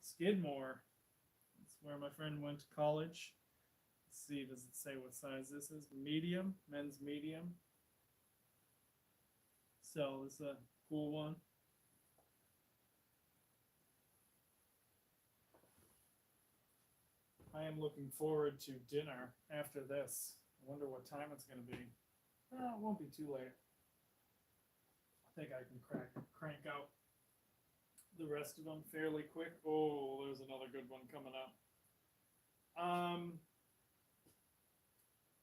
Skidmore. That's where my friend went to college. Let's see, does it say what size this is? Medium, men's medium. So this is a cool one. I am looking forward to dinner after this. I wonder what time it's going to be. Oh, it won't be too late. I think I can crank out the rest of them fairly quick. Oh, there's another good one coming up.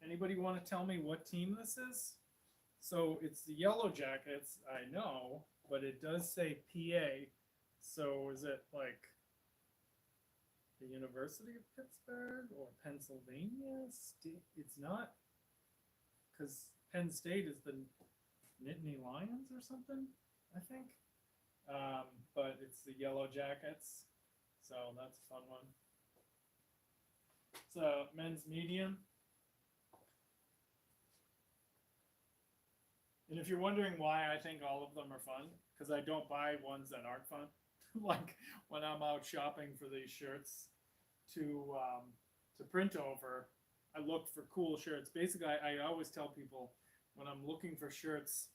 Anybody want to tell me what team this is? So it's the Yellow Jackets, I know, but it does say PA. So is it like the University of Pittsburgh or Pennsylvania State? It's not, because Penn State is the Nittany Lions or something, I think. But it's the Yellow Jackets, so that's a fun one. It's a men's medium. And if you're wondering why I think all of them are fun, because I don't buy ones that aren't fun. Like when I'm out shopping for these shirts to print over, I look for cool shirts. Basically, I always tell people when I'm looking for shirts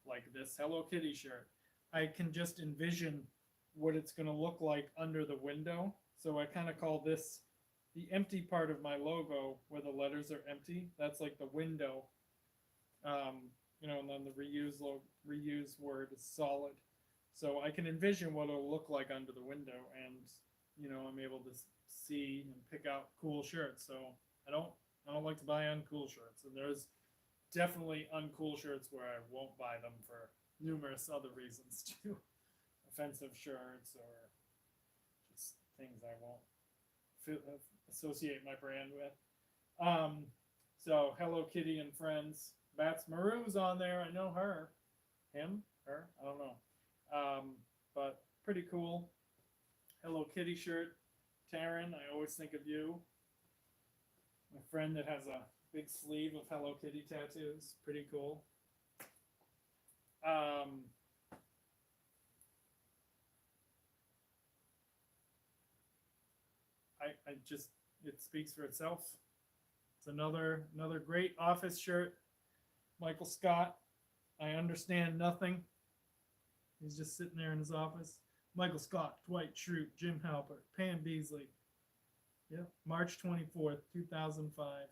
like this Hello Kitty shirt, I can just envision what it's going to look like under the window. So I kind of call this the empty part of my logo where the letters are empty. That's like the window. You know, and then the reuse word is solid. So I can envision what it'll look like under the window, and you know, I'm able to see and pick out cool shirts. So I don't like to buy uncool shirts, and there's definitely uncool shirts where I won't buy them for numerous other reasons too. Offensive shirts or just things I won't associate my brand with. So Hello Kitty and Friends. Bats Maru's on there. I know her. Him? Her? I don't know. But pretty cool. Hello Kitty shirt. Taryn, I always think of you. My friend that has a big sleeve of Hello Kitty tattoos. Pretty cool. I just, it speaks for itself. It's another great office shirt. Michael Scott, I understand nothing. He's just sitting there in his office. Michael Scott, Dwight Schrute, Jim Halpert, Pam Beasley. Yep, March 24th, 2005.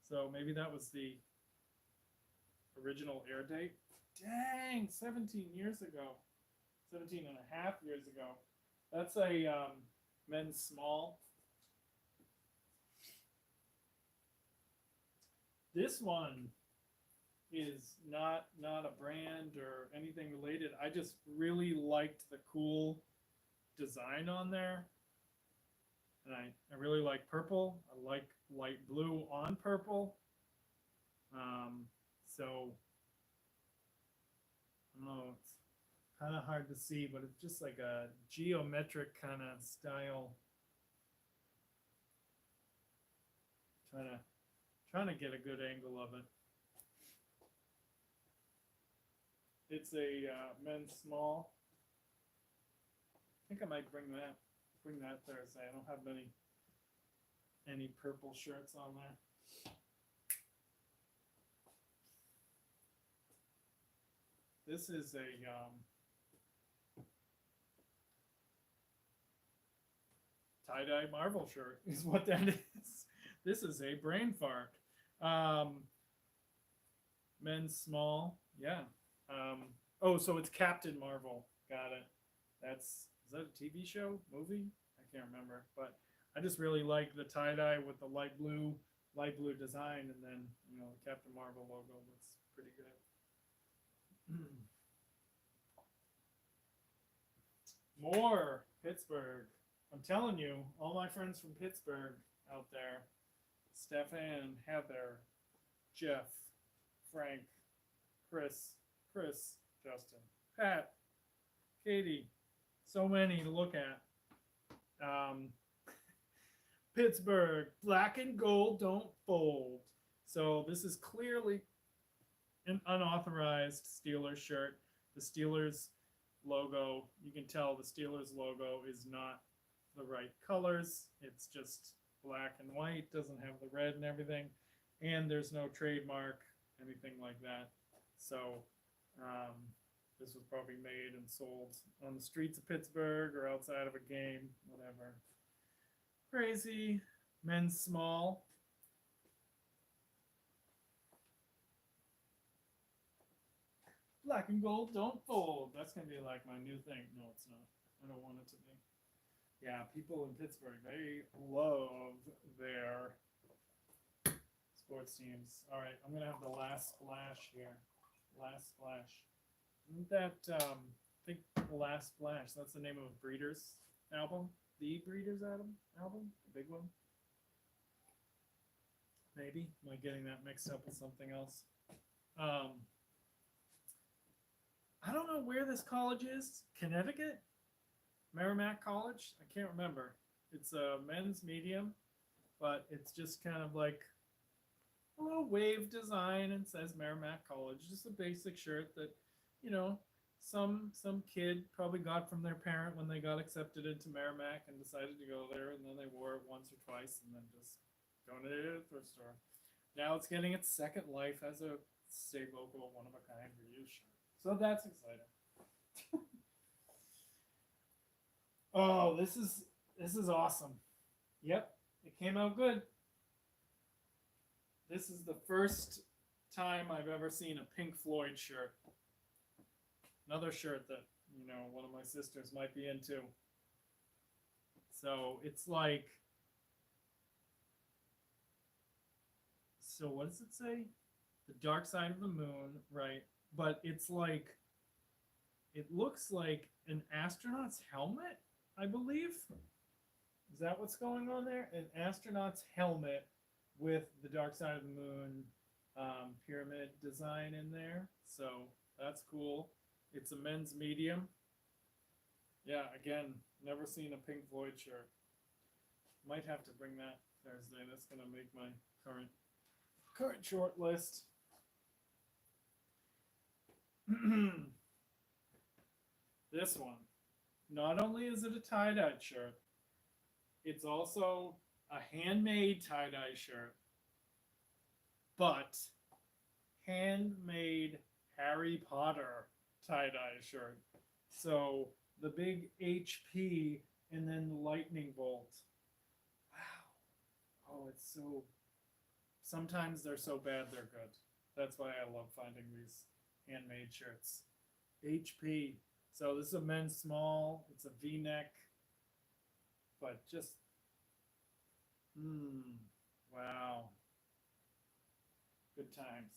So maybe that was the original air date. Dang, 17 years ago. 17 and a half years ago. That's a men's small. This one is not a brand or anything related. I just really liked the cool design on there. And I really like purple. I like light blue on purple. So I don't know, it's kind of hard to see, but it's just like a geometric kind of style. Trying to get a good angle of it. It's a men's small. I think I might bring that Thursday. I don't have any purple shirts on there. This is a tie-dye Marvel shirt is what that is. This is a brain fart. Men's small, yeah. Oh, so it's Captain Marvel. Got it. Is that a TV show? Movie? I can't remember. But I just really like the tie-dye with the light blue design, and then, you know, the Captain Marvel logo looks pretty good. More Pittsburgh. I'm telling you, all my friends from Pittsburgh out there, Stefan, Heather, Jeff, Frank, Chris, Justin, Pat, Katie, so many to look at. Pittsburgh, black and gold don't fold. So this is clearly an unauthorized Steelers shirt. The Steelers logo, you can tell the Steelers logo is not the right colors. It's just black and white, doesn't have the red and everything. And there's no trademark, anything like that. So this was probably made and sold on the streets of Pittsburgh or outside of a game, whatever. Crazy. Men's small. Black and gold don't fold. That's going to be like my new thing. No, it's not. I don't want it to be. Yeah, people in Pittsburgh, they love their sports teams. All right, I'm going to have the last splash here. Last splash. Isn't that, I think the last splash, that's the name of a Breeders album? The Breeders album? The big one? Maybe. Am I getting that mixed up with something else? I don't know where this college is. Connecticut? Merrimack College? I can't remember. It's a men's medium, but it's just kind of like a little wave design and says Merrimack College. Just a basic shirt that, you know, some kid probably got from their parent when they got accepted into Merrimack and decided to go there, and then they wore it once or twice and then just donated it at a thrift store. Now it's getting its second life as a state local one of a kind reuse shirt. So that's exciting. Oh, this is awesome. Yep, it came out good. This is the first time I've ever seen a Pink Floyd shirt. Another shirt that, you know, one of my sisters might be into. So it's like, so what does it say? The Dark Side of the Moon, right? But it's like, it looks like an astronaut's helmet, I believe. Is that what's going on there? An astronaut's helmet with the Dark Side of the Moon pyramid design in there. So that's cool. It's a men's medium. Yeah, again, never seen a Pink Floyd shirt. Might have to bring that Thursday. That's going to make my current short list. This one. Not only is it a tie-dye shirt, it's also a handmade tie-dye shirt, but handmade Harry Potter tie-dye shirt. So the big HP and then the lightning bolt. Wow. Oh, it's so... Sometimes they're so bad they're good. That's why I love finding these handmade shirts. HP. So this is a men's small. It's a V-neck. But just... wow. Good times.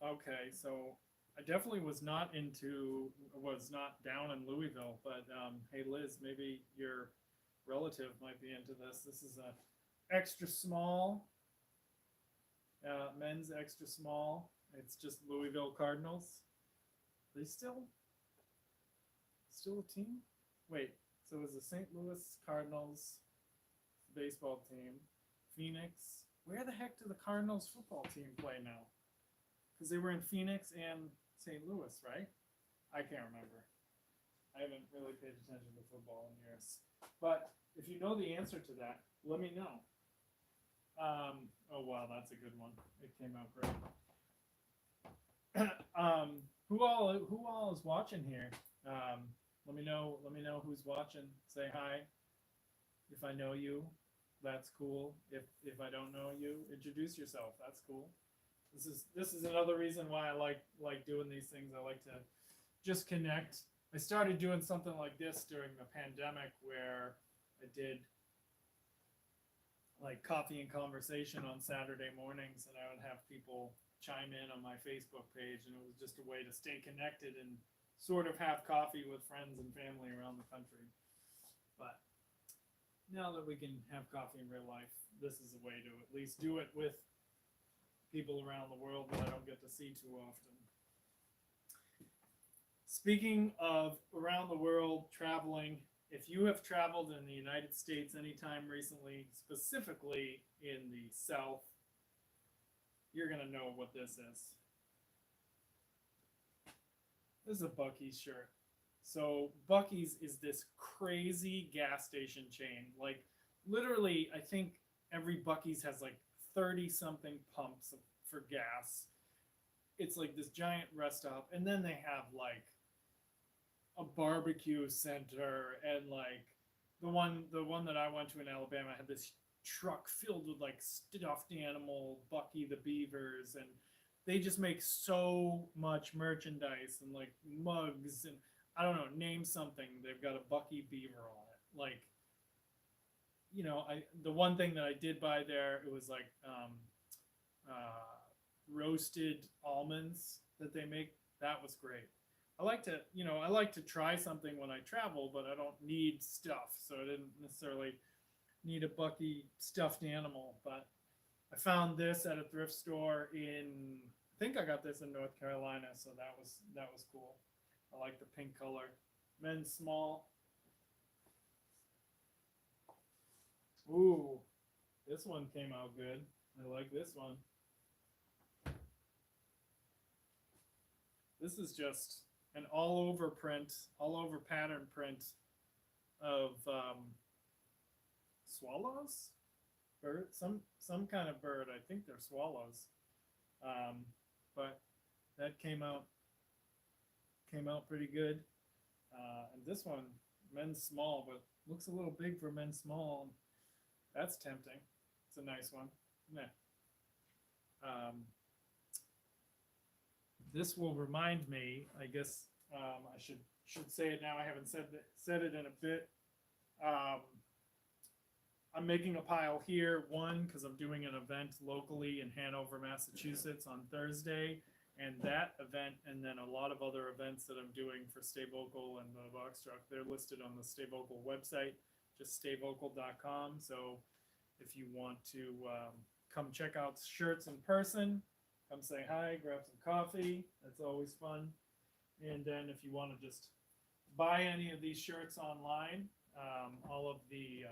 Okay, so I definitely was not down in Louisville, but hey Liz, maybe your relative might be into this. This is a extra small, men's extra small. It's just Louisville Cardinals. Are they still a team? Wait, so it was the St. Louis Cardinals baseball team, Phoenix. Where the heck do the Cardinals football team play now? Because they were in Phoenix and St. Louis, right? I can't remember. I haven't really paid attention to football in years. But if you know the answer to that, let me know. Oh wow, that's a good one. It came out great. Who all is watching here? Let me know who's watching. Say hi. If I know you, that's cool. If I don't know you, introduce yourself. That's cool. This is another reason why I like doing these things. I like to just connect. I started doing something like this during the pandemic where I did like coffee and conversation on Saturday mornings, and I would have people chime in on my Facebook page, and it was just a way to stay connected and sort of have coffee with friends and family around the country. But now that we can have coffee in real life, this is a way to at least do it with people around the world that I don't get to see too often. Speaking of around the world traveling, if you have traveled in the United States anytime recently, specifically in the South, you're going to know what this is. This is a Buc-ee's shirt. So Buc-ee's is this crazy gas station chain. Like literally, I think every Buc-ee's has like 30 something pumps for gas. It's like this giant rest stop, and then they have like a barbecue center, and like the one that I went to in Alabama had this truck filled with like stuffed animal Bucky the Beavers, and they just make so much merchandise and like mugs, and I don't know, name something, they've got a Bucky Beaver on it. Like, you know, I the one thing that I did buy there, it was like roasted almonds that they make. That was great. I like to, you know, I like to try something when I travel, but I don't need stuff, so I didn't necessarily need a Bucky stuffed animal. But I found this at a thrift store in, I think I got this in North Carolina, so that was cool. I like the pink color. Men's small. Ooh, this one came out good. I like this one. This is just an all over print, all over pattern print of swallows, bird, some kind of bird. I think they're swallows, but that came out pretty good. And this one, men's small, but looks a little big for men's small. That's tempting. It's a nice one. Yeah. This will remind me, I guess I should say it now. I haven't said it in a bit. I'm making a pile here, one, because I'm doing an event locally in Hanover, Massachusetts on Thursday, and that event, and then a lot of other events that I'm doing for Stay Vocal and the Box Truck, they're listed on the Stay Vocal website, just stayvocal.com. So if you want to come check out shirts in person, come say hi, grab some coffee. That's always fun. And then if you want to just buy any of these shirts online, all of the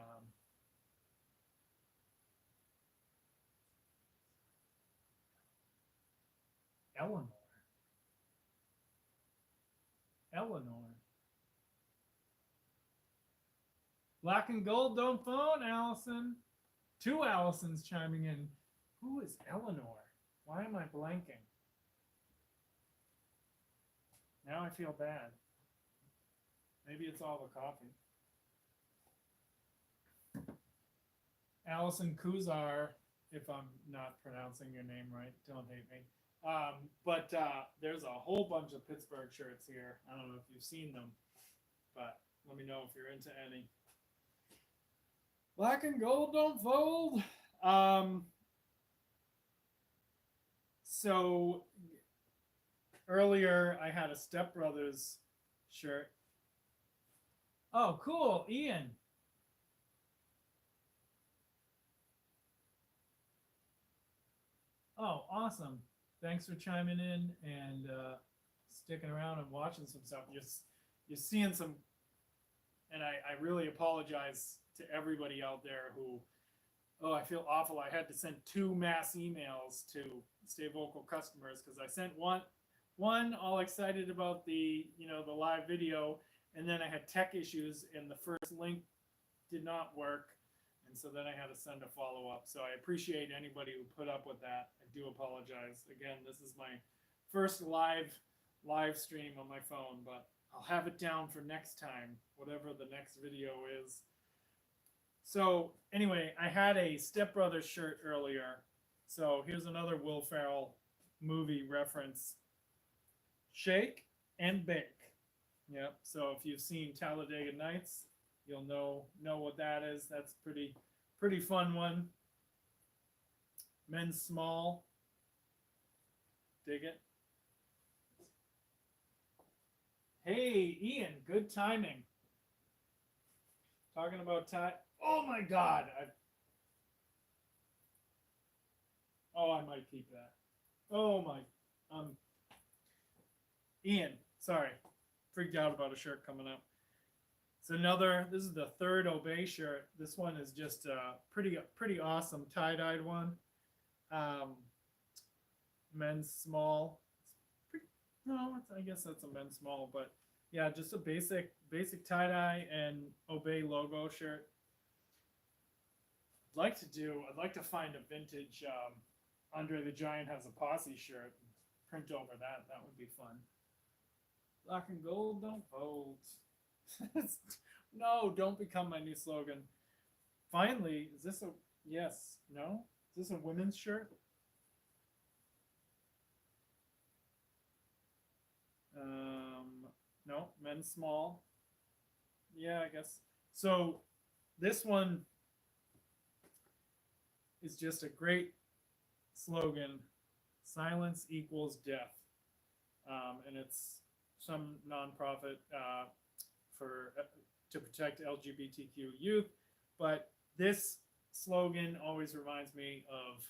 Eleanor. Black and gold, don't phone, Allison. Two Allisons chiming in. Who is Eleanor? Why am I blanking? Now I feel bad. Maybe it's all the coffee. Allison Kuzar, if I'm not pronouncing your name right, don't hate me. But there's a whole bunch of Pittsburgh shirts here. I don't know if you've seen them, but let me know if you're into any. Black and gold don't fold. So earlier I had a Step Brothers shirt. Oh, cool, Ian. Oh, awesome. Thanks for chiming in and sticking around and watching some stuff. You're seeing some, and I really apologize to everybody out there who, oh, I feel awful. I had to send 2 mass emails to Stay Vocal customers because I sent one all excited about the live video, and then I had tech issues and the first link did not work, and so then I had to send a follow-up. So I appreciate anybody who put up with that. I do apologize. Again, this is my first live stream on my phone, but I'll have it down for next time, whatever the next video is. So anyway, I had a Step Brothers shirt earlier. So here's another Will Ferrell movie reference. Shake and bake. Yep. So if you've seen Talladega Nights, you'll know what that is. That's pretty fun one. Men's small. Dig it. Hey, Ian, good timing. Talking about time. Oh my God. I might keep that. Oh my. Ian, sorry. freaked out about a shirt coming up. It's another. This is the third Obey shirt. This one is just a pretty awesome tie-dyed one. Um, Men's small. It's pretty, no, I guess that's a men's small, but yeah, just a basic tie-dye and Obey logo shirt. I'd like to find a vintage Andre the Giant Has a Posse shirt and print over that. That would be fun. Black and gold don't fold. No, don't become my new slogan. Finally, is this a yes? No? Is this a women's shirt? No, men's small. Yeah, I guess. So this one is just a great slogan. Silence equals death. And it's some nonprofit for to protect LGBTQ youth. But this slogan always reminds me of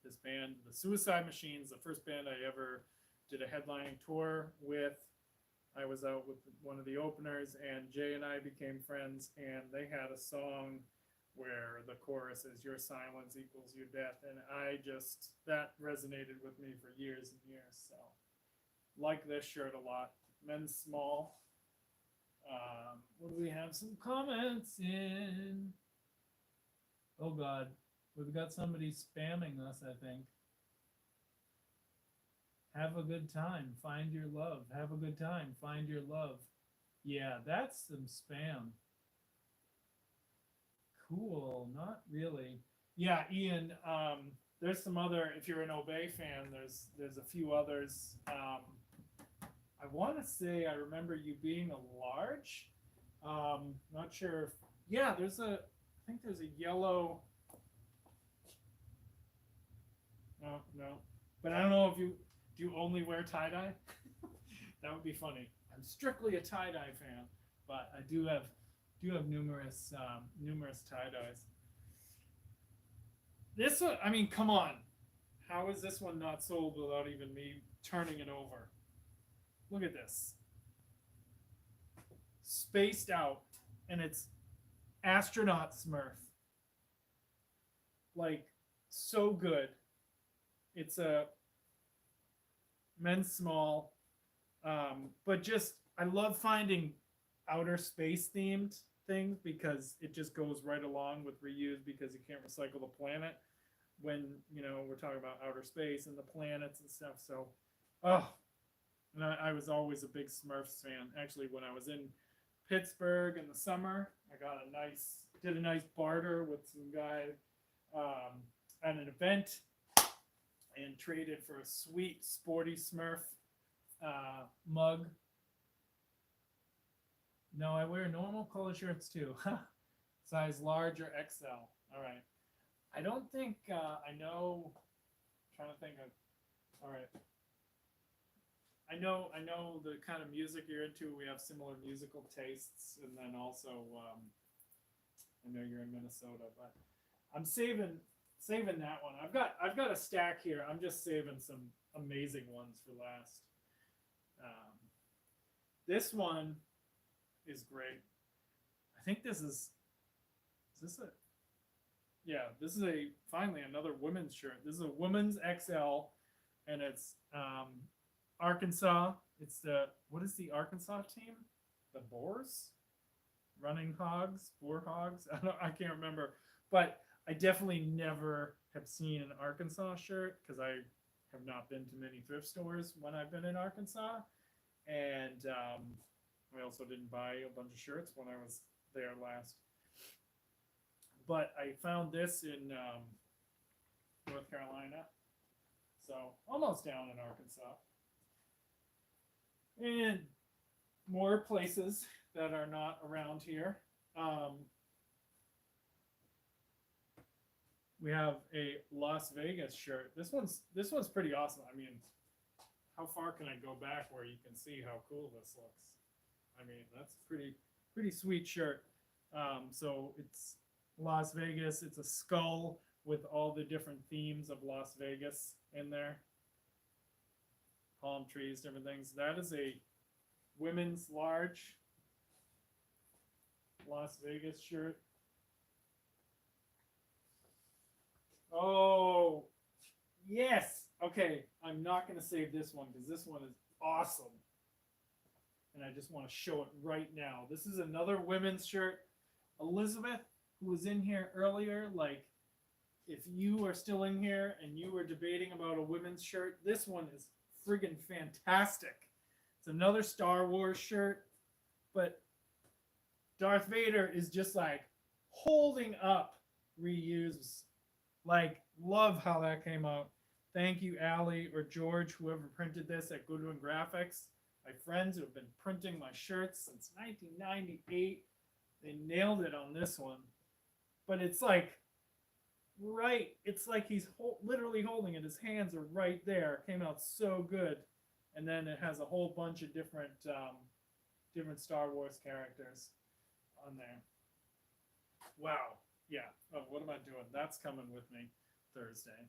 this band, the Suicide Machines, the first band I ever did a headlining tour with. I was out with one of the openers, and Jay and I became friends, and they had a song where the chorus is "Your silence equals your death," and that resonated with me for years and years. So, like this shirt a lot. Men's small. What do we have? Some comments in. Oh God, we've got somebody spamming us, I think. Have a good time. Find your love. Have a good time. Find your love. Yeah, that's some spam. Cool. Not really. Yeah, Ian. There's some other. If you're an Obey fan, there's a few others. I want to say I remember you being a large. Not sure. Yeah, I think there's a yellow. No. But I don't know if you. Do you only wear tie-dye? That would be funny. I'm strictly a tie-dye fan, but I do have numerous tie-dyes. This one, I mean, come on. How is this one not sold without even me turning it over? Look at this. Spaced out, and it's astronaut Smurf. Like, so good. It's a men's small, but just I love finding outer space themed things because it just goes right along with reuse because you can't recycle the planet when we're talking about outer space and the planets and stuff. So, and I was always a big Smurfs fan. Actually, when I was in Pittsburgh in the summer, I did a nice barter with some guy at an event. And traded for a sweet sporty Smurf mug. No, I wear normal color shirts too. Size large or XL. All right. I don't think I know. I'm trying to think of. All right. I know the kind of music you're into. We have similar musical tastes, and then also I know you're in Minnesota, but I'm saving that one. I've got a stack here. I'm just saving some amazing ones for last. This one is great. I think this is this a yeah, this is finally another women's shirt. This is a women's XL, and it's Arkansas. It's what is the Arkansas team? The Boars? Running Hogs? Boar Hogs? I can't remember. But I definitely never have seen an Arkansas shirt because I have not been to many thrift stores when I've been in Arkansas. And I also didn't buy a bunch of shirts when I was there last. But I found this in North Carolina. So almost down in Arkansas. And more places that are not around here. We have a Las Vegas shirt. This one's pretty awesome. I mean, how far can I go back where you can see how cool this looks? I mean, that's pretty sweet shirt. So it's Las Vegas. It's a skull with all the different themes of Las Vegas in there. Palm trees, different things. That is women's large Las Vegas shirt. Oh, yes. Okay, I'm not going to save this one because this one is awesome. And I just want to show it right now. This is another women's shirt. Elizabeth, who was in here earlier, like, if you are still in here and you were debating about a women's shirt, this one is friggin' fantastic. It's another Star Wars shirt, but Darth Vader is just like holding up reuse. Like, love how that came out. Thank you, Allie or George, whoever printed this at Goodwin Graphics. My friends who have been printing my shirts since 1998. They nailed it on this one. But it's like, right, it's like he's literally holding it. His hands are right there. It came out so good. And then it has a whole bunch of different Star Wars characters on there. Wow. Yeah. Oh, what am I doing? That's coming with me Thursday.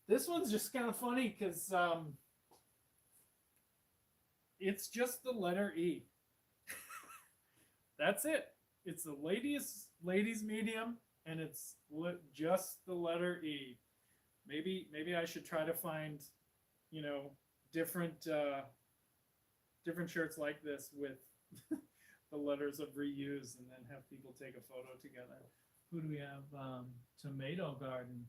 This one's just kind of funny because it's just the letter E. That's it. It's the ladies medium, and it's just the letter E. Maybe I should try to find, different shirts like this with the letters of reuse, and then have people take a photo together. Who do we have? Tomato Garden.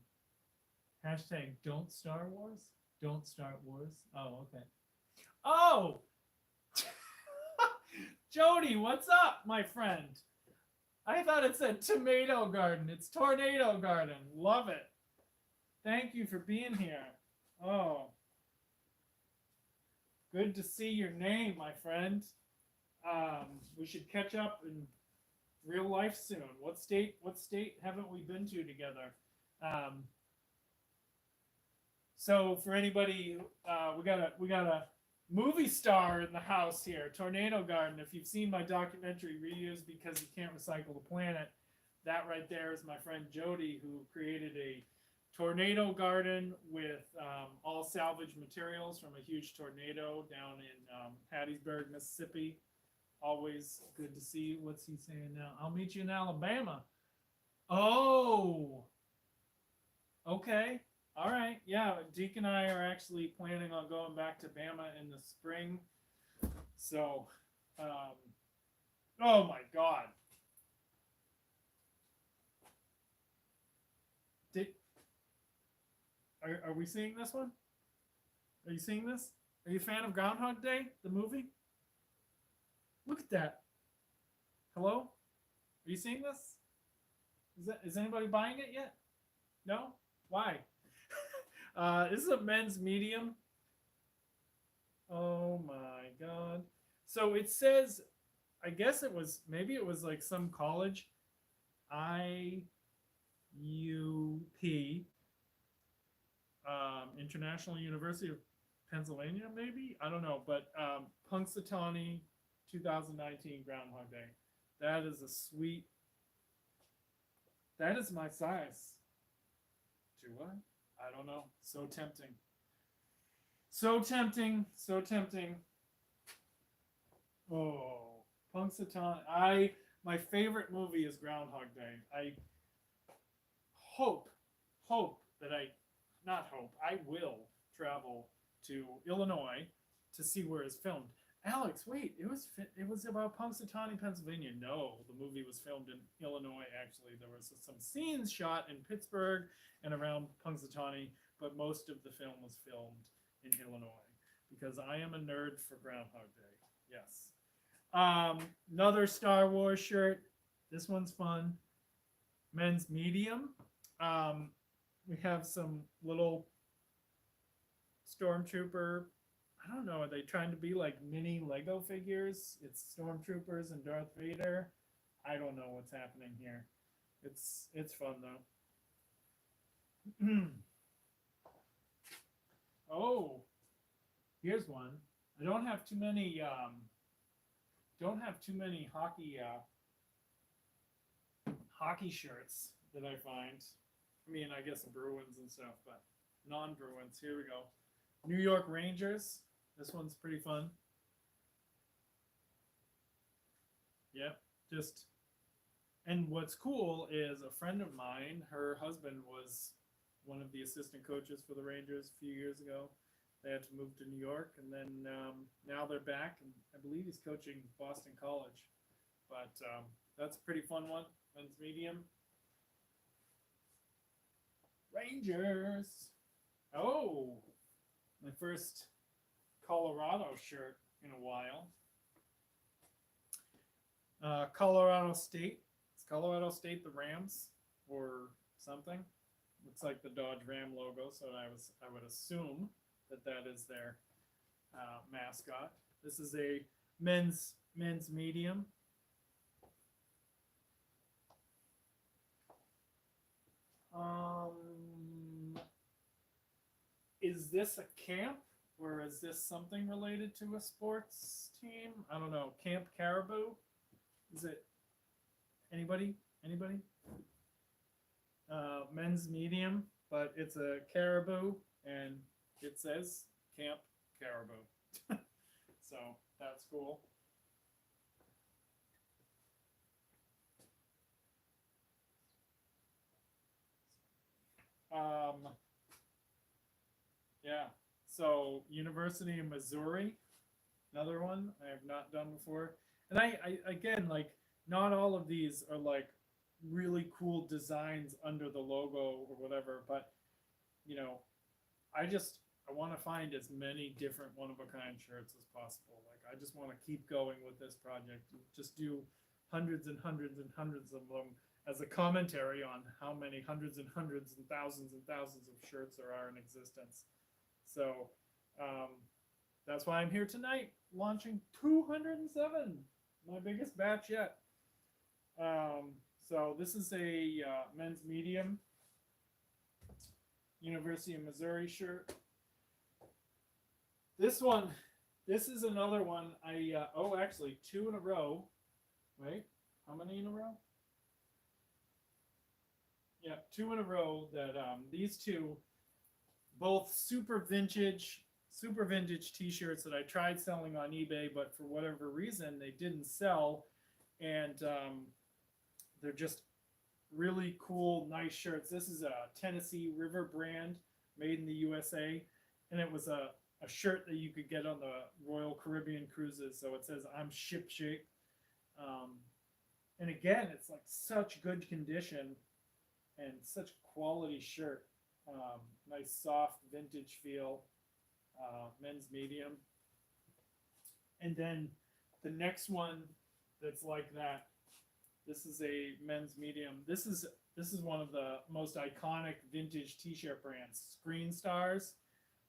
Hashtag don't Star Wars. Don't start wars. Oh, okay. Oh! Jody, what's up, my friend? I thought it said Tomato Garden. It's Tornado Garden. Love it. Thank you for being here. Oh. Good to see your name, my friend. We should catch up in real life soon. What state haven't we been to together? So for anybody, we got a movie star in the house here, Tornado Garden. If you've seen my documentary, Reuse Because You Can't Recycle the Planet, that right there is my friend Jody, who created a tornado garden with all salvage materials from a huge tornado down in Hattiesburg, Mississippi. Always good to see you. What's he saying now? I'll meet you in Alabama. Oh, okay. All right. Yeah, Deke and I are actually planning on going back to Bama in the spring. So, oh my God. Are we seeing this one? Are you seeing this? Are you a fan of Groundhog Day, the movie? Look at that. Hello? Are you seeing this? Is anybody buying it yet? No? Why? This is a men's medium. Oh my God. So it says, I guess maybe it was like some college, IUP, International University of Pennsylvania, maybe? I don't know, but Punxsutawney 2019 Groundhog Day. That is a sweet, that is my size. Do I? I don't know. So tempting. So tempting. So tempting. Oh, Punxsutawney. My favorite movie is Groundhog Day. I hope that I will travel to Illinois to see where it's filmed. Alex, wait, it was about Punxsutawney, Pennsylvania. No, the movie was filmed in Illinois, actually. There was some scenes shot in Pittsburgh and around Punxsutawney, but most of the film was filmed in Illinois because I am a nerd for Groundhog Day. Yes. Another Star Wars shirt. This one's fun. Men's medium. We have some little Stormtrooper. I don't know. Are they trying to be like mini Lego figures? It's Stormtroopers and Darth Vader. I don't know what's happening here. It's fun though. Oh, here's one. I don't have too many hockey shirts that I find. I mean, I guess Bruins and stuff, but non-Bruins. Here we go. New York Rangers. This one's pretty fun. Yep. Just and what's cool is a friend of mine, her husband was one of the assistant coaches for the Rangers a few years ago. They had to move to New York, and then now they're back, and I believe he's coaching Boston College. But that's a pretty fun one. Men's medium. Rangers. Oh, my first Colorado shirt in a while. Colorado State. It's Colorado State the Rams or something. Looks like the Dodge Ram logo, so I would assume that is their mascot. This is a men's medium. Is this a camp or is this something related to a sports team? I don't know. Camp Caribou? Is it anybody? Anybody? Men's medium, but it's a caribou and it says Camp Caribou. So that's cool. Yeah. So University of Missouri, another one I have not done before. And I again, like, not all of these are like really cool designs under the logo or whatever, but you know, I want to find as many different one of a kind shirts as possible. Like, I just want to keep going with this project and just do hundreds and hundreds and hundreds of them as a commentary on how many hundreds and hundreds and thousands of shirts there are in existence. So that's why I'm here tonight, launching 207, my biggest batch yet. So this is a men's medium University of Missouri shirt. This is another one actually 2 in a row. Wait, how many in a row? Yeah, 2 in a row that these two, both super vintage t-shirts that I tried selling on eBay, but for whatever reason they didn't sell, and they're just really cool, nice shirts. This is a Tennessee River brand made in the USA, and it was a shirt that you could get on the Royal Caribbean cruises. So it says "I'm ship shape," and again, it's like such good condition and such quality shirt. Nice soft vintage feel. Men's medium. And then the next one that's like that, this is a men's medium. This is one of the most iconic vintage t-shirt brands, Screen Stars.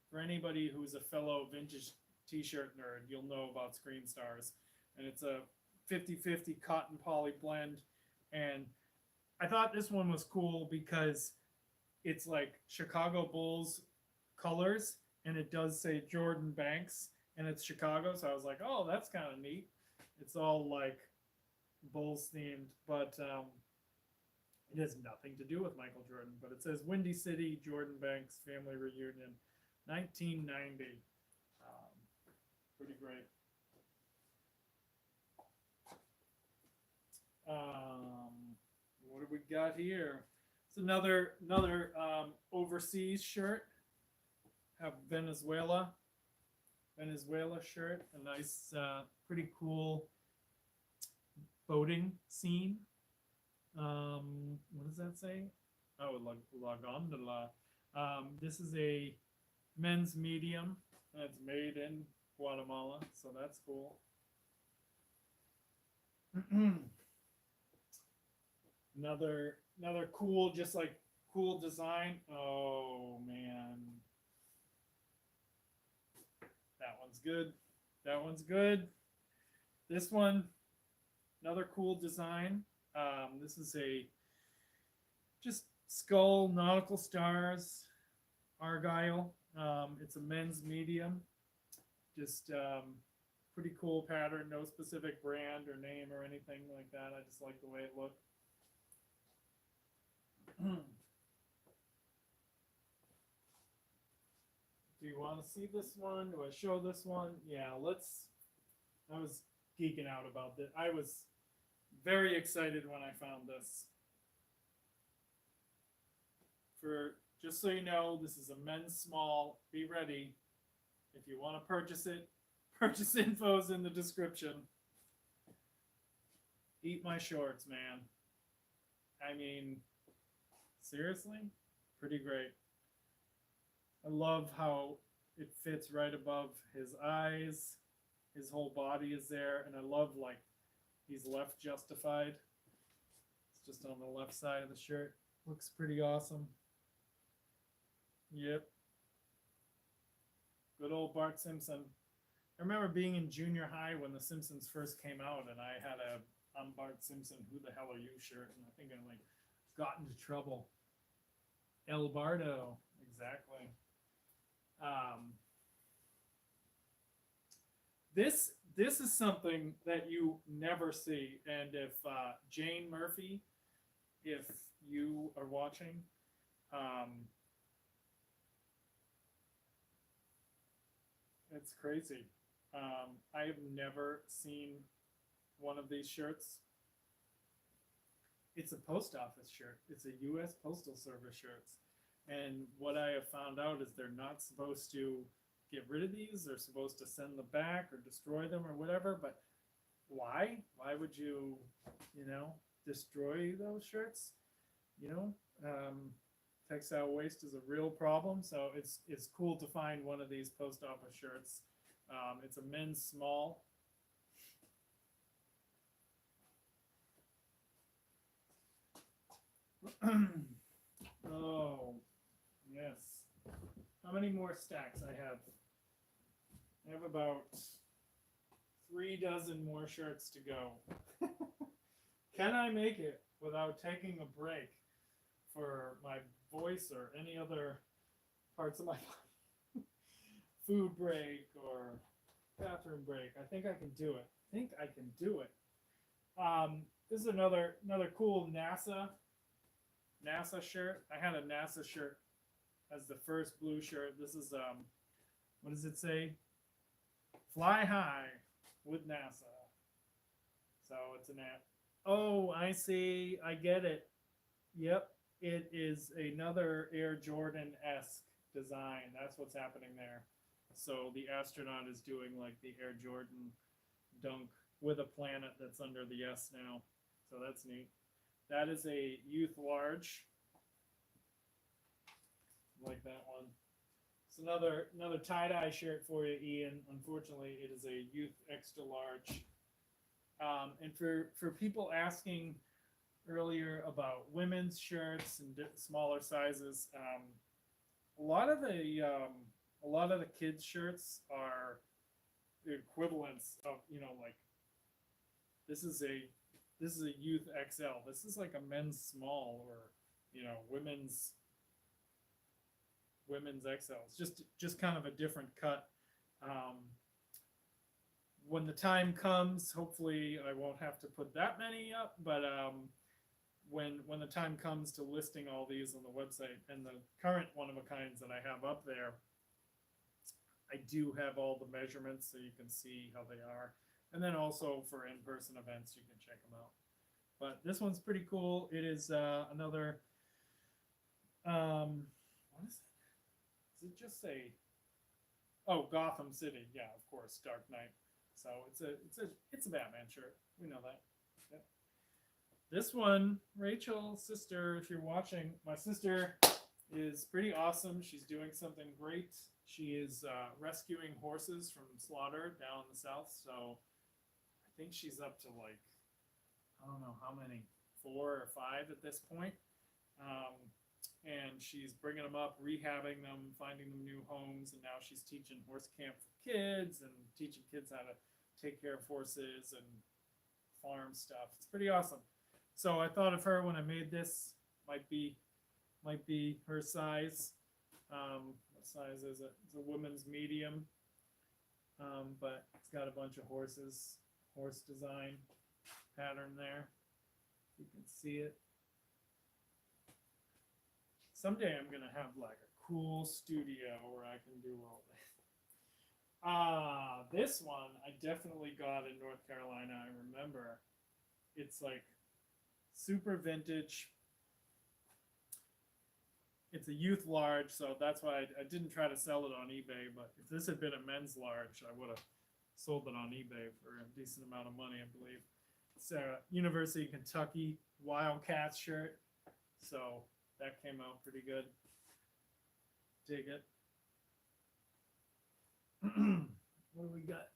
For anybody who's a fellow vintage t-shirt nerd, you'll know about Screen Stars. And it's a 50-50 cotton poly blend. And I thought this one was cool because it's like Chicago Bulls colors, and it does say Jordan Banks, and it's Chicago, so I was like, oh, that's kind of neat. It's all like Bulls themed, but it has nothing to do with Michael Jordan. But it says Windy City Jordan Banks Family Reunion, 1990. Pretty great. What do we got here? It's another overseas shirt. Have Venezuela shirt. A nice, pretty cool boating scene. What does that say? Oh, La Gondola. This is a men's medium, and it's made in Guatemala, so that's cool. Another cool, just like cool design. Oh man, that one's good. That one's good. This one, another cool design. This is a just skull nautical stars Argyle. It's a men's medium. Just pretty cool pattern. No specific brand or name or anything like that. I just like the way it looked. Do you want to see this one? Do I show this one? Yeah, let's. I was geeking out about this. I was Very excited when I found this. For just so you know, this is a men's small. Be ready. If you want to purchase it, purchase info is in the description. Eat my shorts, man. I mean, seriously? Pretty great. I love how it fits right above his eyes. His whole body is there. And I love, like, he's left justified. It's just on the left side of the shirt. Looks pretty awesome. Yep. Good old Bart Simpson. I remember being in junior high when The Simpsons first came out, and I had a "I'm Bart Simpson, who the hell are you" shirt, and I think I like got into trouble. El Bardo, exactly. This is something that you never see, and if Jane Murphy, if you are watching, it's crazy. I have never seen one of these shirts. It's a post office shirt. It's a U.S. Postal Service shirts. And what I have found out is they're not supposed to get rid of these. They're supposed to send them back or destroy them or whatever. But why? Why would you, destroy those shirts? Textile waste is a real problem. So it's cool to find one of these post office shirts. It's a men's small. Oh, yes. How many more stacks I have? I have about 3 dozen more shirts to go. Can I make it without taking a break for my voice or any other parts of my body? Food break or bathroom break. I think I can do it. This is another cool NASA shirt. I had a NASA shirt as the first blue shirt. This is what does it say? Fly high with NASA. So it's an app. Oh, I see. I get it. Yep. It is another Air Jordan-esque design. That's what's happening there. So the astronaut is doing like the Air Jordan dunk with a planet that's under the S now. So that's neat. That is a youth large. Like that one. It's another tie-dye shirt for you, Ian. Unfortunately, it is a youth extra large. And for people asking earlier about women's shirts and smaller sizes, a lot of the kids' shirts are the equivalents of like this is a youth XL. This is like a men's small or women's XLs. Just kind of a different cut. When the time comes, hopefully I won't have to put that many up, but when the time comes to listing all these on the website and the current one of a kinds that I have up there, I do have all the measurements so you can see how they are. And then also for in-person events, you can check them out. But this one's pretty cool. It is another, what is it? Does it just say, oh, Gotham City. Yeah, of course, Dark Knight. So it's a Batman shirt. We know that. Yep. This one, Rachel, sister, if you're watching, my sister is pretty awesome. She's doing something great. She is rescuing horses from slaughter down in the south. So I think she's up to like, I don't know how many, 4 or 5 at this point. And she's bringing them up, rehabbing them, finding them new homes. And now she's teaching horse camp for kids and teaching kids how to take care of horses and farm stuff. It's pretty awesome. So I thought of her when I made this. Might be her size. What size is it? It's a women's medium. But it's got a bunch of horse design pattern there. You can see it. Someday I'm gonna have like a cool studio where I can do all this. This one I definitely got in North Carolina. I remember It's like super vintage. It's a youth large, so that's why I didn't try to sell it on eBay. But if this had been a men's large, I would have sold it on eBay for a decent amount of money, I believe. It's a University of Kentucky Wildcats shirt, so that came out pretty good. Dig it. What do we got?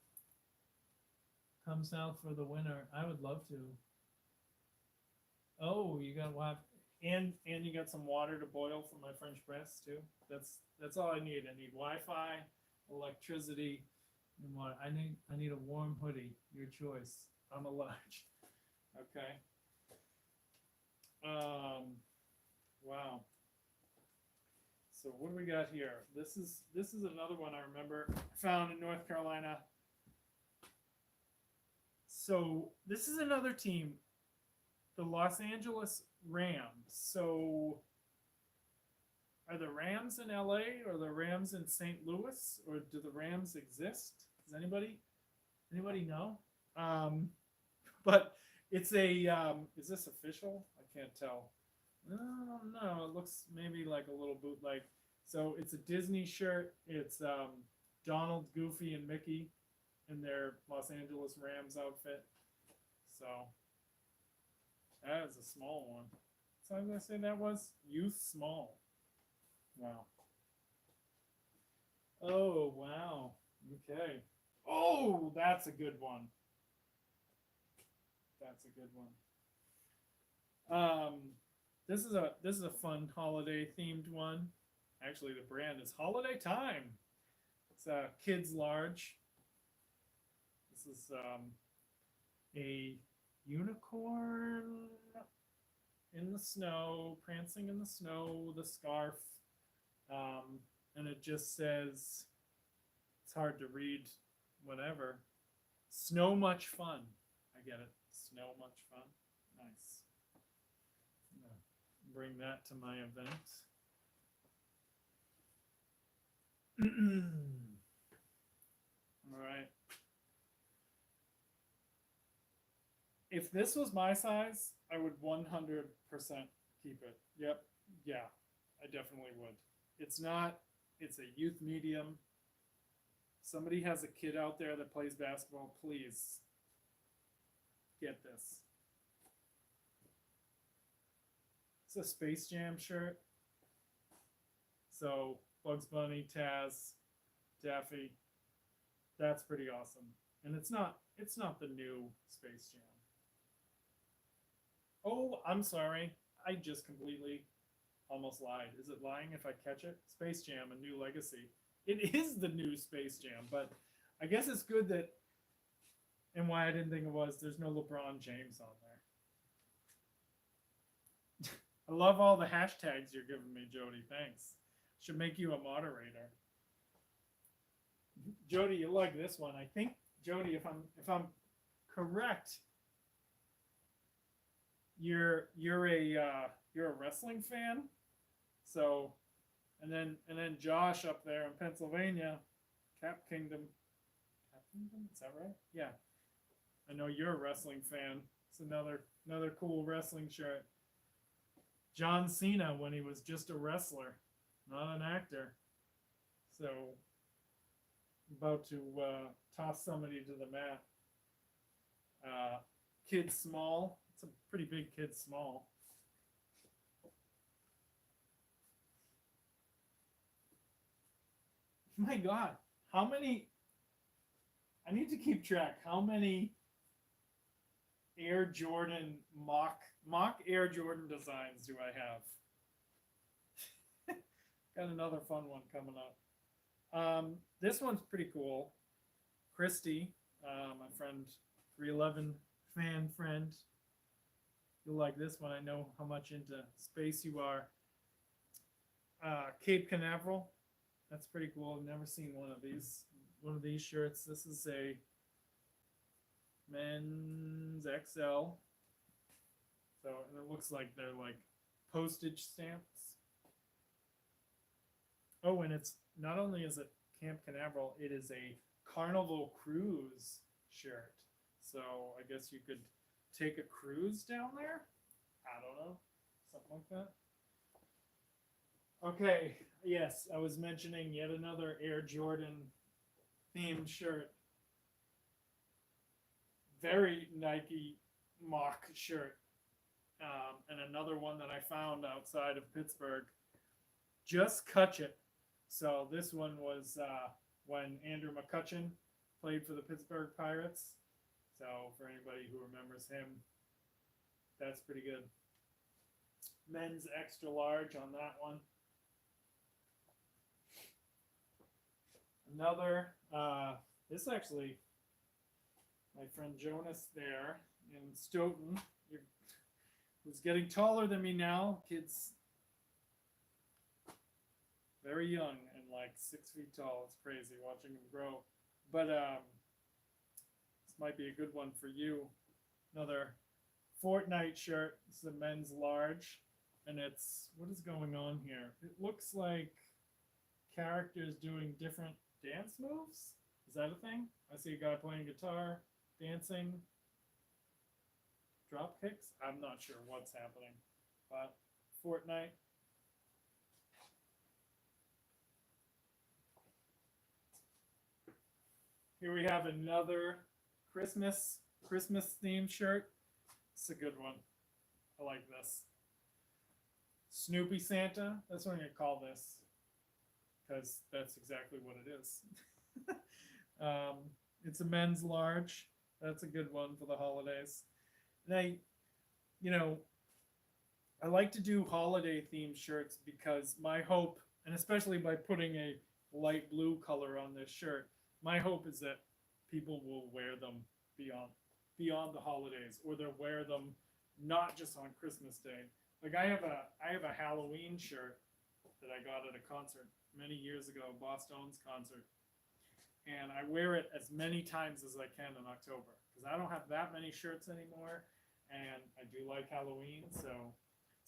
Come south for the winter. I would love to. Oh, you got what? And you got some water to boil for my French press too. That's all I need. I need Wi-Fi, electricity, and water. I need a warm hoodie. Your choice. I'm a large. Okay. Wow. So what do we got here? This is another one I remember found in North Carolina. So this is another team, the Los Angeles Rams. So are the Rams in LA or the Rams in St. Louis, or do the Rams exist? Does anybody know? But it's a is this official? I can't tell. No, it looks maybe like a little bootleg. So it's a Disney shirt. It's Donald, Goofy, and Mickey in their Los Angeles Rams outfit. So that is a small one. So I'm gonna say that was youth small. Wow. Oh wow. Okay. Oh, that's a good one. That's a good one. This is a fun holiday themed one. Actually, the brand is Holiday Time. It's kids large. This is a unicorn in the snow, prancing in the snow with a scarf, and it just says, it's hard to read. Whatever. Snow much fun. I get it. Snow much fun. Nice. Bring that to my event. All right. If this was my size, I would 100% keep it. Yep. Yeah, I definitely would. It's not, it's a youth medium. Somebody has a kid out there that plays basketball, please get this. It's a Space Jam shirt. So Bugs Bunny, Taz, Daffy. That's pretty awesome. And it's not the new Space Jam. Oh, I'm sorry. I just completely almost lied. Is it lying if I catch it? Space Jam, A New Legacy. It is the new Space Jam, but I guess it's good that, and why I didn't think it was, there's no LeBron James on there. I love all the hashtags you're giving me, Jody. Thanks. Should make you a moderator. Jody, you like this one. I think, Jody, if I'm correct, you're a wrestling fan. So, and then Josh up there in Pennsylvania, Cap Kingdom. Cap Kingdom, is that right? Yeah. I know you're a wrestling fan. It's another cool wrestling shirt. John Cena when he was just a wrestler, not an actor. So, about to toss somebody to the mat. Kid Small. It's a pretty big Kid Small. My God, how many? I need to keep track. How many Air Jordan mock Air Jordan designs do I have? Got another fun one coming up. This one's pretty cool. Christy, my friend, 311 fan friend. You'll like this one. I know how much into space you are. Cape Canaveral. That's pretty cool. I've never seen one of these shirts. This is a men's XL. So, and it looks like they're like postage stamps. Oh, and it's not only is it Camp Canaveral, it is a Carnival Cruise shirt. So I guess you could take a cruise down there. I don't know, something like that. Okay, yes, I was mentioning yet another Air Jordan themed shirt. Very Nike mock shirt. And another one that I found outside of Pittsburgh. Just Cutch It. So this one was when Andrew McCutcheon played for the Pittsburgh Pirates. So for anybody who remembers him, that's pretty good. Men's extra large on that one. Another, this actually, my friend Jonas there in Stoughton, who's getting taller than me now. Kid's very young and like 6 feet tall. It's crazy watching him grow. But this might be a good one for you. Another Fortnite shirt. This is a men's large. And it's, what is going on here? It looks like characters doing different dance moves. Is that a thing? I see a guy playing guitar, dancing, drop kicks. I'm not sure what's happening. But Fortnite. Here we have another Christmas themed shirt. It's a good one. I like this. Snoopy Santa. That's what I'm going to call this, because that's exactly what it is. It's a men's large. That's a good one for the holidays. And I like to do holiday themed shirts because my hope, and especially by putting a light blue color on this shirt, my hope is that people will wear them beyond the holidays, or they'll wear them not just on Christmas Day. Like I have a Halloween shirt that I got at a concert many years ago, Boss Stones concert, and I wear it as many times as I can in October because I don't have that many shirts anymore, and I do like Halloween, so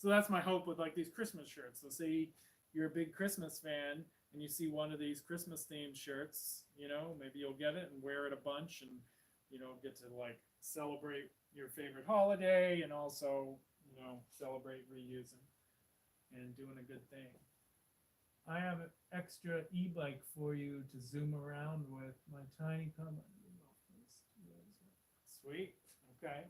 that's my hope with like these Christmas shirts. So say you're a big Christmas fan and you see one of these Christmas themed shirts, maybe you'll get it and wear it a bunch, and get to like celebrate your favorite holiday and also celebrate reusing and doing a good thing. I have an extra e-bike for you to zoom around with. My tiny comment. Sweet. Okay.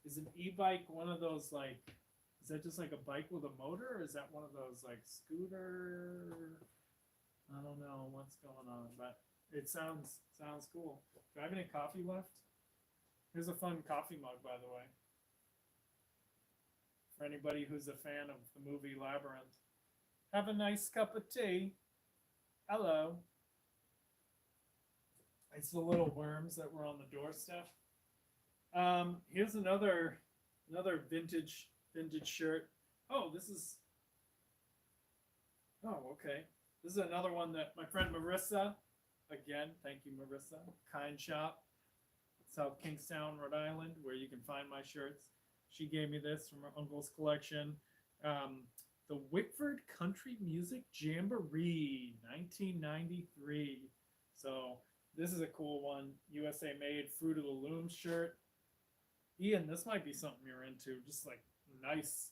Is an e-bike one of those like? Is that just like a bike with a motor, or is that one of those like scooter? I don't know what's going on, but it sounds cool. Do I have any coffee left? Here's a fun coffee mug, by the way. For anybody who's a fan of the movie Labyrinth. Have a nice cup of tea. Hello. It's the little worms that were on the doorstep. Here's another vintage shirt. Oh, okay. This is another one that my friend Marissa, again, thank you, Marissa, Kind Shop, South Kingstown, Rhode Island, where you can find my shirts. She gave me this from her uncle's collection. The Wickford Country Music Jamboree, 1993. So this is a cool one. USA made, Fruit of the Loom shirt. Ian, this might be something you're into. Just like nice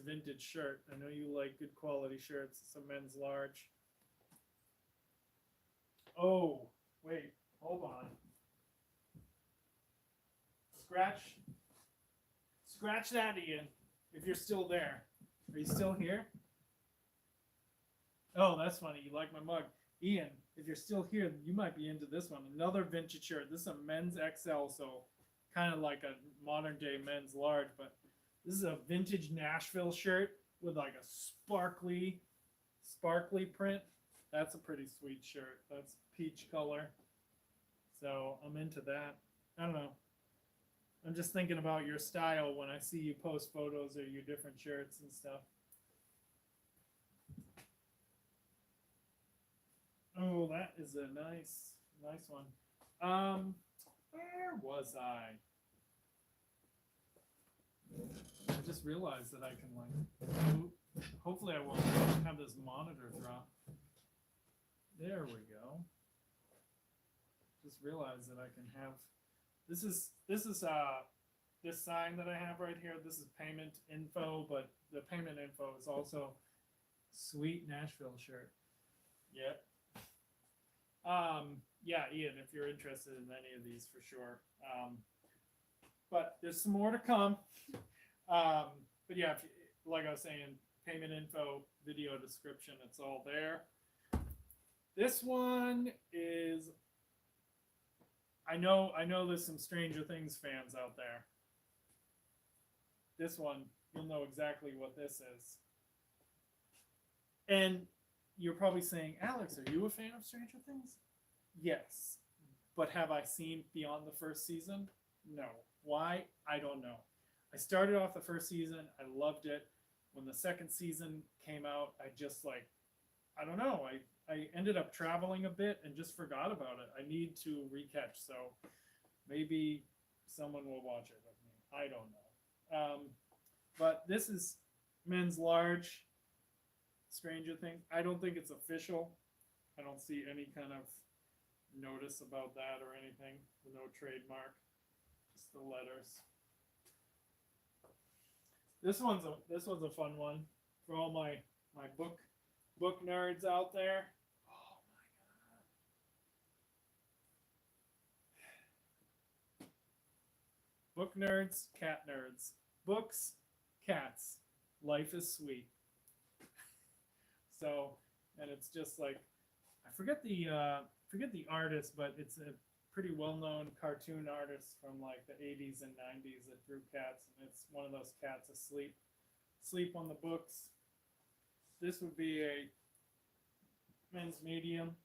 vintage shirt. I know you like good quality shirts. It's a men's large. Oh, wait, hold on. Scratch that, Ian, if you're still there. Are you still here? Oh, that's funny. You like my mug. Ian, if you're still here, you might be into this one. Another vintage shirt. This is a men's XL, so kind of like a modern day men's large, but this is a vintage Nashville shirt with like a sparkly print. That's a pretty sweet shirt. That's peach color. So I'm into that. I don't know. I'm just thinking about your style when I see you post photos of your different shirts and stuff. Oh, that is a nice one. Where was I? I just realized that I can like, hopefully I won't have this monitor drop. There we go. Just realized that I can have, this is this sign that I have right here, this is payment info, but the payment info is also sweet Nashville shirt. Yep. Yeah, Ian, if you're interested in any of these, for sure. But there's some more to come. But yeah, if you, like I was saying, payment info, video description, it's all there. This one is, I know there's some Stranger Things fans out there. This one, you'll know exactly what this is. And you're probably saying, Alex, are you a fan of Stranger Things? Yes. But have I seen beyond the first season? No. Why? I don't know. I started off the first season. I loved it. When the second season came out, I just like, I don't know. I ended up traveling a bit and just forgot about it. I need to recatch. So maybe someone will watch it with me. I don't know. But this is men's large Stranger Things. I don't think it's official. I don't see any kind of notice about that or anything. No trademark. Just the letters. This one's a fun one for all my book nerds out there. Oh my god. Book nerds, cat nerds. Books, cats. Life is sweet. So, and it's just like, I forget the artist, but it's a pretty well-known cartoon artist from like the 80s and 90s that drew cats, and it's one of those cats asleep on the books. This would be a men's medium.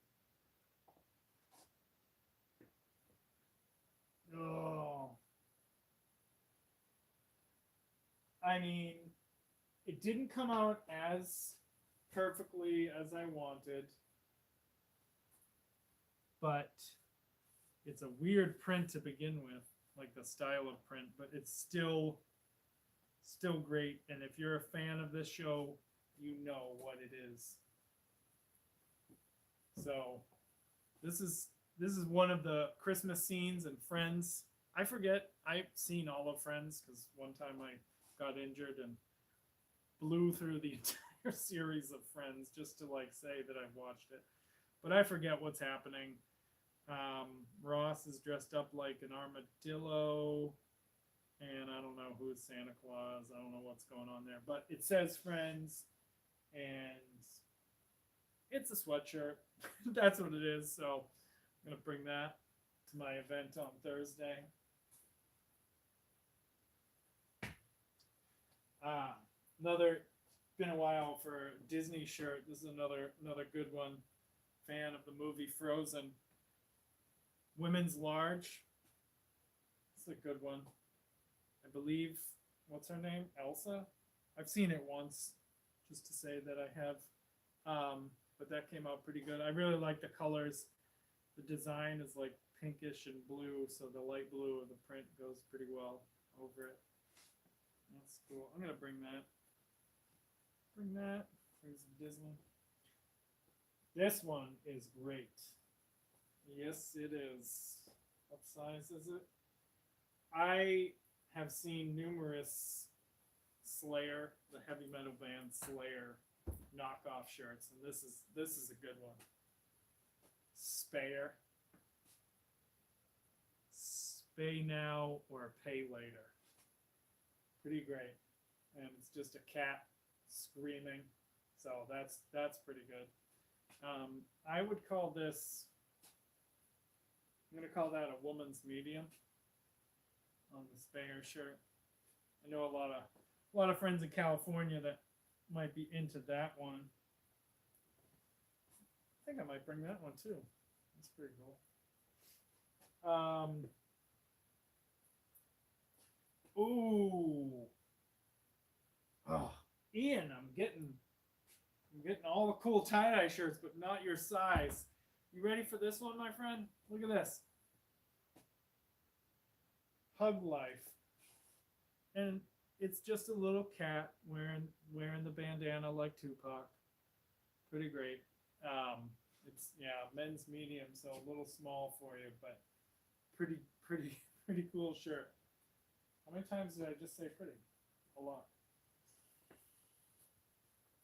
Oh, I mean, it didn't come out as perfectly as I wanted, but it's a weird print to begin with, like the style of print, but it's still great. And if you're a fan of this show, you know what it is. So this is one of the Christmas scenes in Friends. I forget, I've seen all of Friends because one time I got injured and blew through the entire series of Friends just to like say that I've watched it. But I forget what's happening. Ross is dressed up like an armadillo, and I don't know who's Santa Claus. I don't know what's going on there, but it says Friends, and it's a sweatshirt. That's what it is. So I'm gonna bring that to my event on Thursday. Another, been a while for Disney shirt. This is another good one. Fan of the movie Frozen. Women's large. It's a good one. I believe, what's her name? Elsa? I've seen it once, just to say that I have. But that came out pretty good. I really like the colors. The design is like pinkish and blue, so the light blue of the print goes pretty well over it. That's cool. I'm going to bring that. Bring some Disney. This one is great. Yes, it is. What size is it? I have seen numerous Slayer, the heavy metal band Slayer, knockoff shirts, and this is a good one. Spare. Spay now or pay later. Pretty great. And it's just a cat screaming. So that's pretty good. I would call this, I'm going to call that a woman's medium on the Spanger shirt. I know a lot of friends in California that might be into that one. I think I might bring that one too. That's pretty cool. Ooh. Oh, Ian, I'm getting all the cool tie-dye shirts, but not your size. You ready for this one, my friend? Look at this. Hug Life. And it's just a little cat wearing the bandana like Tupac. Pretty great. It's men's medium, so a little small for you, but pretty cool shirt. How many times did I just say pretty? A lot.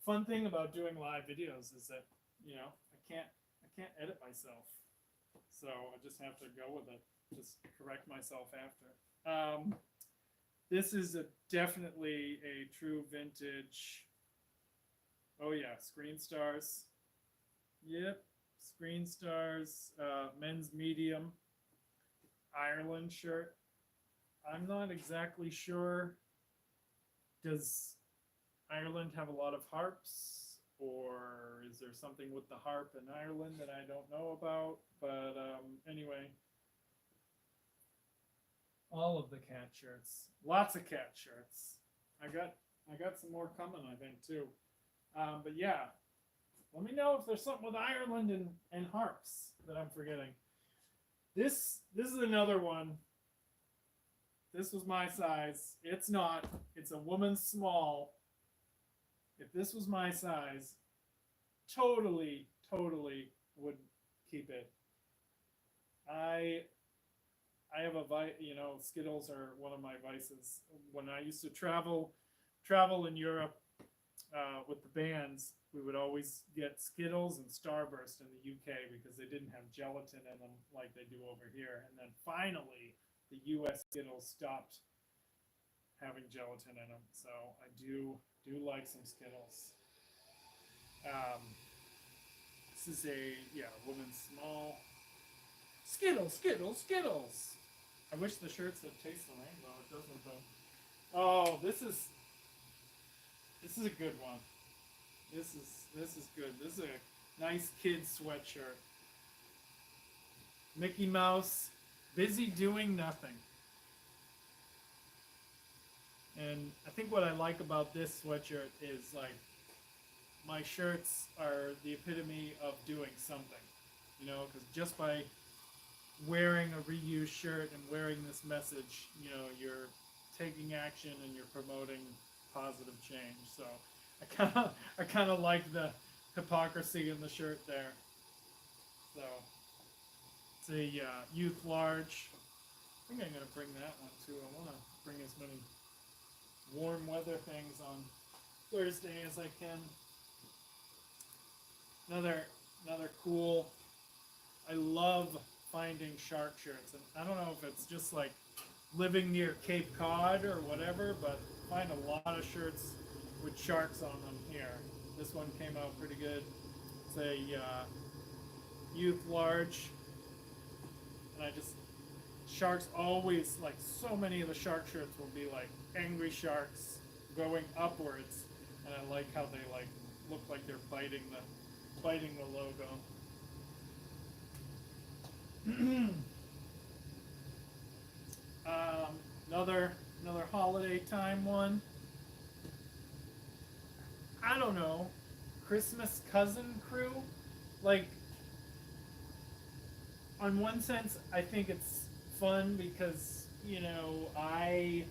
Fun thing about doing live videos is that, you know, I can't edit myself. So I just have to go with it. Just correct myself after. This is definitely a true vintage. Oh yeah, Screen Stars. Yep, Screen Stars, men's medium, Ireland shirt. I'm not exactly sure. Does Ireland have a lot of harps, or is there something with the harp in Ireland that I don't know about? But anyway, all of the cat shirts, lots of cat shirts. I got some more coming, I think too. But yeah, let me know if there's something with Ireland and harps that I'm forgetting. This is another one. This was my size. It's not. It's a woman's small. If this was my size, totally would keep it. I have Skittles are one of my vices. When I used to travel in Europe with the bands, we would always get Skittles and Starburst in the UK because they didn't have gelatin in them like they do over here. And then finally, the US Skittles stopped having gelatin in them. So I do like some Skittles. This is a woman's small. Skittles. I wish the shirt said Taste the Rainbow. It doesn't though. Oh, this is a good one. This is good. This is a nice kid sweatshirt. Mickey Mouse, busy doing nothing. And I think what I like about this sweatshirt is like my shirts are the epitome of doing something, you know, because just by wearing a reused shirt and wearing this message, you know, you're taking action and you're promoting positive change. So I kind of like the hypocrisy in the shirt there. So it's a youth large. I think I'm gonna bring that one too. I want to bring as many warm weather things on Thursday as I can. Another cool. I love finding shark shirts, and I don't know if it's just like living near Cape Cod or whatever, but I find a lot of shirts with sharks on them here. This one came out pretty good. It's a youth large, and sharks always, like so many of the shark shirts will be like angry sharks going upwards, and I like how they like look like they're biting the logo. Another holiday time one. I don't know, Christmas Cousin Crew. Like, on one sense, I think it's fun because, you know, I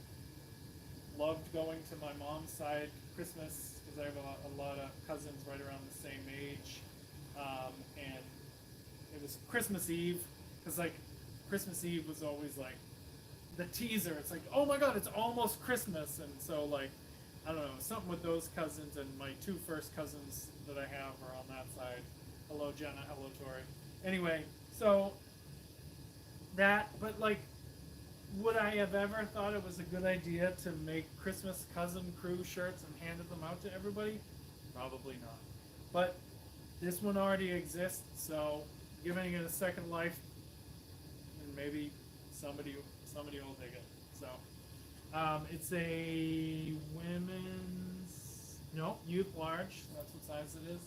loved going to my mom's side Christmas because I have a lot of cousins right around the same age, and it was Christmas Eve because like Christmas Eve was always like the teaser. It's like, oh my god, it's almost Christmas, and so like I don't know, something with those cousins, and my two first cousins that I have are on that side. Hello Jenna, hello Tori. Anyway, so that, but like, would I have ever thought it was a good idea to make Christmas Cousin Crew shirts and handed them out to everybody? Probably not. But this one already exists, so giving it a second life, and maybe somebody will dig it. So it's a youth large. That's what size it is.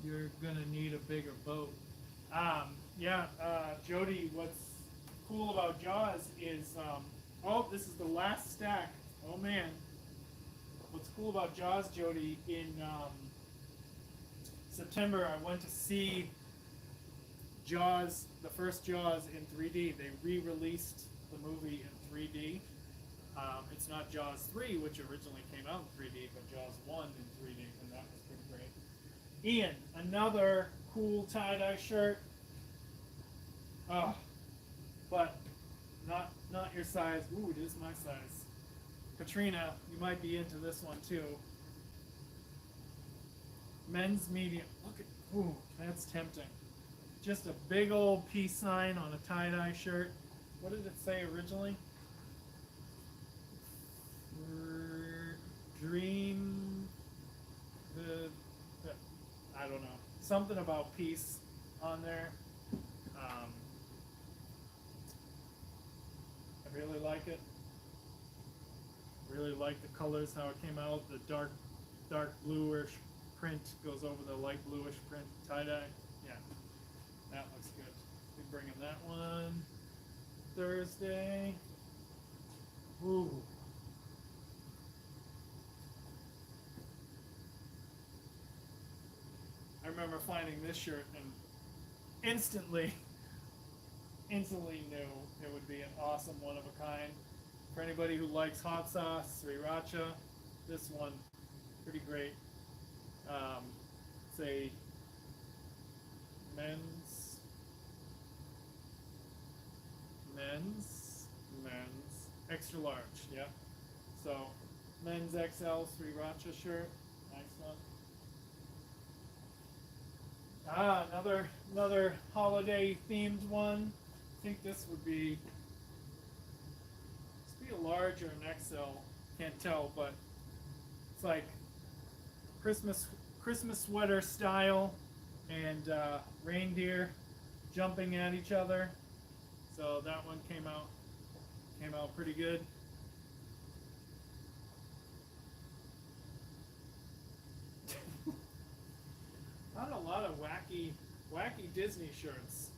You're gonna need a bigger boat. Jody, what's cool about Jaws is, this is the last stack. Oh man. What's cool about Jaws, Jody, in September I went to see Jaws, the first Jaws in 3D. They re-released the movie in 3D. It's not Jaws 3, which originally came out in 3D, but Jaws 1 in 3D, and that was pretty great. Ian, another cool tie-dye shirt. Oh, but not your size. Ooh, it is my size. Katrina, you might be into this one too. Men's medium. Look at, ooh, that's tempting. Just a big old peace sign on a tie-dye shirt. What did it say originally? Dream the I don't know. Something about peace on there. Um, I really like it. Really like the colors, how it came out. The dark bluish print goes over the light bluish print tie-dye. Yeah, that looks good. We're bringing that one Thursday. Ooh. I remember finding this shirt and instantly knew it would be an awesome one of a kind. For anybody who likes hot sauce, sriracha, this one, pretty great. It's a men's, extra large, yeah. So, men's XL sriracha shirt, nice one. Ah, another holiday themed one. I think this would be a large or an XL. Can't tell, but it's like Christmas sweater style, and reindeer jumping at each other. So that one came out pretty good. Not a lot of wacky Disney shirts.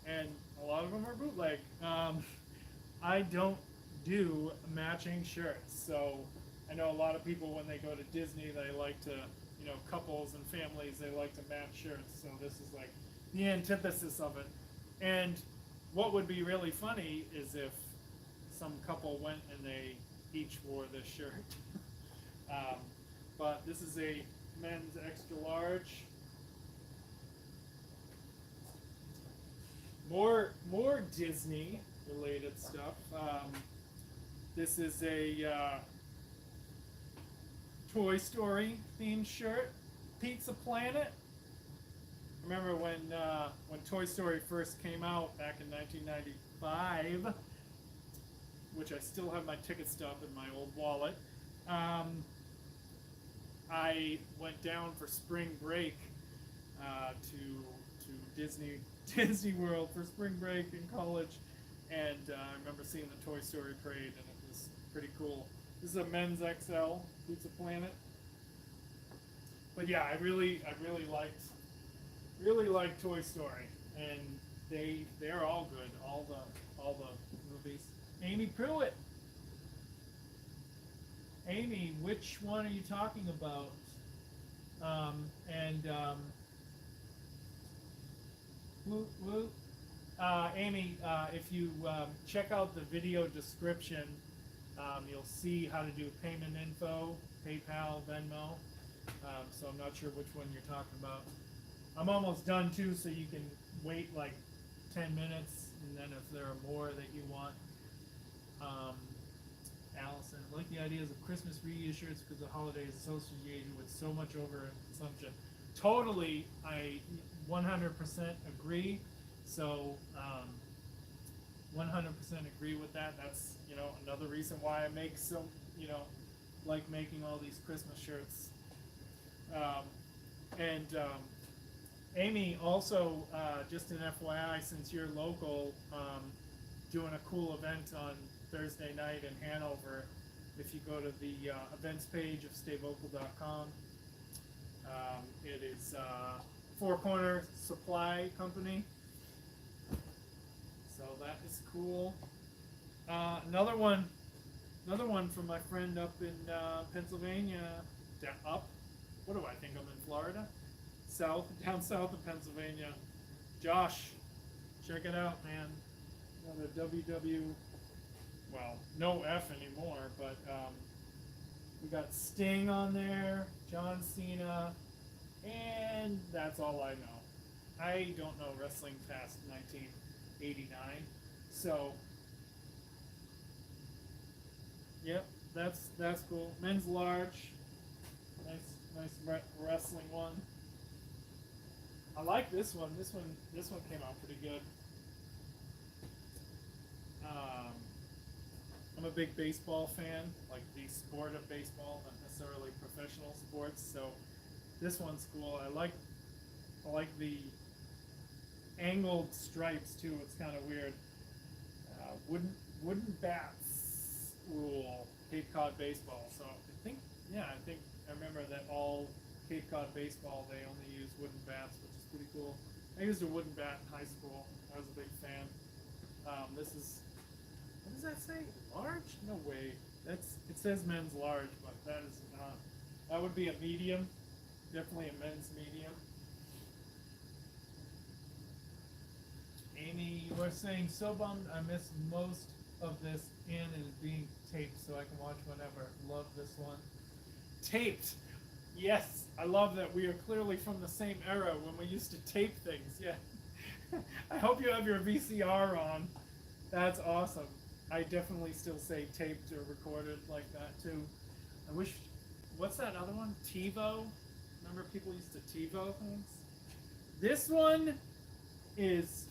And a lot of them are bootleg. I don't do matching shirts, so I know a lot of people when they go to Disney, they like to, couples and families, they like to match shirts. So this is like the antithesis of it. And what would be really funny is if some couple went and they each wore this shirt. But this is a men's extra large. More Disney related stuff. This is a Toy Story themed shirt. Pizza Planet. Remember when Toy Story first came out back in 1995, which I still have my ticket stub in my old wallet. I went down for spring break to Disney World for spring break in college, and I remember seeing the Toy Story parade, and it was pretty cool. This is a men's XL Pizza Planet. But yeah, I really liked Toy Story, and they're all good. All the movies. Amy Pruitt. Amy, which one are you talking about? Amy, if you check out the video description, you'll see how to do payment info, PayPal, Venmo. So I'm not sure which one you're talking about. I'm almost done too, so you can wait like 10 minutes, and then if there are more that you want. Allison, I like the ideas of Christmas reissues because the holiday is associated with so much overconsumption. Totally, I 100% agree. So, 100% agree with that. That's, another reason why I make so, like making all these Christmas shirts. Amy, also, just an FYI, since you're local, doing a cool event on Thursday night in Hanover. If you go to the events page of stayvocal.com, it is Four Corner Supply Company. So that is cool. Another one from my friend up in Pennsylvania. What do I think? I'm in Florida? Down south of Pennsylvania. Josh, check it out, man. Another well, no F anymore, but we got Sting on there, John Cena, And that's all I know. I don't know wrestling past 1989. So, yep, that's cool. Men's large, nice wrestling one. I like this one. This one came out pretty good. Um, I'm a big baseball fan, like the sport of baseball, not necessarily professional sports. So this one's cool. I like the angled stripes too. It's kind of weird. Wooden bats rule Cape Cod baseball. So I remember that all Cape Cod baseball they only use wooden bats, which is pretty cool. I used a wooden bat in high school. I was a big fan. This is what does that say? Large? No way. It says men's large, but that is not. That would be a medium. Definitely a men's medium. Amy, you are saying, so bummed I missed most of this in and is being taped so I can watch whenever. Love this one. Taped. Yes, I love that we are clearly from the same era when we used to tape things. Yeah. I hope you have your VCR on. That's awesome. I definitely still say taped or recorded like that too. I wish, what's that other one? TiVo? Remember people used to TiVo things? This one is,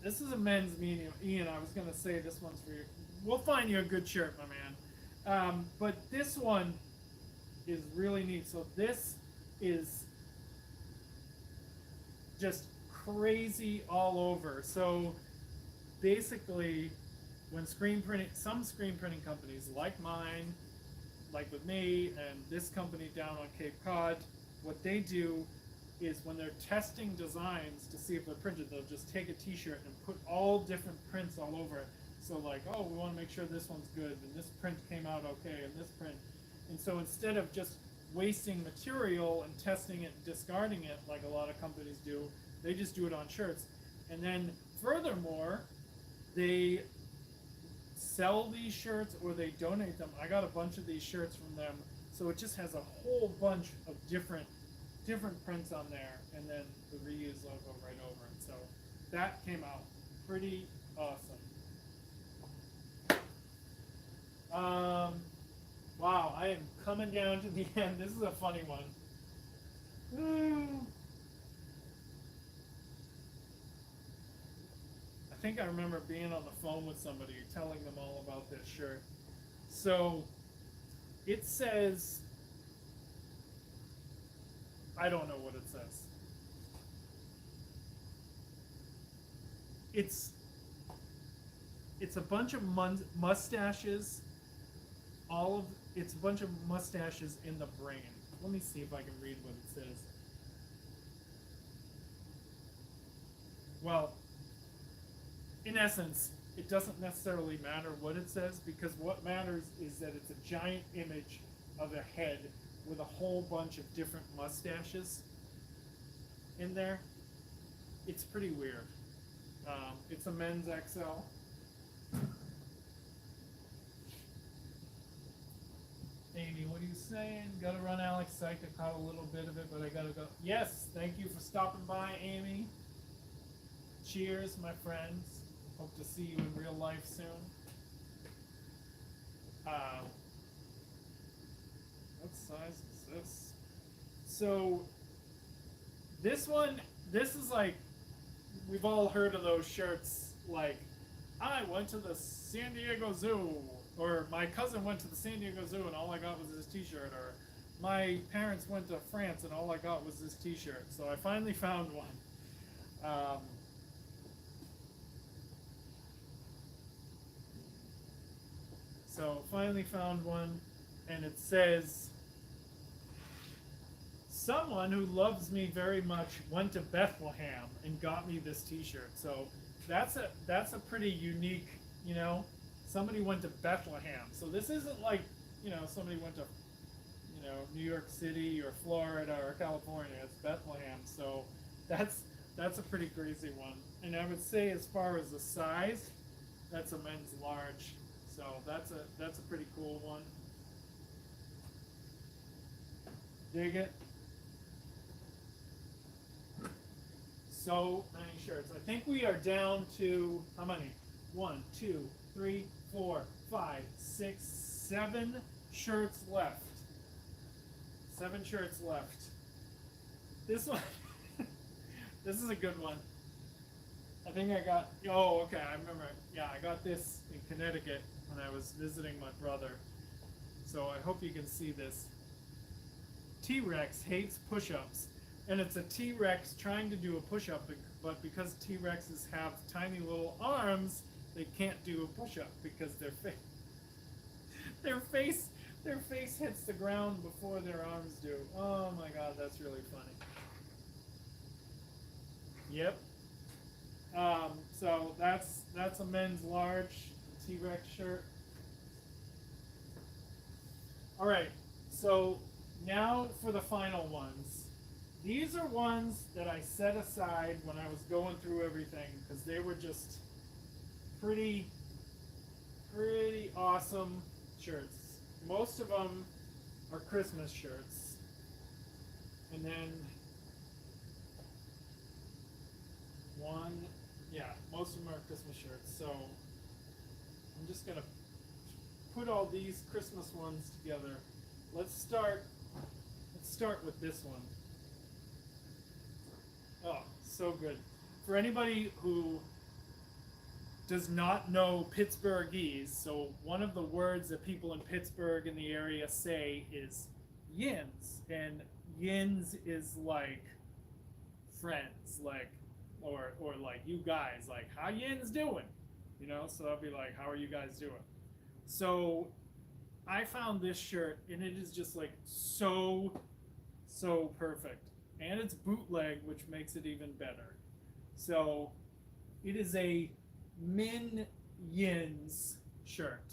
this is a men's medium. Ian, I was going to say this one's for you. We'll find you a good shirt, my man. But this one is really neat. So this is just crazy all over. So basically, when some screen printing companies like mine, like with me, and this company down on Cape Cod, what they do is when they're testing designs to see if they're printed, they'll just take a t-shirt and put all different prints all over it. So like, oh, we want to make sure this one's good, and this print came out okay, and this print. And so instead of just wasting material and testing it and discarding it like a lot of companies do, they just do it on shirts. And then furthermore, they sell these shirts or they donate them. I got a bunch of these shirts from them, so it just has a whole bunch of different prints on there, and then the reuse logo right over it. So that came out pretty awesome. Wow, I am coming down to the end. This is a funny one. I think I remember being on the phone with somebody telling them all about this shirt. So it says, I don't know what it says. It's a bunch of mustaches. It's a bunch of mustaches in the brain. Let me see if I can read what it says. Well, in essence, it doesn't necessarily matter what it says, because what matters is that it's a giant image of a head with a whole bunch of different mustaches in there. It's pretty weird. It's a men's XL. Amy, what are you saying? Gotta run, Alex. Psych, I caught a little bit of it, but I gotta go. Yes, thank you for stopping by, Amy. Cheers, my friends. Hope to see you in real life soon. What size is this? So, this is like, we've all heard of those shirts, like, I went to the San Diego Zoo, or my cousin went to the San Diego Zoo and all I got was this t-shirt, or my parents went to France and all I got was this t-shirt. So I finally found one. So finally found one, and it says, someone who loves me very much went to Bethlehem and got me this t-shirt. So that's a pretty unique, somebody went to Bethlehem. So this isn't like, somebody went to, New York City or Florida or California. It's Bethlehem. So that's a pretty crazy one. And I would say, as far as the size, that's a men's large. So that's a pretty cool one. Dig it. So many shirts. I think we are down to how many? 7 shirts left. 7 shirts left. This one, this is a good one. I think I got. Oh, okay. I remember. Yeah, I got this in Connecticut when I was visiting my brother. So I hope you can see this. T-Rex hates push-ups, and it's a T-Rex trying to do a push-up, but because T-Rexes have tiny little arms, they can't do a push-up because their face their face hits the ground before their arms do. Oh my god, that's really funny. Yep. So that's a men's large T-Rex shirt. All right. So now for the final ones. These are ones that I set aside when I was going through everything because they were just pretty awesome shirts. Most of them are Christmas shirts. And then most of them are Christmas shirts. So I'm just gonna put all these Christmas ones together. Let's start with this one. Oh, so good. For anybody who does not know Pittsburghese, so one of the words that people in Pittsburgh in the area say is yins, and yins is like friends, like or like you guys, like how yins doing, So I'll be like, how are you guys doing? So I found this shirt, and it is just like so perfect, and it's bootleg, which makes it even better. So it is a Minions shirt.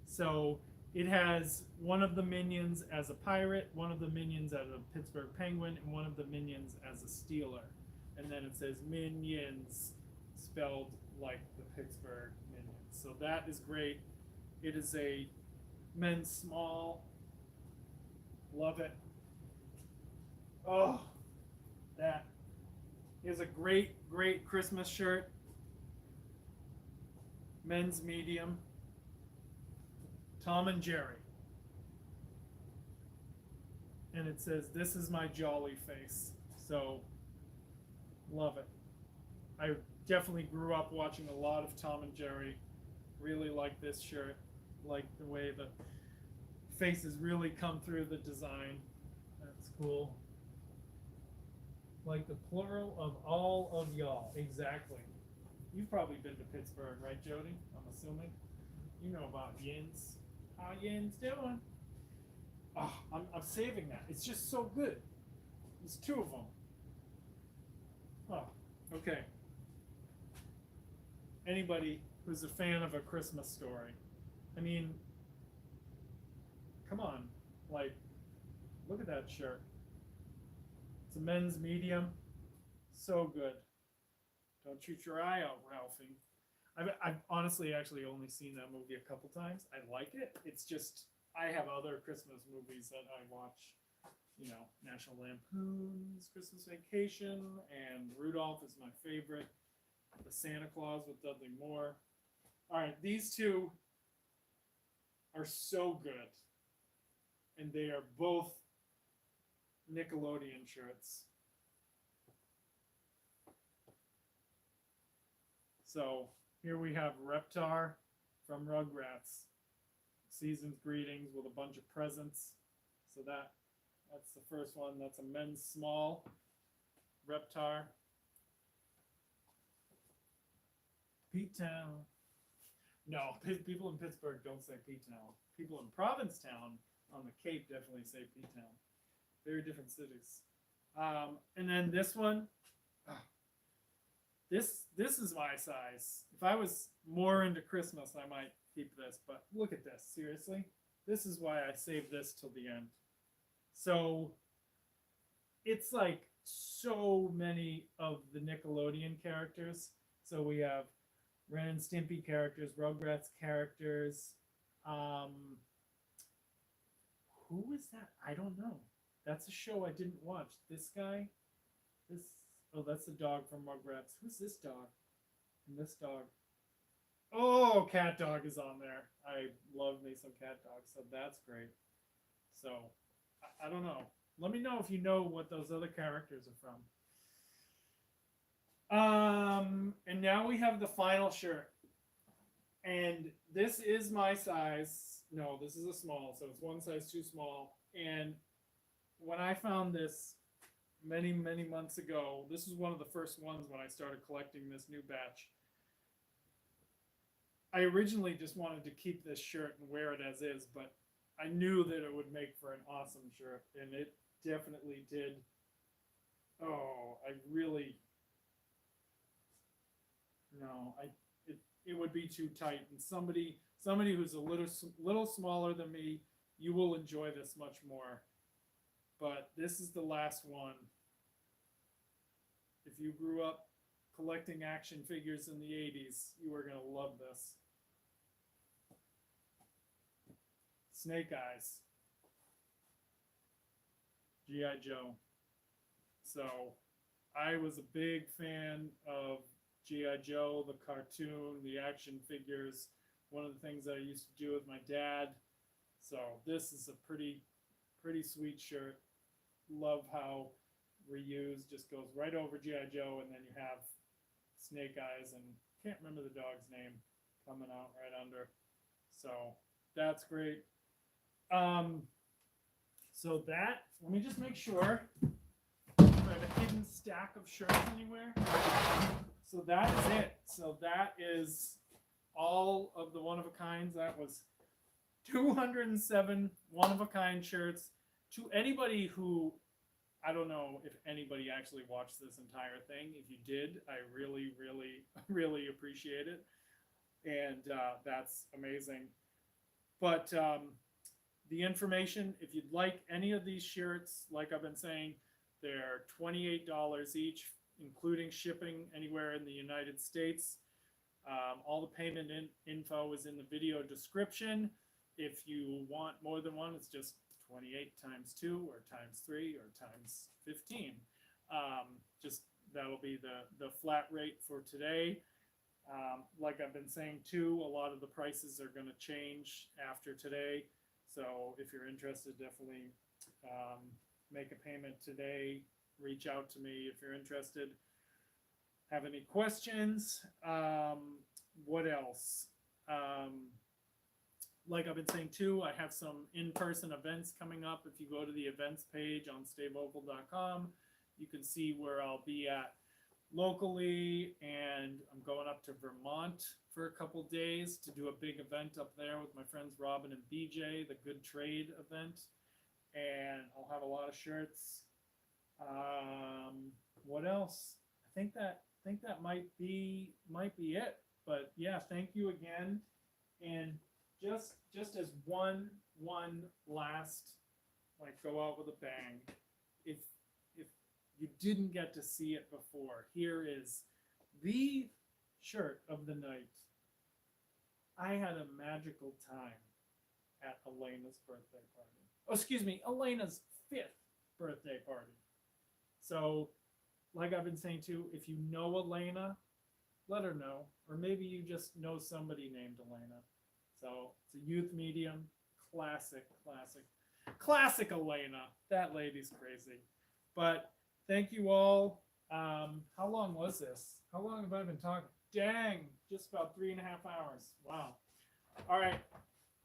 So it has one of the minions as a pirate, one of the minions as a Pittsburgh Penguin, and one of the minions as a Steeler. And then it says Minions, spelled like the Pittsburgh Minions. So that is great. It is a men's small. Love it. Oh, that is a great Christmas shirt. Men's medium. Tom and Jerry. And it says, "This is my jolly face." So, love it. I definitely grew up watching a lot of Tom and Jerry. Really like this shirt. Like the way the faces really come through the design. That's cool. Like the plural of all of y'all. Exactly. You've probably been to Pittsburgh, right, Jody? I'm assuming. You know about yins. How yins doing? Oh, I'm saving that. It's just so good. There's 2 of them. Oh, okay. Anybody who's a fan of A Christmas Story. I mean, come on. Like, look at that shirt. It's a men's medium. So good. Don't shoot your eye out, Ralphie. I've honestly actually only seen that movie a couple times. I like it. It's just I have other Christmas movies that I watch. National Lampoon's Christmas Vacation, and Rudolph is my favorite. The Santa Claus with Dudley Moore. All right, these 2 are so good, and they are both Nickelodeon shirts. So here we have Reptar from Rugrats. Season's greetings with a bunch of presents. So that's the first one. That's a men's small. Reptar. P-Town. No, people in Pittsburgh don't say P-Town. People in Provincetown on the Cape definitely say P-Town. Very different cities. And then this one. This is my size. If I was more into Christmas, I might keep this. But look at this. Seriously. This is why I saved this till the end. So it's like so many of the Nickelodeon characters. So we have Ren and Stimpy characters, Rugrats characters. Who is that? I don't know. That's a show I didn't watch. This guy, this oh, that's the dog from Rugrats. Who's this dog? And this dog. Oh, Cat Dog is on there. I love me some Cat Dog, so that's great. So I don't know. Let me know if you know what those other characters are from. And now we have the final shirt. And this is my size. No, this is a small, so it's one size too small. And when I found this many, many months ago, this was one of the first ones when I started collecting this new batch. I originally just wanted to keep this shirt and wear it as is, but I knew that it would make for an awesome shirt, and it definitely did. Oh, I really no, it would be too tight, and somebody who's a little smaller than me, you will enjoy this much more. But this is the last one. If you grew up collecting action figures in the 80s, you are going to love this. Snake Eyes. G.I. Joe. So, I was a big fan of G.I. Joe, the cartoon, the action figures. One of the things that I used to do with my dad. So, this is a pretty sweet shirt. Love how reused just goes right over G.I. Joe, and then you have Snake Eyes, and can't remember the dog's name coming out right under. So that's great. So that, let me just make sure if I have a hidden stack of shirts anywhere. So that is it. So that is all of the one-of-a-kinds. That was 207 one-of-a-kind shirts. To anybody who, I don't know if anybody actually watched this entire thing. If you did, I really, really, really appreciate it. And that's amazing. But the information, if you'd like any of these shirts, like I've been saying, they're $28 each, including shipping anywhere in the United States. All the payment info is in the video description. If you want more than one, it's just 28 times 2 or times 3 or times 15. Just that'll be the flat rate for today. Like I've been saying too, a lot of the prices are going to change after today. So if you're interested, definitely make a payment today. Reach out to me if you're interested. Have any questions? What else? Like I've been saying too, I have some in-person events coming up. If you go to the events page on stayvocal.com, you can see where I'll be at locally, and I'm going up to Vermont for a couple days to do a big event up there with my friends Robin and BJ, the Good Trade event, and I'll have a lot of shirts. What else? I think that might be it. But yeah, thank you again, and just as one last, like, go out with a bang. If you didn't get to see it before, here is the shirt of the night. I had a magical time at Elena's birthday party. Oh, excuse me, Elena's 5th birthday party. So, like I've been saying too, if you know Elena, let her know. Or maybe you just know somebody named Elena. So, it's a youth medium, classic Elena. That lady's crazy. But thank you all. How long was this? How long have I been talking? Dang, just about 3.5 hours. Wow. All right,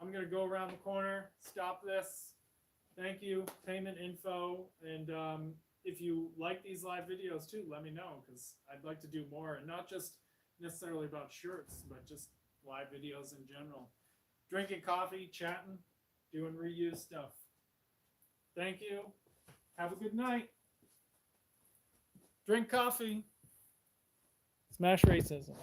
I'm going to go around the corner, stop this. Thank you, payment info. And if you like these live videos too, let me know, because I'd like to do more, and not just necessarily about shirts, but just live videos in general. Drinking coffee, chatting, doing reuse stuff. Thank you. Have a good night. Drink coffee. Smash racism.